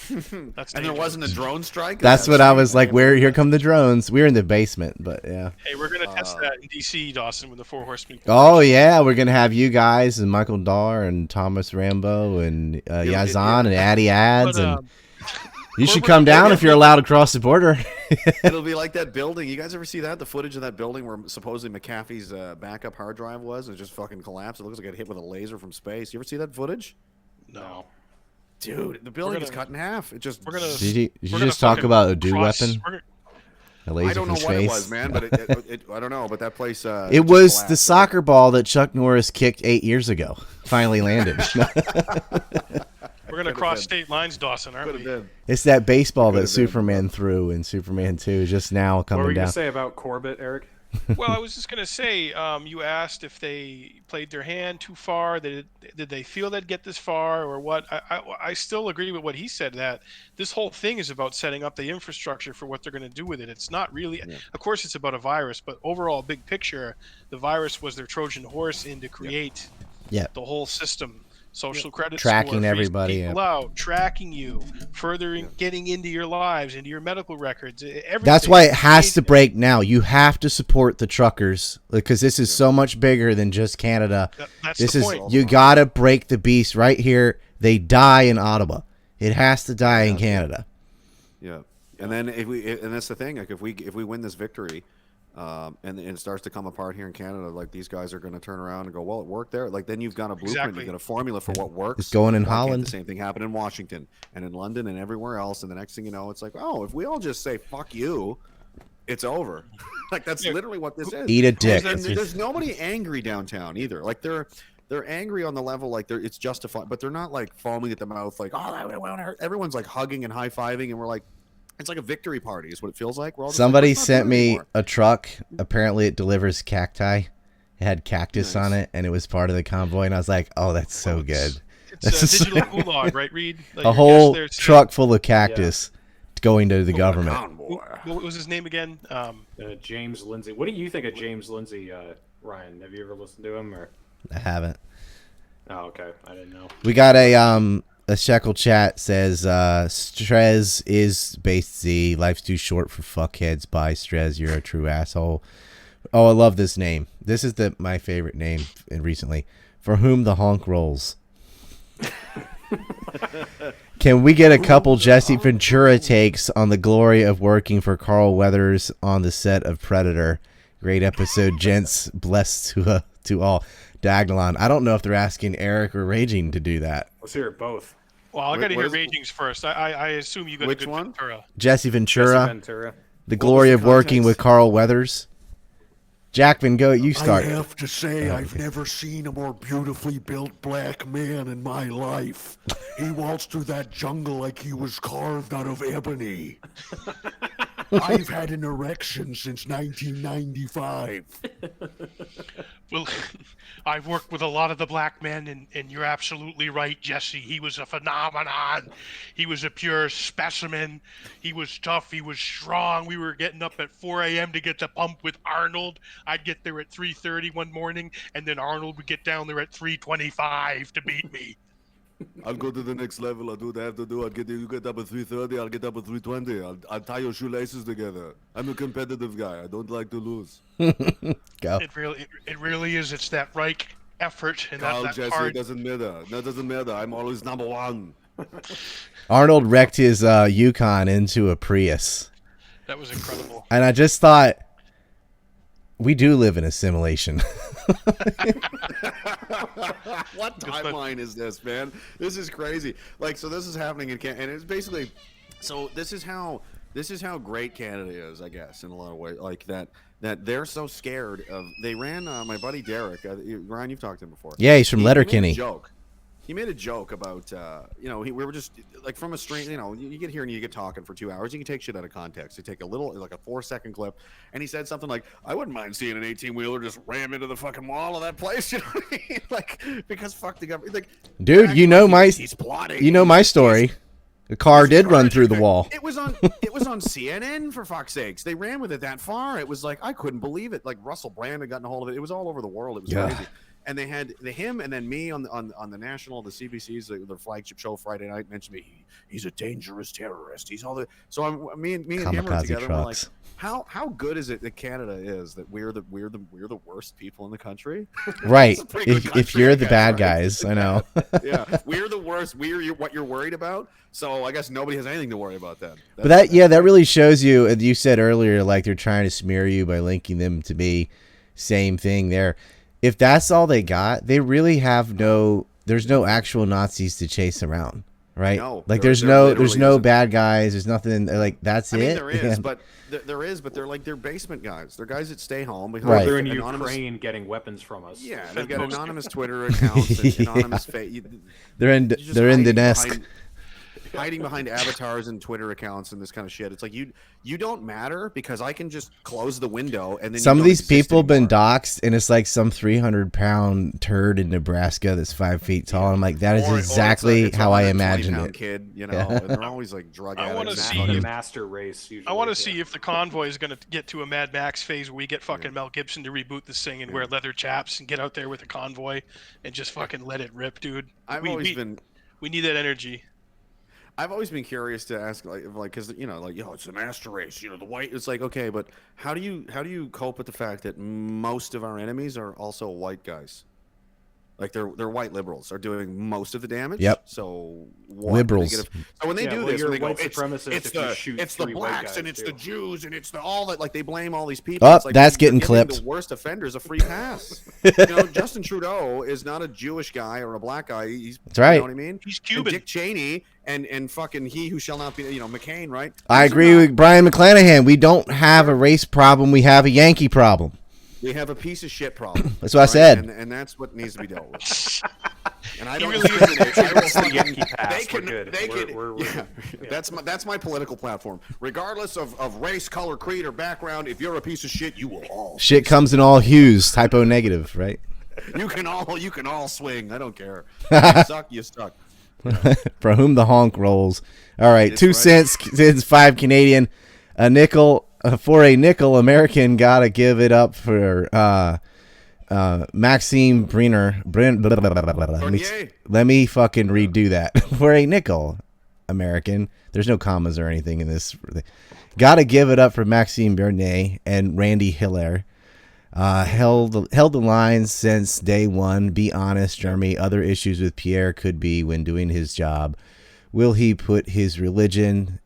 [SPEAKER 4] And there wasn't a drone strike.
[SPEAKER 2] That's what I was like. Here come the drones. We were in the basement, but yeah.
[SPEAKER 3] Hey, we're gonna test that in DC, Dawson, with the Four Horsemen.
[SPEAKER 2] Oh yeah, we're gonna have you guys and Michael Dar and Thomas Rambo and Yazan and Addy Ads and. You should come down if you're allowed to cross the border.
[SPEAKER 4] It'll be like that building. You guys ever see that? The footage of that building where supposedly McAfee's backup hard drive was and it just fucking collapsed. It looks like it hit with a laser from space. You ever see that footage?
[SPEAKER 3] No.
[SPEAKER 4] Dude, the building is cut in half. It just.
[SPEAKER 2] Did you just talk about a do weapon? A laser
[SPEAKER 4] I don't know
[SPEAKER 2] from
[SPEAKER 4] what
[SPEAKER 2] space?
[SPEAKER 4] it was, man, but I don't know. But that place.
[SPEAKER 2] It was the soccer ball that Chuck Norris kicked 8 years ago. Finally landed.
[SPEAKER 3] We're gonna cross state lines, Dawson, aren't we?
[SPEAKER 2] It's that baseball that Superman threw in Superman 2, just now coming down.
[SPEAKER 1] What were you gonna say about Corbett, Eric?
[SPEAKER 3] Well, I was just gonna say, you asked if they played their hand too far. Did they feel they'd get this far, or what? I still agree with what he said, that this whole thing is about setting up the infrastructure for what they're gonna do with it. It's not really, of course, it's about a virus, but overall, big picture, the virus was their Trojan horse in to create the whole system. Social credit
[SPEAKER 2] tracking
[SPEAKER 3] score,
[SPEAKER 2] everybody
[SPEAKER 3] people out, tracking you, further getting into your lives, into your medical records. Everything.
[SPEAKER 2] That's why it has to break now. You have to support the truckers because this is so much bigger than just Canada.
[SPEAKER 3] That's
[SPEAKER 2] this
[SPEAKER 3] the
[SPEAKER 2] is
[SPEAKER 3] point.
[SPEAKER 2] You got to break the beast right here. They die in Ottawa. It has to die in Canada.
[SPEAKER 4] Yeah, and then and that's the thing. Like if we win this victory. And it starts to come apart here in Canada. Like these guys are going to turn around and go, well, it worked there. Like then you've got a blueprint, you've got a formula for what works.
[SPEAKER 2] It's going in Holland.
[SPEAKER 4] The same thing happened in Washington and in London and everywhere else. And the next thing you know, it's like, oh, if we all just say fuck you, it's over. Like that's literally what this is.
[SPEAKER 2] Eat a dick.
[SPEAKER 4] And there's nobody angry downtown either. Like they're angry on the level like it's justified, but they're not like foaming at the mouth like, oh, that won't hurt. Everyone's like hugging and high fiving, and we're like. It's like a victory party is what it feels like. We're all
[SPEAKER 2] Somebody sent me a truck. Apparently it delivers cacti. It had cactus on it, and it was part of the convoy. And I was like, oh, that's so good.
[SPEAKER 3] It's a digital gulag, right, Reed? Like
[SPEAKER 2] a whole truck full of cactus going to the government.
[SPEAKER 3] What was his name again?
[SPEAKER 1] James Lindsay. What do you think of James Lindsay, Ryan? Have you ever listened to him? Or?
[SPEAKER 2] I haven't.
[SPEAKER 1] Oh, okay. I didn't know.
[SPEAKER 2] We got a Shekelchat says, Strez is based Z. Life's too short for fuckheads. Bye, Strez. You're a true asshole. Oh, I love this name. This is my favorite name recently. For whom the honk rolls. Can we get a couple Jesse Ventura takes on the glory of working for Carl Weathers on the set of Predator? Great episode, gents. Blessed to all. Dagnalon. I don't know if they're asking Eric or Raging to do that.
[SPEAKER 1] Let's hear it both.
[SPEAKER 3] Well, I got to hear ratings first. I assume you got
[SPEAKER 4] Which
[SPEAKER 3] a good
[SPEAKER 4] one?
[SPEAKER 3] Ventura.
[SPEAKER 2] Jesse Ventura.
[SPEAKER 1] Jesse Ventura.
[SPEAKER 2] The glory of working with Carl Weathers. Jackman, go. You start.
[SPEAKER 14] I have to say, I've never seen a more beautifully built black man in my life. He waltzed through that jungle like he was carved out of ebony. I've had an erection since 1995.
[SPEAKER 3] Well, I've worked with a lot of the black men, and you're absolutely right, Jesse. He was a phenomenon. He was a pure specimen. He was tough. He was strong. We were getting up at 4 a.m. to get the pump with Arnold. I'd get there at 3:30 one morning, and then Arnold would get down there at 3:25 to beat me.
[SPEAKER 14] I'll go to the next level. I'll do what I have to do. You get up at 3:30. I'll get up at 3:20. I'll tie your shoelaces together. I'm a competitive guy. I don't like to lose.
[SPEAKER 2] Go.
[SPEAKER 3] It really is. It's that right effort and
[SPEAKER 14] Carl,
[SPEAKER 3] that
[SPEAKER 14] Jesse,
[SPEAKER 3] hard.
[SPEAKER 14] it doesn't matter. That doesn't matter. I'm always number one.
[SPEAKER 2] Arnold wrecked his Yukon into a Prius.
[SPEAKER 3] That was incredible.
[SPEAKER 2] And I just thought, we do live in a simulation.
[SPEAKER 4] What timeline is this, man? This is crazy. Like, so this is happening in Canada, and it's basically, so this is how great Canada is, I guess, in a lot of ways. Like that they're so scared of. They ran my buddy Derek. Ryan, you've talked to him before.
[SPEAKER 2] Yeah, he's from Letterkenny.
[SPEAKER 4] He made a joke. He made a joke about, we were just like from a strange, you get here and you get talking for 2 hours. You can take shit out of context. You take a little, like a 4-second clip, and he said something like, "I wouldn't mind seeing an 18-wheeler just ram into the fucking wall of that place." You know what I mean? Like, because fuck the government. Like,
[SPEAKER 2] dude,
[SPEAKER 4] he's plotting.
[SPEAKER 2] You know my story. The car did run through the wall.
[SPEAKER 4] It was on CNN, for fuck's sakes. They ran with it that far. It was like, I couldn't believe it. Like Russell Brand had gotten a hold of it. It was all over the world. It was crazy. And they had him and then me on the national, the CBC's, the flagship show Friday night, mentioned me. He's a dangerous terrorist. He's all the. So me and him were together. We're like, how good is it that Canada is that we're the worst people in the country?
[SPEAKER 2] Right.
[SPEAKER 4] If
[SPEAKER 2] if you're the bad guys, I know.
[SPEAKER 4] Yeah, we're the worst. We're what you're worried about. So I guess nobody has anything to worry about then.
[SPEAKER 2] But that really shows you. And you said earlier, like they're trying to smear you by linking them to me. Same thing there. If that's all they got, they really have there's no actual Nazis to chase around, right?
[SPEAKER 4] No,
[SPEAKER 2] like there's no bad guys. There's nothing like that's it.
[SPEAKER 4] I mean, there is, but they're basement guys. They're guys that stay home.
[SPEAKER 1] Right. They're in Ukraine getting weapons from us.
[SPEAKER 4] Yeah, they've got anonymous Twitter accounts, and anonymous
[SPEAKER 2] They're in Donetsk.
[SPEAKER 4] Hiding behind avatars and Twitter accounts and this kind of shit. It's like you don't matter because I can just close the window and then
[SPEAKER 2] some of these people have been doxxed and it's like some 300-pound turd in Nebraska that's 5 feet tall. I'm like, that is exactly how I imagined it.
[SPEAKER 4] Kid, and they're always like drug addicts.
[SPEAKER 3] I want to see
[SPEAKER 1] master race. Usually,
[SPEAKER 3] I want to see if the convoy is going to get to a Mad Max phase where we get fucking Mel Gibson to reboot this thing and wear leather chaps and get out there with a convoy and just fucking let it rip, dude. We need that energy.
[SPEAKER 4] I've always been curious to ask, like, because it's the master race. The white. It's like, okay, but how do you cope with the fact that most of our enemies are also white guys? Like they're white liberals are doing most of the damage.
[SPEAKER 2] Yep.
[SPEAKER 4] So
[SPEAKER 2] liberals.
[SPEAKER 4] So when they do this,
[SPEAKER 1] you're
[SPEAKER 4] when they
[SPEAKER 1] white
[SPEAKER 4] go,
[SPEAKER 1] supremacist
[SPEAKER 4] it's the blacks and it's the Jews and it's the all that. Like they blame all these people.
[SPEAKER 2] Oh,
[SPEAKER 4] it's like
[SPEAKER 2] that's getting clipped.
[SPEAKER 4] The worst offenders a free pass. Justin Trudeau is not a Jewish guy or a black guy.
[SPEAKER 2] That's right.
[SPEAKER 4] You know what I mean?
[SPEAKER 3] He's Cuban.
[SPEAKER 4] And Dick Cheney and fucking he who shall not be. McCain, right?
[SPEAKER 2] I agree with Brian McClanahan. We don't have a race problem. We have a Yankee problem.
[SPEAKER 4] We have a piece of shit problem.
[SPEAKER 2] That's what I said.
[SPEAKER 4] And that's what needs to be dealt with. And I
[SPEAKER 3] He
[SPEAKER 4] don't
[SPEAKER 3] really
[SPEAKER 4] discriminate. That's my political platform. Regardless of race, color, creed, or background, if you're a piece of shit, you will all.
[SPEAKER 2] Shit comes in all hues, typo negative, right?
[SPEAKER 4] You can all swing. I don't care. You suck, you suck.
[SPEAKER 2] For whom the honk rolls. All right, 2 cents since 5 Canadian. A nickel. For a nickel, American gotta give it up for Maxime Briner. Let me fucking redo that. For a nickel, American. There's no commas or anything in this. Gotta give it up for Maxime Bernier and Randy Hiller. Held the line since day one. Be honest, Jeremy. Other issues with Pierre could be when doing his job. Will he put his religion,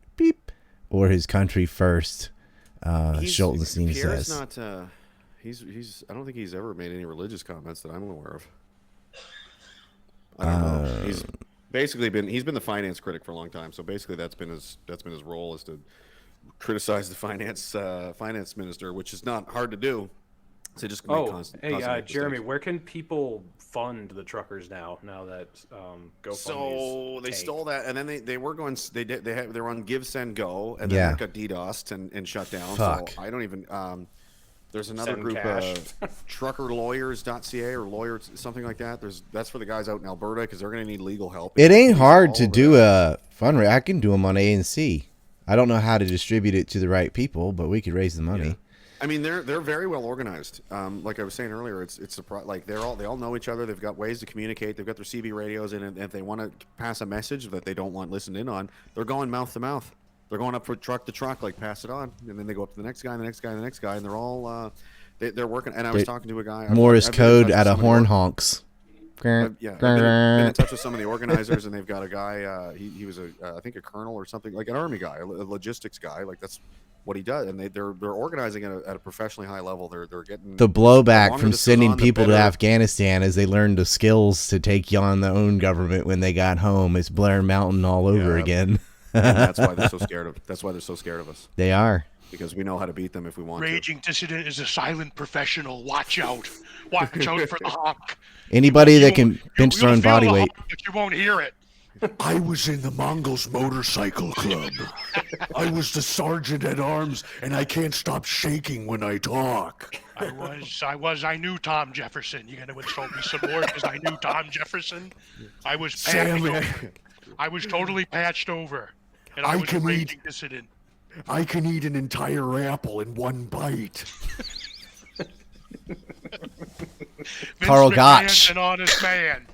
[SPEAKER 2] or his country first? Schultenstein
[SPEAKER 4] Pierre's
[SPEAKER 2] says.
[SPEAKER 4] Not. He's. I don't think he's ever made any religious comments that I'm aware of. I don't know. basically he's been the finance critic for a long time. So basically, that's been his role, is to criticize the finance minister, which is not hard to do. So just
[SPEAKER 1] hey, Jeremy, where can people fund the truckers now that GoFundMe's
[SPEAKER 4] So they
[SPEAKER 1] tanked?
[SPEAKER 4] stole that, and then they were going. They were on Give Send Go, and then that got DDoSed and shut down.
[SPEAKER 2] Fuck.
[SPEAKER 4] So I don't even. There's another
[SPEAKER 1] Send
[SPEAKER 4] group,
[SPEAKER 1] cash.
[SPEAKER 4] truckerlawyers.ca or lawyers, something like that. That's for the guys out in Alberta, because they're going to need legal help.
[SPEAKER 2] It ain't hard to do a fundraiser. I can do them on ANC. I don't know how to distribute it to the right people, but we could raise the money.
[SPEAKER 4] Yeah. I mean, they're very well organized. Like I was saying earlier, it's like they all know each other. They've got ways to communicate. They've got their CB radios, and if they want to pass a message that they don't want listened in on, they're going mouth to mouth. They're going up for truck to truck, like pass it on, and then they go up to the next guy, and the next guy, and the next guy, and they're all they're working. And I was talking to a guy.
[SPEAKER 2] Morse code out of horn honks.
[SPEAKER 4] I've been in touch with some of the organizers, and they've got a guy. He was I think a colonel or something, like an army guy, a logistics guy. Like that's what he does, and they're organizing at a professionally high level. They're getting
[SPEAKER 2] the blowback from sending people to Afghanistan as they learned the skills to take on their own government when they got home. It's Blair Mountain all over again.
[SPEAKER 4] And that's why they're so scared of. That's why they're so scared of us.
[SPEAKER 2] They are.
[SPEAKER 4] Because we know how to beat them if we want to.
[SPEAKER 3] Raging dissident is a silent professional. Watch out. Watch out for the hawk.
[SPEAKER 2] Anybody that can bench their own body weight.
[SPEAKER 3] But you won't hear it.
[SPEAKER 14] I was in the Mongols Motorcycle Club. I was the sergeant at arms, and I can't stop shaking when I talk.
[SPEAKER 3] I knew Tom Jefferson. You're going to insult me some more because I knew Tom Jefferson. I was totally patched over. And I was a raging dissident.
[SPEAKER 14] I can eat an entire apple in one bite.
[SPEAKER 2] Carl Gotch.
[SPEAKER 3] An honest man.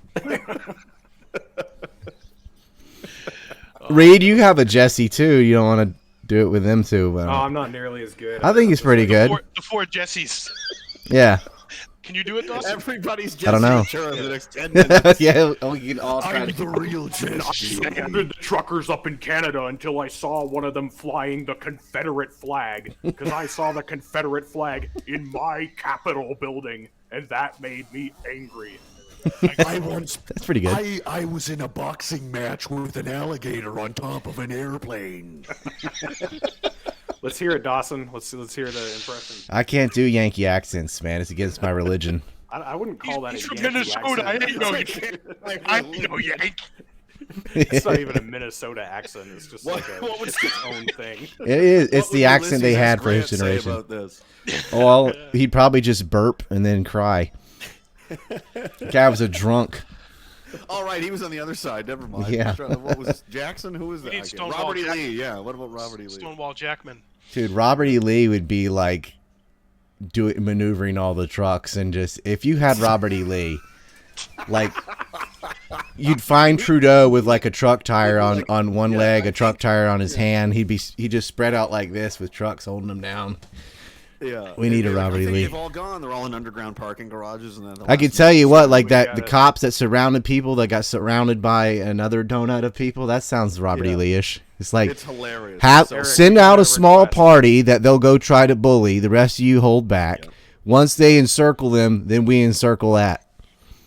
[SPEAKER 2] Reed, you have a Jesse too. You don't want to do it with them too.
[SPEAKER 1] I'm not nearly as good.
[SPEAKER 2] I think he's pretty good.
[SPEAKER 3] The four Jessies.
[SPEAKER 2] Yeah.
[SPEAKER 3] Can you do it, Dawson?
[SPEAKER 4] Everybody's Jesse.
[SPEAKER 2] I don't know.
[SPEAKER 4] Sure, the next 10 minutes.
[SPEAKER 2] Yeah, we can all try
[SPEAKER 14] I'm the real Jesse.
[SPEAKER 1] I standard the truckers up in Canada until I saw one of them flying the Confederate flag, because I saw the Confederate flag in my Capitol building, and that made me angry.
[SPEAKER 2] That's pretty good.
[SPEAKER 14] I was in a boxing match with an alligator on top of an airplane.
[SPEAKER 1] Let's hear it, Dawson. Let's hear the impression.
[SPEAKER 2] I can't do Yankee accents, man. It's against my religion.
[SPEAKER 1] I wouldn't call that
[SPEAKER 3] He's
[SPEAKER 1] a
[SPEAKER 3] from
[SPEAKER 1] Yankee
[SPEAKER 3] Minnesota.
[SPEAKER 1] accent.
[SPEAKER 3] I know Yankee.
[SPEAKER 1] It's not even a Minnesota accent. It's just like its own thing.
[SPEAKER 2] It is. It's the accent they had for his generation.
[SPEAKER 4] About this?
[SPEAKER 2] Well, he'd probably just burp and then cry. The guy was a drunk.
[SPEAKER 4] All right, he was on the other side. Never mind.
[SPEAKER 2] Yeah.
[SPEAKER 4] What was this? Jackson? Who was that? Robert E. Lee. Yeah. What about Robert E. Lee?
[SPEAKER 3] Stonewall Jackman.
[SPEAKER 2] Dude, Robert E. Lee would be like maneuvering all the trucks, and just if you had Robert E. Lee, like you'd find Trudeau with like a truck tire on one leg, a truck tire on his hand. He'd just spread out like this with trucks holding him down.
[SPEAKER 4] Yeah,
[SPEAKER 2] we need a Robert E. Lee.
[SPEAKER 4] They've all gone. They're all in underground parking garages, and then
[SPEAKER 2] I could tell you what, like that, the cops that surrounded people that got surrounded by another donut of people. That sounds Robert E. Lee-ish. It's like
[SPEAKER 4] it's hilarious.
[SPEAKER 2] Send out a small party that they'll go try to bully. The rest of you hold back. Once they encircle them, then we encircle that.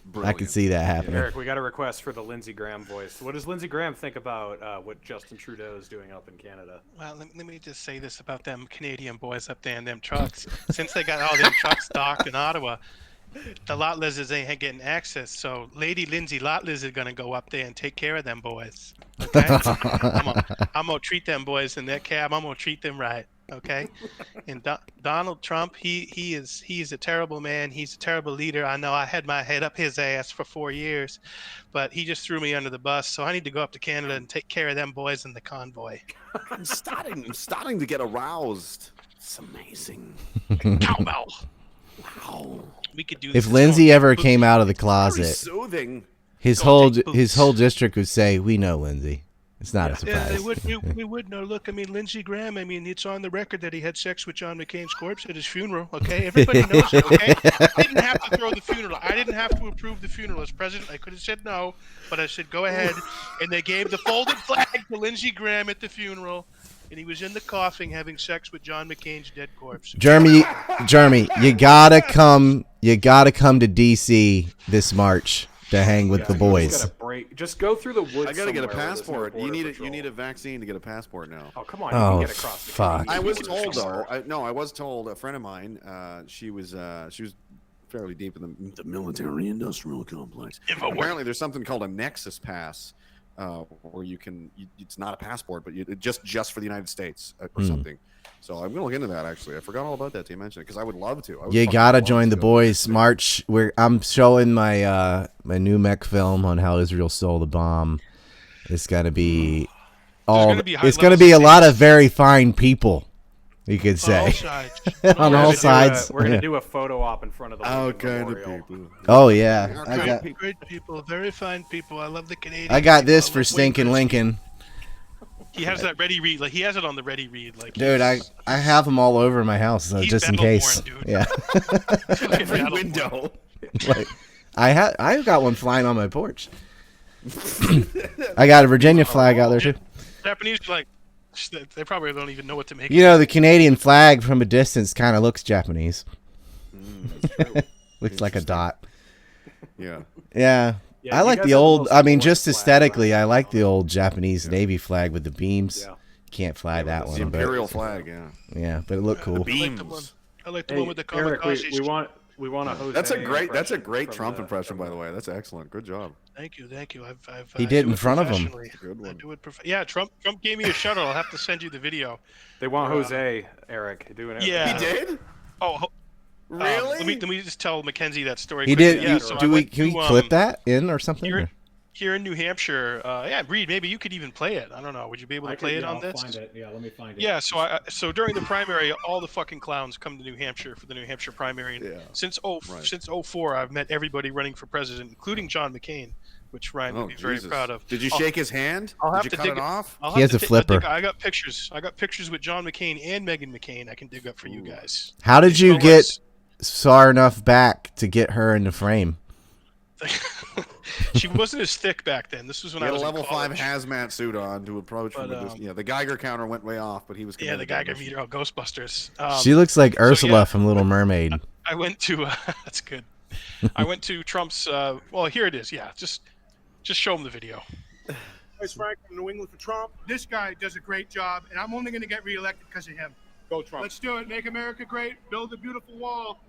[SPEAKER 2] Brilliant. I can see that happening.
[SPEAKER 1] Eric, we got a request for the Lindsey Graham voice. What does Lindsey Graham think about what Justin Trudeau is doing up in Canada?
[SPEAKER 3] Well, let me just say this about them Canadian boys up there in them trucks. Since they got all them trucks docked in Ottawa, the lot lizards ain't getting access. So Lady Lindsay Lot Lizard gonna go up there and take care of them boys. Okay? I'm gonna treat them boys in their cab. I'm gonna treat them right. Okay, and Donald Trump, he's a terrible man. He's a terrible leader. I know I had my head up his ass for 4 years, but he just threw me under the bus. So I need to go up to Canada and take care of them boys in the convoy.
[SPEAKER 4] I'm starting to get aroused. It's amazing.
[SPEAKER 3] Cowbell.
[SPEAKER 4] Wow.
[SPEAKER 3] We could do.
[SPEAKER 2] If Lindsay ever came out of the closet,
[SPEAKER 4] soothing.
[SPEAKER 2] his whole district would say, "We know Lindsay." It's not a surprise.
[SPEAKER 3] We would know. Look, I mean, Lindsey Graham, I mean, it's on the record that he had sex with John McCain's corpse at his funeral, okay? Everybody knows it, okay? I didn't have to throw the funeral. I didn't have to approve the funeral. As president, I could have said no, but I said go ahead. And they gave the folded flag to Lindsey Graham at the funeral, and he was in the coffin having sex with John McCain's dead corpse.
[SPEAKER 2] Jeremy, you gotta come to DC this March to hang with the boys.
[SPEAKER 1] great. Just go through the woods.
[SPEAKER 4] I gotta get a
[SPEAKER 1] somewhere where there's no
[SPEAKER 4] passport.
[SPEAKER 1] border
[SPEAKER 4] You
[SPEAKER 1] patrol.
[SPEAKER 4] need a vaccine to get a passport now.
[SPEAKER 1] Oh come on, you can get across the Canadian.
[SPEAKER 4] I was
[SPEAKER 1] border
[SPEAKER 4] told though.
[SPEAKER 1] somewhere.
[SPEAKER 4] I was told. A friend of mine. She was fairly deep in the military-industrial complex. Apparently, there's something called a Nexus Pass, where you can. It's not a passport, but just for the United States or something. So I'm gonna look into that. Actually, I forgot all about that. To mention it because I would love to.
[SPEAKER 2] You gotta join the boys. March. Where I'm showing my my new mech film on how Israel stole the bomb. It's gonna be It's gonna be a lot of very fine people. You could say on all sides.
[SPEAKER 1] We're gonna do a photo op in front of the memorial.
[SPEAKER 2] Oh yeah, I got
[SPEAKER 3] great people, very fine people. I love the Canadians.
[SPEAKER 2] I got this for stinking Lincoln.
[SPEAKER 3] He has that ready read, like he has it on the ready read, like.
[SPEAKER 2] Dude, I have them all over my house, so just in case.
[SPEAKER 3] Dude.
[SPEAKER 2] Yeah.
[SPEAKER 4] Every window.
[SPEAKER 2] Like, I've got one flying on my porch. I got a Virginia flag out there too.
[SPEAKER 3] Japanese like. They probably don't even know what to make.
[SPEAKER 2] You know, the Canadian flag from a distance kind of looks Japanese. Looks like a dot.
[SPEAKER 4] Yeah.
[SPEAKER 2] Yeah. I like the old. I mean, just aesthetically, I like the old Japanese Navy flag with the beams.
[SPEAKER 1] Yeah.
[SPEAKER 2] Can't fly that one.
[SPEAKER 4] The Imperial flag. Yeah.
[SPEAKER 2] Yeah, but it looked cool.
[SPEAKER 4] Beams.
[SPEAKER 3] I like the one with the
[SPEAKER 1] Eric,
[SPEAKER 3] kamikazes.
[SPEAKER 1] we want a Jose.
[SPEAKER 4] That's a great Trump impression, by the way. That's excellent. Good job.
[SPEAKER 3] Thank you.
[SPEAKER 2] He did in front of him.
[SPEAKER 4] Good one.
[SPEAKER 3] Yeah, Trump gave me a shout out. I'll have to send you the video.
[SPEAKER 1] They want Jose, Eric, doing it.
[SPEAKER 3] Yeah.
[SPEAKER 4] He did?
[SPEAKER 3] Oh,
[SPEAKER 4] really?
[SPEAKER 3] Let me just tell Mackenzie that story.
[SPEAKER 2] He
[SPEAKER 3] quickly.
[SPEAKER 2] did.
[SPEAKER 3] Yeah,
[SPEAKER 2] Can we clip that in or something?
[SPEAKER 3] Here in New Hampshire, yeah, Reed, maybe you could even play it. I don't know. Would you be able to play it on this?
[SPEAKER 1] Find it. Yeah, let me find it.
[SPEAKER 3] Yeah, so during the primary, all the fucking clowns come to New Hampshire for the New Hampshire primary. And since 04, I've met everybody running for president, including John McCain, which Ryan would be very proud of.
[SPEAKER 4] Did you shake his hand?
[SPEAKER 3] I'll
[SPEAKER 4] Did you cut it off?
[SPEAKER 2] He has a flipper.
[SPEAKER 3] I got pictures. I got pictures with John McCain and Meghan McCain. I can dig up for you guys.
[SPEAKER 2] How did you get far enough back to get her in the frame?
[SPEAKER 3] She wasn't as thick back then. This was when I was
[SPEAKER 4] a level
[SPEAKER 3] in college.
[SPEAKER 4] 5 hazmat suit on to approach from a distance. Yeah, the Geiger counter went way off, but he was.
[SPEAKER 3] Yeah, the Geiger meter. Oh, Ghostbusters.
[SPEAKER 2] She looks like Ursula from Little Mermaid.
[SPEAKER 3] I went to. That's good. I went to Trump's. Well, here it is. Yeah, just show him the video.
[SPEAKER 12] It's Frank from New England for Trump. This guy does a great job, and I'm only going to get reelected because of him. Go Trump. Let's do it. Make America great. Build a beautiful wall.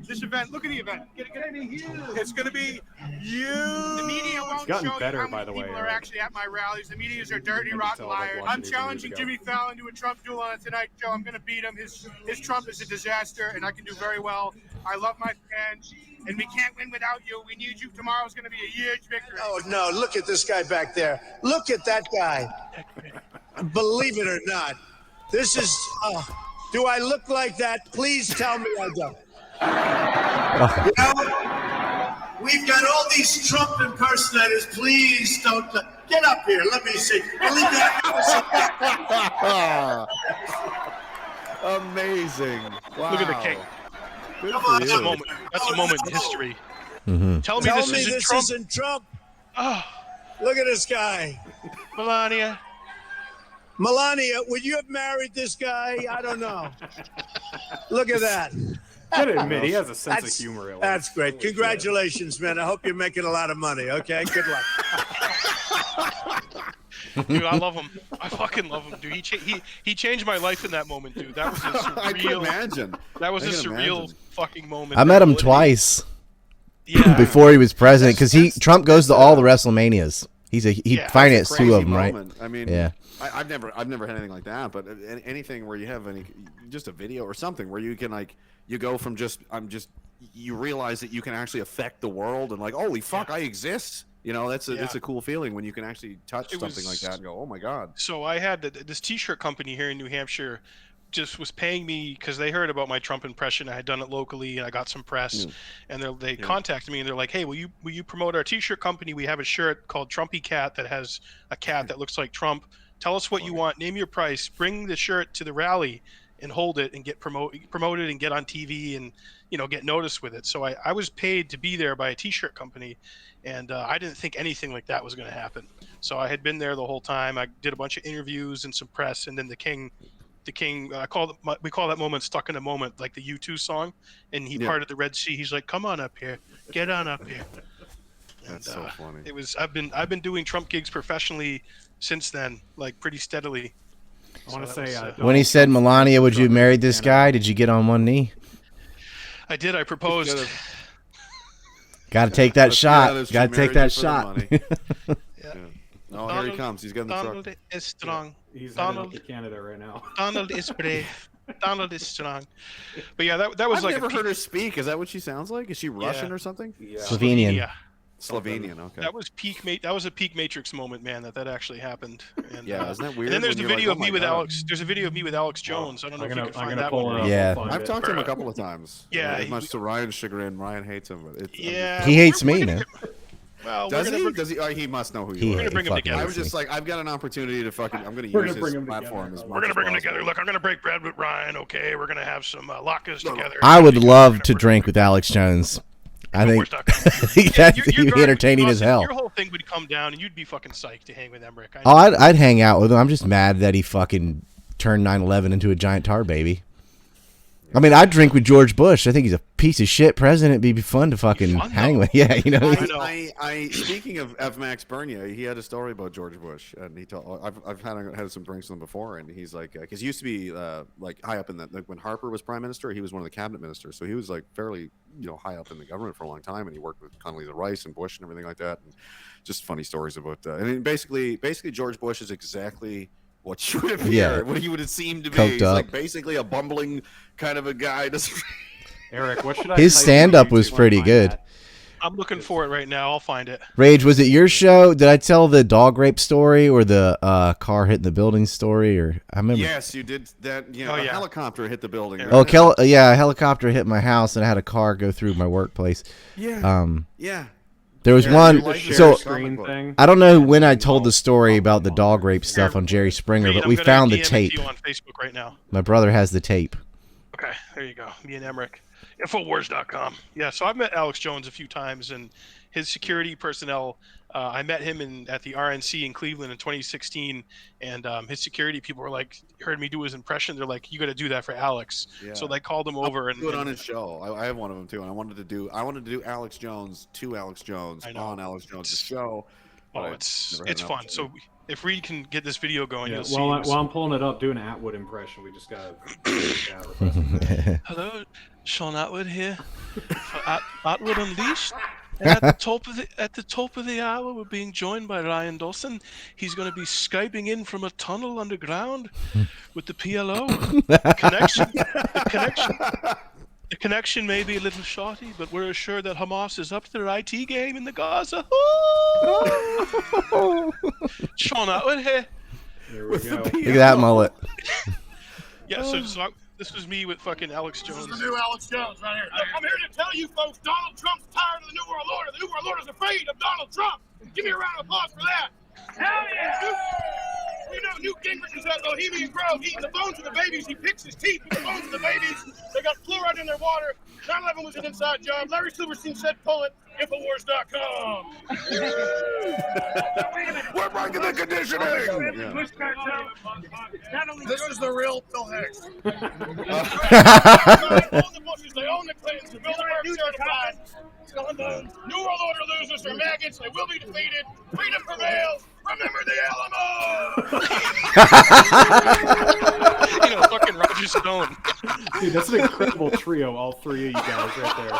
[SPEAKER 12] This event, look at the event. Get me huge. It's going to be huge. The media won't show you how many people are actually at my rallies. The medias are dirty, rotten liars. I'm challenging Jimmy Fallon to a Trump duel on the Tonight Show. I'm going to beat him. His Trump is a disaster, and I can do very well. I love my fans, and we can't win without you. We need you. Tomorrow's going to be a huge victory.
[SPEAKER 15] Oh, no. Look at this guy back there. Look at that guy. Believe it or not. This is... do I look like that? Please tell me I don't. You know, we've got all these Trump impersonators. Please don't get up here. Let me see.
[SPEAKER 4] Amazing! Wow.
[SPEAKER 3] Look at the king. That's a moment. That's a moment in history.
[SPEAKER 2] Mm-hmm.
[SPEAKER 3] Tell me this
[SPEAKER 15] isn't Trump.
[SPEAKER 3] Oh,
[SPEAKER 15] look at this guy,
[SPEAKER 3] Melania.
[SPEAKER 15] Melania, would you have married this guy? I don't know. Look at that.
[SPEAKER 1] Gotta admit, he has a sense of humor.
[SPEAKER 15] That's great. Congratulations, man. I hope you're making a lot of money. Okay, good luck.
[SPEAKER 3] Dude, I love him. I fucking love him, dude. He changed my life in that moment, dude. That was a surreal.
[SPEAKER 4] I can imagine.
[SPEAKER 3] That was a surreal fucking moment.
[SPEAKER 2] I met him twice.
[SPEAKER 3] Yeah.
[SPEAKER 2] Before he was president, because Trump goes to all the WrestleManias. He financed 2 of them, right?
[SPEAKER 4] I mean,
[SPEAKER 2] yeah.
[SPEAKER 4] I've never had anything like that, but anything where you have just a video or something where you can you go from you realize that you can actually affect the world and holy fuck, I exist. You know, that's a cool feeling when you can actually touch something like that and go, oh my god. So
[SPEAKER 3] I had this T-shirt company here in New Hampshire just was paying me because they heard about my Trump impression. I had done it locally and I got some press, and they contacted me and they're like, hey, will you promote our T-shirt company? We have a shirt called Trumpy Cat that has a cat that looks like Trump. Tell us what you want. Name your price. Bring the shirt to the rally and hold it and get promoted and get on TV and get noticed with it. So I was paid to be there by a T-shirt company, and I didn't think anything like that was going to happen. So I had been there the whole time. I did a bunch of interviews and some press, and then the king. We call that moment "Stuck in a Moment," like the U2 song. And he parted the Red Sea. He's like, "Come on up here, get on up here."
[SPEAKER 4] That's so funny.
[SPEAKER 3] It was. I've been doing Trump gigs professionally since then, like pretty steadily.
[SPEAKER 1] I want to say
[SPEAKER 2] when he said, Melania, would you marry this guy? Did you get on one knee?
[SPEAKER 3] I did. I proposed.
[SPEAKER 2] Got to take that shot. Got to take that shot.
[SPEAKER 4] Oh, here he comes. He's getting the truck.
[SPEAKER 3] Donald is strong.
[SPEAKER 1] He's Donald to Canada right now.
[SPEAKER 3] Donald is brave. Donald is strong. But yeah, that was
[SPEAKER 4] I've
[SPEAKER 3] like
[SPEAKER 4] never heard her speak. Is that what she sounds like? Is she Russian or something?
[SPEAKER 1] Yeah.
[SPEAKER 2] Slovenian.
[SPEAKER 4] Slovenian. Okay.
[SPEAKER 3] That was That was a peak Matrix moment, man. That actually happened. And,
[SPEAKER 4] yeah, isn't that weird?
[SPEAKER 3] And then there's a video of me with Alex. There's a video of me with Alex Jones. I don't know if you can find that one.
[SPEAKER 2] Yeah.
[SPEAKER 4] I've talked to him a couple of times.
[SPEAKER 3] Yeah.
[SPEAKER 4] Much to Ryan's chagrin. Ryan hates him. But
[SPEAKER 2] he hates me, man.
[SPEAKER 4] Well, does he? Does he? He must know who you are.
[SPEAKER 3] We're gonna bring him together.
[SPEAKER 4] I was just like, I've got an opportunity to fucking. I'm gonna use his platform.
[SPEAKER 3] We're gonna bring him together. Look, I'm gonna break bread with Ryan. Okay, we're gonna have some latkes together.
[SPEAKER 2] I would love to drink with Alex Jones. I think he'd be entertaining as hell.
[SPEAKER 3] Your whole thing would come down, and you'd be fucking psyched to hang with Emmerich.
[SPEAKER 2] Oh, I'd hang out with him. I'm just mad that he fucking turned 9/11 into a giant tar baby. I mean, I'd drink with George Bush. I think he's a piece of shit president. It'd be fun to fucking hang with. Yeah, you know.
[SPEAKER 4] I speaking of Max Bernier, he had a story about George Bush, and he told I've had some drinks with him before, and he's like, because he used to be like high up in that. Like when Harper was prime minister, he was one of the cabinet ministers, so he was like fairly high up in the government for a long time, and he worked with Condoleezza Rice and Bush and everything like that. And just funny stories about. I mean, basically, George Bush is exactly what you would appear, what he would have seemed to be. He's like basically a bumbling kind of a guy.
[SPEAKER 1] Eric, what should I?
[SPEAKER 2] His stand-up was pretty good.
[SPEAKER 3] I'm looking for it right now. I'll find it.
[SPEAKER 2] Rage, was it your show? Did I tell the dog rape story or the car hitting the building story? Or I remember.
[SPEAKER 4] Yes, you did that. A helicopter hit the building.
[SPEAKER 2] Oh, a helicopter hit my house, and I had a car go through my workplace.
[SPEAKER 4] Yeah. Yeah.
[SPEAKER 2] There was one. So
[SPEAKER 1] thing.
[SPEAKER 2] I don't know when I told the story about the dog rape stuff on Jerry Springer, but we found the tape.
[SPEAKER 3] You on Facebook right now.
[SPEAKER 2] My brother has the tape.
[SPEAKER 3] Okay, there you go. Me and Emmerich. Infowars.com. Yeah, so I've met Alex Jones a few times, and his security personnel. I met him at the RNC in Cleveland in 2016, and his security people were like, heard me do his impression. They're like, "You got to do that for Alex." Yeah. So they called him over and
[SPEAKER 4] do it on his show. I have one of them too, and I wanted to do Alex Jones to Alex Jones on Alex Jones' show.
[SPEAKER 3] Oh, it's fun. So if Reed can get this video going, you'll see.
[SPEAKER 1] While I'm pulling it up, do an Atwood impression. We just got.
[SPEAKER 3] Hello, Sean Atwood here for Atwood Unleashed. And at the top of the hour, we're being joined by Ryan Dawson. He's going to be Skyping in from a tunnel underground with the PLO. The connection may be a little shoddy, but we're assured that Hamas is up to their IT game in the Gaza. Sean Atwood here.
[SPEAKER 1] There we go.
[SPEAKER 2] Look at that mullet.
[SPEAKER 3] Yeah, so this was me with fucking Alex Jones.
[SPEAKER 12] This is the new Alex Jones right here. I'm here to tell you folks, Donald Trump's tired of the New World Order. The New World Order is afraid of Donald Trump. Give me a round of applause for that. Hell yeah! You know, Newt Gingrich is at Bohemian Grove eating the bones of the babies. He picks his teeth with the bones of the babies. They got fluoride in their water. 9/11 was an inside job. Larry Silverstein said, pull it. Infowars.com.
[SPEAKER 14] We're breaking the conditioning.
[SPEAKER 12] This is the real Phil Hicks. They own the Bushes. They own the Clintons. The Bilderberg certified. New World Order losers are maggots. They will be defeated. Freedom prevails. Remember the Alamo.
[SPEAKER 3] Fucking Roger Stone.
[SPEAKER 1] Dude, that's an incredible trio, all three of you guys right there.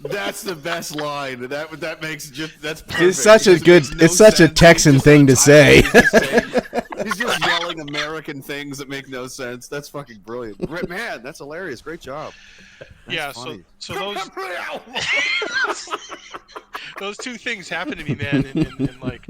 [SPEAKER 4] That's the best line. That makes that's perfect.
[SPEAKER 2] It's such a good. It's such a Texan thing to say.
[SPEAKER 4] He's just yelling American things that make no sense. That's fucking brilliant. Man, that's hilarious. Great job. That's funny.
[SPEAKER 3] so those two things happen to me, man, and like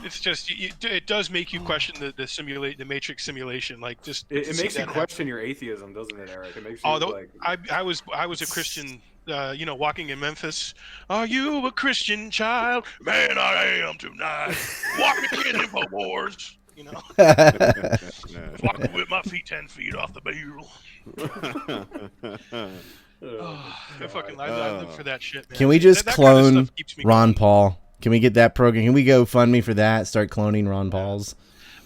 [SPEAKER 3] it's just it does make you question the Matrix simulation. Like just
[SPEAKER 1] it makes you question your atheism, doesn't it, Eric? It makes you like
[SPEAKER 3] I was a Christian. Walking in Memphis. Are you a Christian child? Man, I am tonight. Walking in Infowars. Walking with my feet 10 feet off the barrel. I live for that shit, man.
[SPEAKER 2] Can we just clone Ron Paul? Can we get that program? Can we go fund me for that? Start cloning Ron Pauls?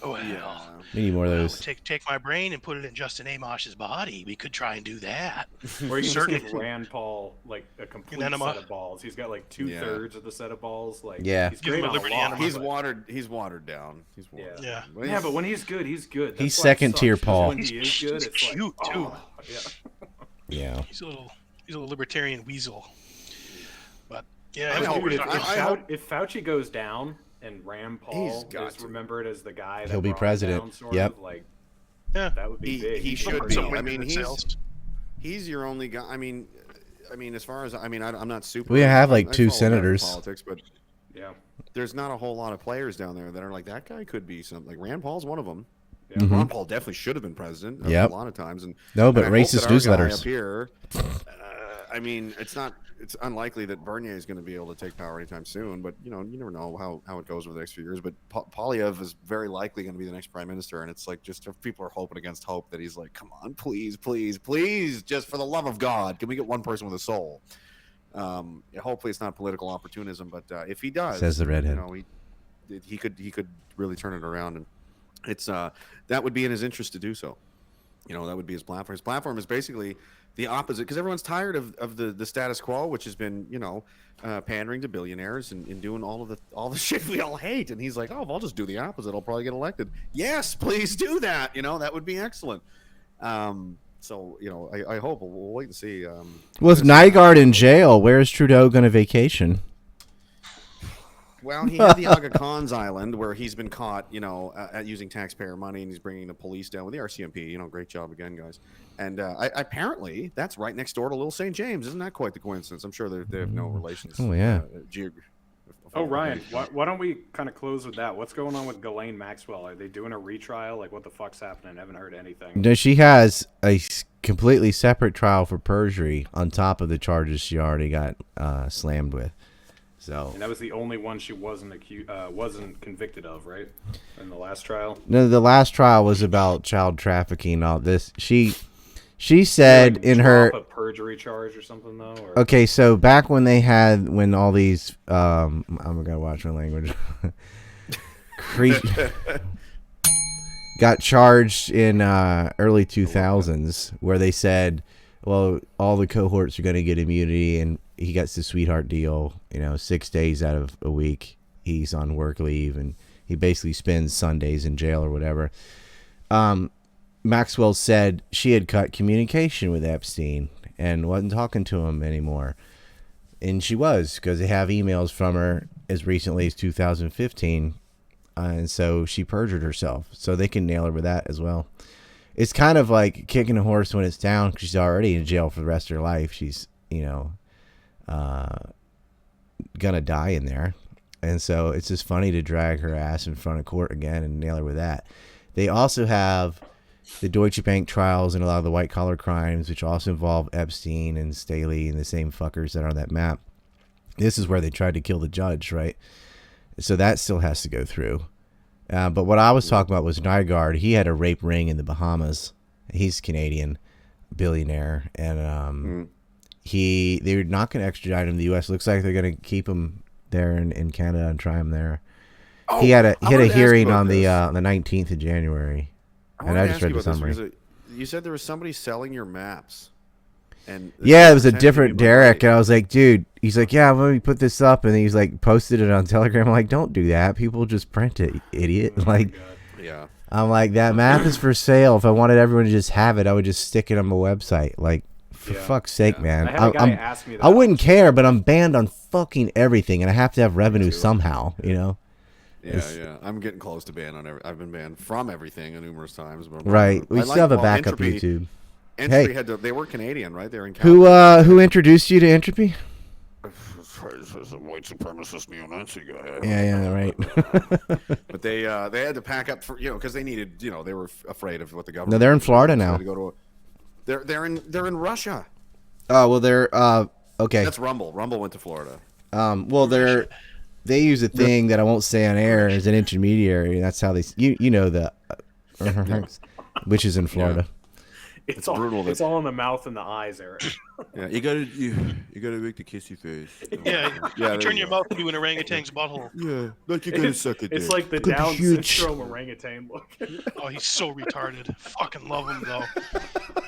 [SPEAKER 3] Oh hell.
[SPEAKER 2] We need more of those.
[SPEAKER 3] Take my brain and put it in Justin Amos's body. We could try and do that.
[SPEAKER 1] Or you can
[SPEAKER 3] certainly
[SPEAKER 1] give Rand Paul like a complete
[SPEAKER 3] enema.
[SPEAKER 1] set of balls. He's got like 2/3 of the set of balls. Like he's
[SPEAKER 3] Give him
[SPEAKER 1] great
[SPEAKER 3] a
[SPEAKER 1] on
[SPEAKER 3] Liberty
[SPEAKER 1] lot,
[SPEAKER 3] enema.
[SPEAKER 4] He's
[SPEAKER 1] but-
[SPEAKER 4] watered down. He's watered.
[SPEAKER 3] Yeah.
[SPEAKER 4] down.
[SPEAKER 1] Yeah, but when he's good, he's good. That's
[SPEAKER 2] He's
[SPEAKER 1] why it
[SPEAKER 2] second
[SPEAKER 1] sucks,
[SPEAKER 2] tier
[SPEAKER 1] 'cause
[SPEAKER 2] Paul.
[SPEAKER 1] When he is good, it's
[SPEAKER 3] cute
[SPEAKER 1] like,
[SPEAKER 3] too.
[SPEAKER 1] oh, yeah.
[SPEAKER 2] Yeah.
[SPEAKER 3] He's a little libertarian weasel. But yeah,
[SPEAKER 1] I
[SPEAKER 3] it's
[SPEAKER 1] mean,
[SPEAKER 3] over.
[SPEAKER 1] dude,
[SPEAKER 4] I hope-
[SPEAKER 1] if Fauci goes down and Rand Paul
[SPEAKER 4] got
[SPEAKER 1] is
[SPEAKER 4] to.
[SPEAKER 1] remembered as the guy that
[SPEAKER 2] He'll be
[SPEAKER 1] brought him
[SPEAKER 2] president.
[SPEAKER 1] down, sort
[SPEAKER 2] Yep.
[SPEAKER 1] of, like,
[SPEAKER 3] Yeah.
[SPEAKER 1] that would be big.
[SPEAKER 4] He should
[SPEAKER 1] Or
[SPEAKER 4] be.
[SPEAKER 1] something.
[SPEAKER 4] I mean,
[SPEAKER 3] sales.
[SPEAKER 4] he's your only guy. I mean, as far as I'm not super.
[SPEAKER 2] We have, like,
[SPEAKER 4] I
[SPEAKER 2] 2
[SPEAKER 4] follow
[SPEAKER 2] senators.
[SPEAKER 4] politics, but
[SPEAKER 1] Yeah.
[SPEAKER 4] there's not a whole lot of players down there that are like that guy could be something. Like Rand Paul's one of them.
[SPEAKER 1] Yeah.
[SPEAKER 2] Mhm.
[SPEAKER 4] Ron Paul definitely should have been president
[SPEAKER 2] Yep.
[SPEAKER 4] a lot of times. And
[SPEAKER 2] No, but
[SPEAKER 4] and I hope
[SPEAKER 2] racist
[SPEAKER 4] that our guy
[SPEAKER 2] newsletters.
[SPEAKER 4] up here. I mean, it's unlikely that Bernier is going to be able to take power anytime soon. But you never know how it goes over the next few years. But Polyev is very likely going to be the next prime minister, and it's like just people are hoping against hope that he's like, come on, please, please, please, just for the love of God, can we get one person with a soul? Hopefully, it's not political opportunism, but if he does,
[SPEAKER 2] Says the redhead.
[SPEAKER 4] he could really turn it around, and it's that would be in his interest to do so. That would be his platform. His platform is basically the opposite, because everyone's tired of the status quo, which has been pandering to billionaires and doing all the shit we all hate. And he's like, oh, if I'll just do the opposite, I'll probably get elected. Yes, please do that. That would be excellent. So I hope we'll wait and see.
[SPEAKER 2] Was Nygaard in jail? Where's Trudeau going to vacation?
[SPEAKER 4] Well, he had the Aga Khan's Island where he's been caught, at using taxpayer money, and he's bringing the police down with the RCMP. Great job again, guys. And apparently, that's right next door to Little St. James. Isn't that quite the coincidence? I'm sure they have no relations.
[SPEAKER 2] Oh, yeah.
[SPEAKER 1] Oh, Ryan, why don't we kind of close with that? What's going on with Ghislaine Maxwell? Are they doing a retrial? Like, what the fuck's happening? I haven't heard anything.
[SPEAKER 2] No, she has a completely separate trial for perjury on top of the charges she already got slammed with. So.
[SPEAKER 1] And that was the only one she wasn't convicted of, right? In the last trial.
[SPEAKER 2] No, the last trial was about child trafficking and all this. She said in her
[SPEAKER 1] a perjury charge or something though. Or?
[SPEAKER 2] Okay, so back when all these I'm gonna watch my language. got charged in early 2000s, where they said, well, all the cohorts are going to get immunity, and he gets the sweetheart deal. 6 days out of a week he's on work leave, and he basically spends Sundays in jail or whatever. Maxwell said she had cut communication with Epstein and wasn't talking to him anymore, and she was, because they have emails from her as recently as 2015. And so she perjured herself. So they can nail her with that as well. It's kind of like kicking a horse when it's down, because she's already in jail for the rest of her life. She's, gonna die in there. And so it's just funny to drag her ass in front of court again and nail her with that. They also have the Deutsche Bank trials and a lot of the white collar crimes, which also involve Epstein and Staley and the same fuckers that are on that map. This is where they tried to kill the judge, right? So that still has to go through. But what I was talking about was Nygaard. He had a rape ring in the Bahamas. He's Canadian, billionaire. And they're not going to extradite him to the U.S. Looks like they're going to keep him there in Canada and try him there.
[SPEAKER 4] Oh,
[SPEAKER 2] he had a hearing on
[SPEAKER 4] this.
[SPEAKER 2] the 19th of January. And I just read the summary.
[SPEAKER 4] You said there was somebody selling your maps. And
[SPEAKER 2] yeah, it was a different Derek, and I was like, dude, he's like, yeah, let me put this up, and he's like, posted it on Telegram. I'm like, don't do that, people just print it, idiot. Like,
[SPEAKER 4] yeah,
[SPEAKER 2] I'm like, that map is for sale. If I wanted everyone to just have it, I would just stick it on my website. Like, for fuck's sake, man.
[SPEAKER 1] I had a guy ask me that.
[SPEAKER 2] I wouldn't care, but I'm banned on fucking everything, and I have to have revenue somehow,
[SPEAKER 4] Yeah, I'm getting close to ban on I've been banned from everything numerous times. But
[SPEAKER 2] right, we still have a backup YouTube.
[SPEAKER 4] Entropy they were Canadian, right? They were in Canada.
[SPEAKER 2] Who introduced you to Entropy?
[SPEAKER 14] A white supremacist neo-Nazi guy.
[SPEAKER 2] Yeah, right.
[SPEAKER 4] But they had to pack up for because they needed they were afraid of what the government.
[SPEAKER 2] No, they're in Florida now.
[SPEAKER 4] They're in Russia.
[SPEAKER 2] Oh well, they're okay.
[SPEAKER 4] That's Rumble. Rumble went to Florida.
[SPEAKER 2] Well, they use a thing that I won't say on air as an intermediary. That's how they the which is in Florida.
[SPEAKER 4] It's brutal.
[SPEAKER 1] It's all in the mouth and the eyes, Eric.
[SPEAKER 6] Yeah, you gotta make the kissy face.
[SPEAKER 3] You turn your mouth into an orangutan's butthole.
[SPEAKER 6] Yeah, like you gotta suck it.
[SPEAKER 1] It's like the Down syndrome orangutan look.
[SPEAKER 3] Oh, he's so retarded. Fucking love him though.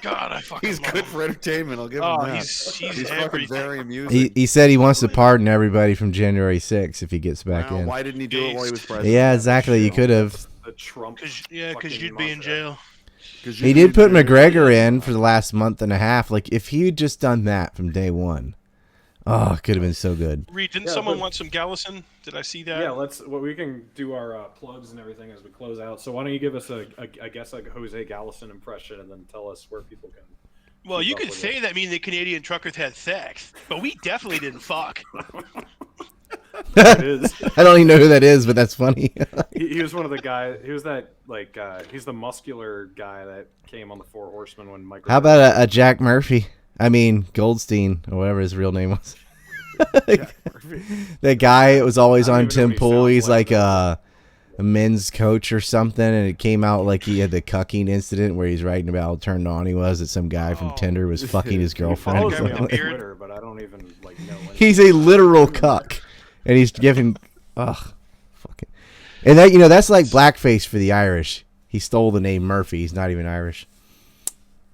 [SPEAKER 3] God, I fucking.
[SPEAKER 4] He's
[SPEAKER 3] love
[SPEAKER 4] good
[SPEAKER 3] him.
[SPEAKER 4] for entertainment. I'll give him that.
[SPEAKER 3] He's
[SPEAKER 4] fucking very amusing.
[SPEAKER 2] He said he wants to pardon everybody from January 6th if he gets back in.
[SPEAKER 4] Why didn't he do it while he was president?
[SPEAKER 2] Yeah, exactly. You could have.
[SPEAKER 1] The Trump.
[SPEAKER 3] Because you'd be in jail.
[SPEAKER 2] He did put McGregor in for the last month and a half. Like, if he had just done that from day one, it could have been so good.
[SPEAKER 3] Reed, didn't someone want some Gallison? Did I see that?
[SPEAKER 1] Yeah, we can do our plugs and everything as we close out. So why don't you give us a Jose Gallison impression and then tell us where people can.
[SPEAKER 3] Well, you could say that mean the Canadian truckers had sex, but we definitely didn't fuck.
[SPEAKER 1] It is.
[SPEAKER 2] I don't even know who that is, but that's funny.
[SPEAKER 1] he was one of the guys. He was that he's the muscular guy that came on the Four Horsemen when Mike.
[SPEAKER 2] How about a Jack Murphy? I mean Goldstein or whatever his real name was. The guy was always on Tim Pool. He's like a men's coach or something, and it came out like he had the cucking incident where he's writing about how turned on he was that some guy from Tinder was fucking his girlfriend.
[SPEAKER 1] He follows me on Twitter, but I don't even know.
[SPEAKER 2] He's a literal cuck, and he's giving fucking. And that's like blackface for the Irish. He stole the name Murphy. He's not even Irish.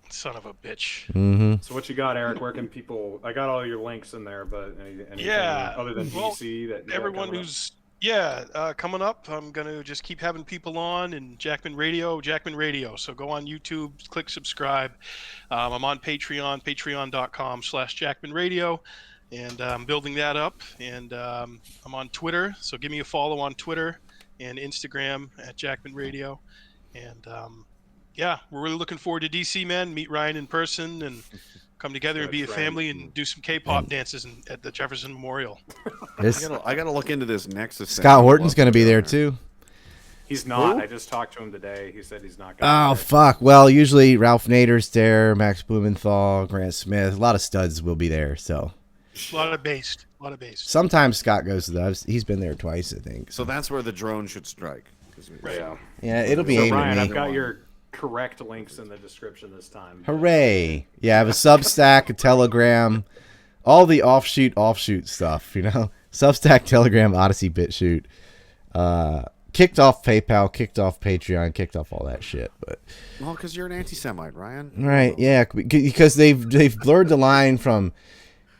[SPEAKER 3] Son of a bitch.
[SPEAKER 2] Mm-hmm.
[SPEAKER 1] So what you got, Eric? Where can people? I got all your links in there, but anything other than DC that
[SPEAKER 3] everyone who's coming up, I'm gonna just keep having people on and Jackman Radio. So go on YouTube, click subscribe. I'm on Patreon, patreon.com/JackmanRadio, and I'm building that up. And I'm on Twitter, so give me a follow on Twitter and Instagram at Jackman Radio. And we're really looking forward to DC, man. Meet Ryan in person and come together and be a family and do some K-pop dances at the Jefferson Memorial.
[SPEAKER 4] I gotta look into this Nexus.
[SPEAKER 2] Scott Horton's going to be there too.
[SPEAKER 1] He's not.
[SPEAKER 4] Who?
[SPEAKER 1] I just talked to him today. He said he's not going.
[SPEAKER 2] Oh fuck! Well, usually Ralph Nader's there, Max Blumenthal, Grant Smith. A lot of studs will be there. So
[SPEAKER 3] a lot of bass.
[SPEAKER 2] Sometimes Scott goes to those. He's been there twice, I think.
[SPEAKER 4] So that's where the drone should strike.
[SPEAKER 2] Yeah, it'll be aimed
[SPEAKER 1] Ryan,
[SPEAKER 2] at me.
[SPEAKER 1] I've got your correct links in the description this time.
[SPEAKER 2] Hooray! Yeah, I have a Substack, a Telegram, all the offshoot stuff. Substack, Telegram, Odysee, Bitchute. Kicked off PayPal, kicked off Patreon, kicked off all that shit. But
[SPEAKER 4] because you're an anti-Semite, Ryan.
[SPEAKER 2] Right? Yeah, because they've blurred the line from.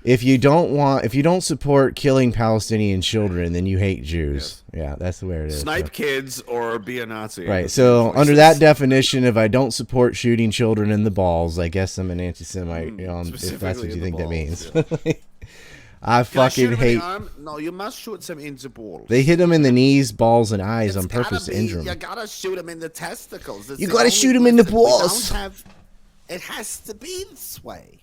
[SPEAKER 2] If you don't support killing Palestinian children, then you hate Jews. Yes. Yeah, that's the way it is.
[SPEAKER 4] Snipe kids or be a Nazi.
[SPEAKER 2] Right. So under that definition, if I don't support shooting children in the balls, I guess I'm an anti-Semite. If that's what you think that means. Yeah. I fucking hate.
[SPEAKER 4] No, you must shoot them in the balls.
[SPEAKER 2] They hit them in the knees, balls, and eyes on purpose to injure them.
[SPEAKER 4] You gotta shoot them in the testicles.
[SPEAKER 2] You gotta shoot them in the balls.
[SPEAKER 4] It has to be this way.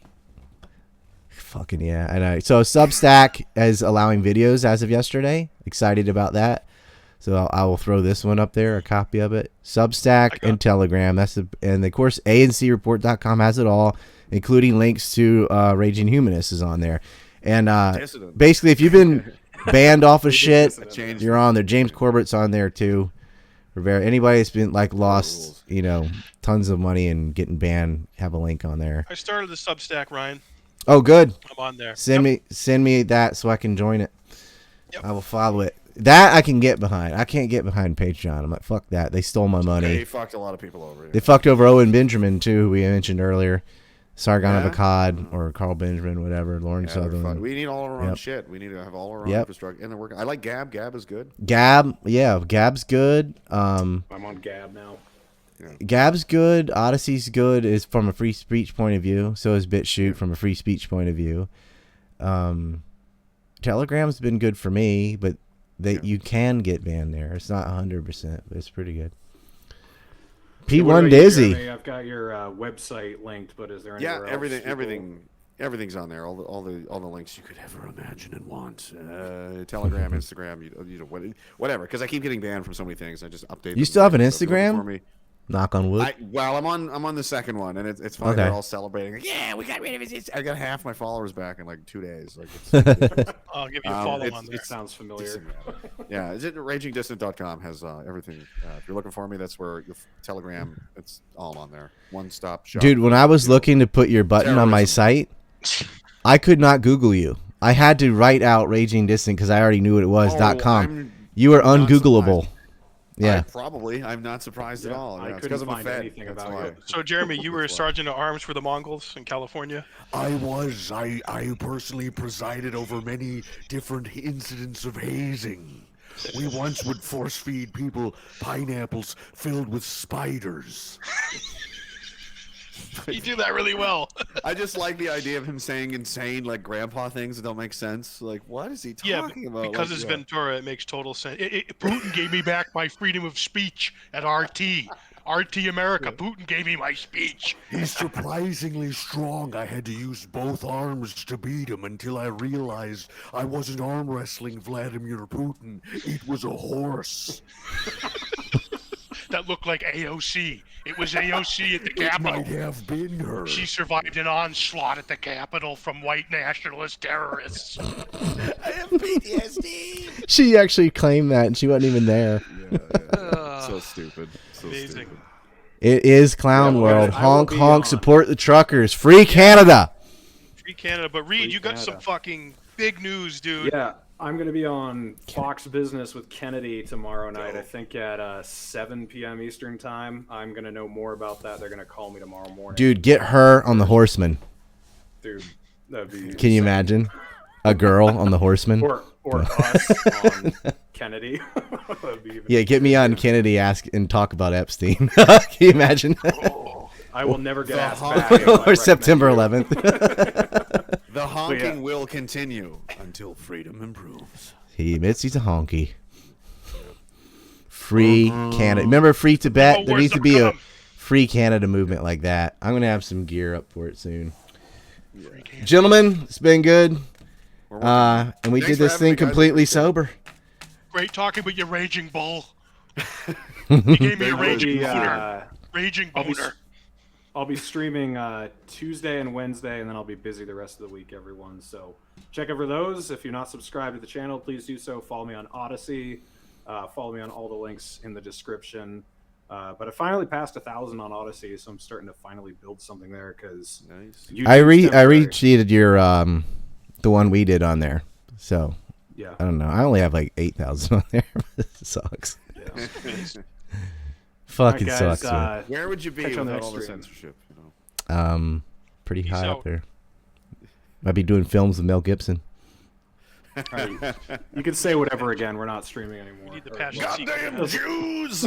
[SPEAKER 2] Fucking yeah. And so Substack is allowing videos as of yesterday. Excited about that. So I will throw this one up there, a copy of it. Substack and Telegram. And of course ANCreport.com has it all, including links to Raging Humanist is on there. And basically, if you've been banned off of shit, you're on there. James Corbett's on there too. Anybody that's been lost, tons of money and getting banned, have a link on there.
[SPEAKER 3] I started the Substack, Ryan.
[SPEAKER 2] Oh, good.
[SPEAKER 3] I'm on there.
[SPEAKER 2] Send me that so I can join it. Yep. I will follow it. That I can get behind. I can't get behind Patreon. I'm like, fuck that. They stole my money.
[SPEAKER 4] They fucked a lot of people over. Yeah.
[SPEAKER 2] They fucked over Owen Benjamin too, who we mentioned earlier. Sargon of Akkad or Carl Benjamin, whatever. Lauren Sutherland.
[SPEAKER 4] We need all our own shit. We need to have all our own infrastructure. And they're working. I like Gab. Gab is good.
[SPEAKER 2] Gab's good.
[SPEAKER 1] I'm on Gab now.
[SPEAKER 2] Gab's good. Odysee's good is from a free speech point of view. So is BitChute from a free speech point of view. Telegram's been good for me, but you can get banned there. It's not 100%, but it's pretty good. P1 Dizzy.
[SPEAKER 1] I've got your website linked, but is there anywhere else?
[SPEAKER 4] Everything's on there. All the links you could ever imagine and want. Telegram, Instagram, whatever. Because I keep getting banned from so many things. I just update.
[SPEAKER 2] You still have an Instagram?
[SPEAKER 4] For me.
[SPEAKER 2] Knock on wood.
[SPEAKER 4] Well, I'm on the second one, and it's funny.
[SPEAKER 2] Okay.
[SPEAKER 4] They're all celebrating. Like, yeah, we got rid of it. I got half my followers back in like 2 days. Like, it's,
[SPEAKER 3] I'll give you a follow on there.
[SPEAKER 1] It sounds familiar.
[SPEAKER 4] Yeah, is it ragingdissident.com has everything. If you're looking for me, that's where your Telegram. It's all on there. One stop shop.
[SPEAKER 2] Dude, when I was looking to put your button on my site, I could not Google you. I had to write out Raging Dissident because I already knew what it was. .com. You were ungoogleable. Yeah.
[SPEAKER 4] I'm not surprised at all.
[SPEAKER 1] I
[SPEAKER 4] It's
[SPEAKER 1] couldn't
[SPEAKER 4] because I'm a
[SPEAKER 1] find
[SPEAKER 4] Fed.
[SPEAKER 1] anything
[SPEAKER 4] That's
[SPEAKER 1] about
[SPEAKER 4] why.
[SPEAKER 1] it.
[SPEAKER 3] So, Jeremy, you were a sergeant at arms for the Mongols in California?
[SPEAKER 14] I was. I personally presided over many different incidents of hazing. We once would force feed people pineapples filled with spiders.
[SPEAKER 3] You do that really well.
[SPEAKER 4] I just like the idea of him saying insane, like grandpa things that don't make sense. Like, what is he talking about?
[SPEAKER 3] Because
[SPEAKER 4] like,
[SPEAKER 3] it's Ventura, it makes total sense. Putin gave me back my freedom of speech at RT. RT America. Putin gave me my speech.
[SPEAKER 14] He's surprisingly strong. I had to use both arms to beat him until I realized I wasn't arm wrestling Vladimir Putin. It was a horse.
[SPEAKER 3] That looked like AOC. It was AOC at the Capitol.
[SPEAKER 14] It might have been her.
[SPEAKER 3] She survived an onslaught at the Capitol from white nationalist terrorists.
[SPEAKER 4] I have PTSD.
[SPEAKER 2] She actually claimed that, and she wasn't even there.
[SPEAKER 4] So stupid. So
[SPEAKER 3] Amazing.
[SPEAKER 4] stupid.
[SPEAKER 2] It is Clown World.
[SPEAKER 1] I will
[SPEAKER 2] Honk,
[SPEAKER 1] be
[SPEAKER 2] honk,
[SPEAKER 1] on.
[SPEAKER 2] support the truckers. Free Canada.
[SPEAKER 3] Free Canada. But Reed,
[SPEAKER 1] Free
[SPEAKER 3] you got
[SPEAKER 1] Canada.
[SPEAKER 3] some fucking big news, dude.
[SPEAKER 1] Yeah, I'm going to be on Fox Business with Kennedy tomorrow night, I think at 7 p.m. Eastern Time. I'm going to know more about that. They're going to call me tomorrow morning.
[SPEAKER 2] Dude, get her on the Horseman.
[SPEAKER 1] Dude, that'd be
[SPEAKER 2] Can you imagine? A girl on the Horseman?
[SPEAKER 1] Or us on Kennedy. That'd be even
[SPEAKER 2] Yeah, get me on Kennedy and talk about Epstein. Can you imagine?
[SPEAKER 1] I will never get asked
[SPEAKER 4] honking-
[SPEAKER 1] back. if I
[SPEAKER 2] Or September
[SPEAKER 1] recommend you.
[SPEAKER 2] 11th.
[SPEAKER 4] The honking
[SPEAKER 1] yeah.
[SPEAKER 4] will continue until freedom improves.
[SPEAKER 2] He admits he's a honky. Free Canada. Remember Free Tibet? There needs to be a Free Canada movement like that. I'm going to have some gear up for it soon. Gentlemen, it's been good. And we
[SPEAKER 4] Thanks
[SPEAKER 2] did
[SPEAKER 4] for
[SPEAKER 2] this
[SPEAKER 4] having me,
[SPEAKER 2] thing
[SPEAKER 4] guys.
[SPEAKER 2] completely sober.
[SPEAKER 3] Great talking about your raging bull. You gave me a raging
[SPEAKER 1] Maybe,
[SPEAKER 3] boner. Raging
[SPEAKER 1] I'll be,
[SPEAKER 3] boner.
[SPEAKER 1] I'll be streaming Tuesday and Wednesday, and then I'll be busy the rest of the week, everyone. So check out for those. If you're not subscribed to the channel, please do so. Follow me on Odysee. Follow me on all the links in the description. But I finally passed 1,000 on Odysee, so I'm starting to finally build something there because
[SPEAKER 2] I retweeted your the one we did on there. So
[SPEAKER 1] yeah,
[SPEAKER 2] I don't know. I only have like 8,000 on there. It sucks.
[SPEAKER 1] Yeah.
[SPEAKER 2] Fucking
[SPEAKER 1] All right, guys,
[SPEAKER 2] sucks. Man.
[SPEAKER 4] Where would you be
[SPEAKER 1] catch you on the
[SPEAKER 4] without
[SPEAKER 1] next
[SPEAKER 4] all the
[SPEAKER 1] stream.
[SPEAKER 4] censorship? You know?
[SPEAKER 2] Pretty high
[SPEAKER 3] out.
[SPEAKER 2] up there. Might be doing films with Mel Gibson.
[SPEAKER 1] All right. You can say whatever again. We're not streaming anymore.
[SPEAKER 3] You need the
[SPEAKER 1] Or-
[SPEAKER 3] passion
[SPEAKER 4] Goddamn
[SPEAKER 3] sequence.
[SPEAKER 4] Jews!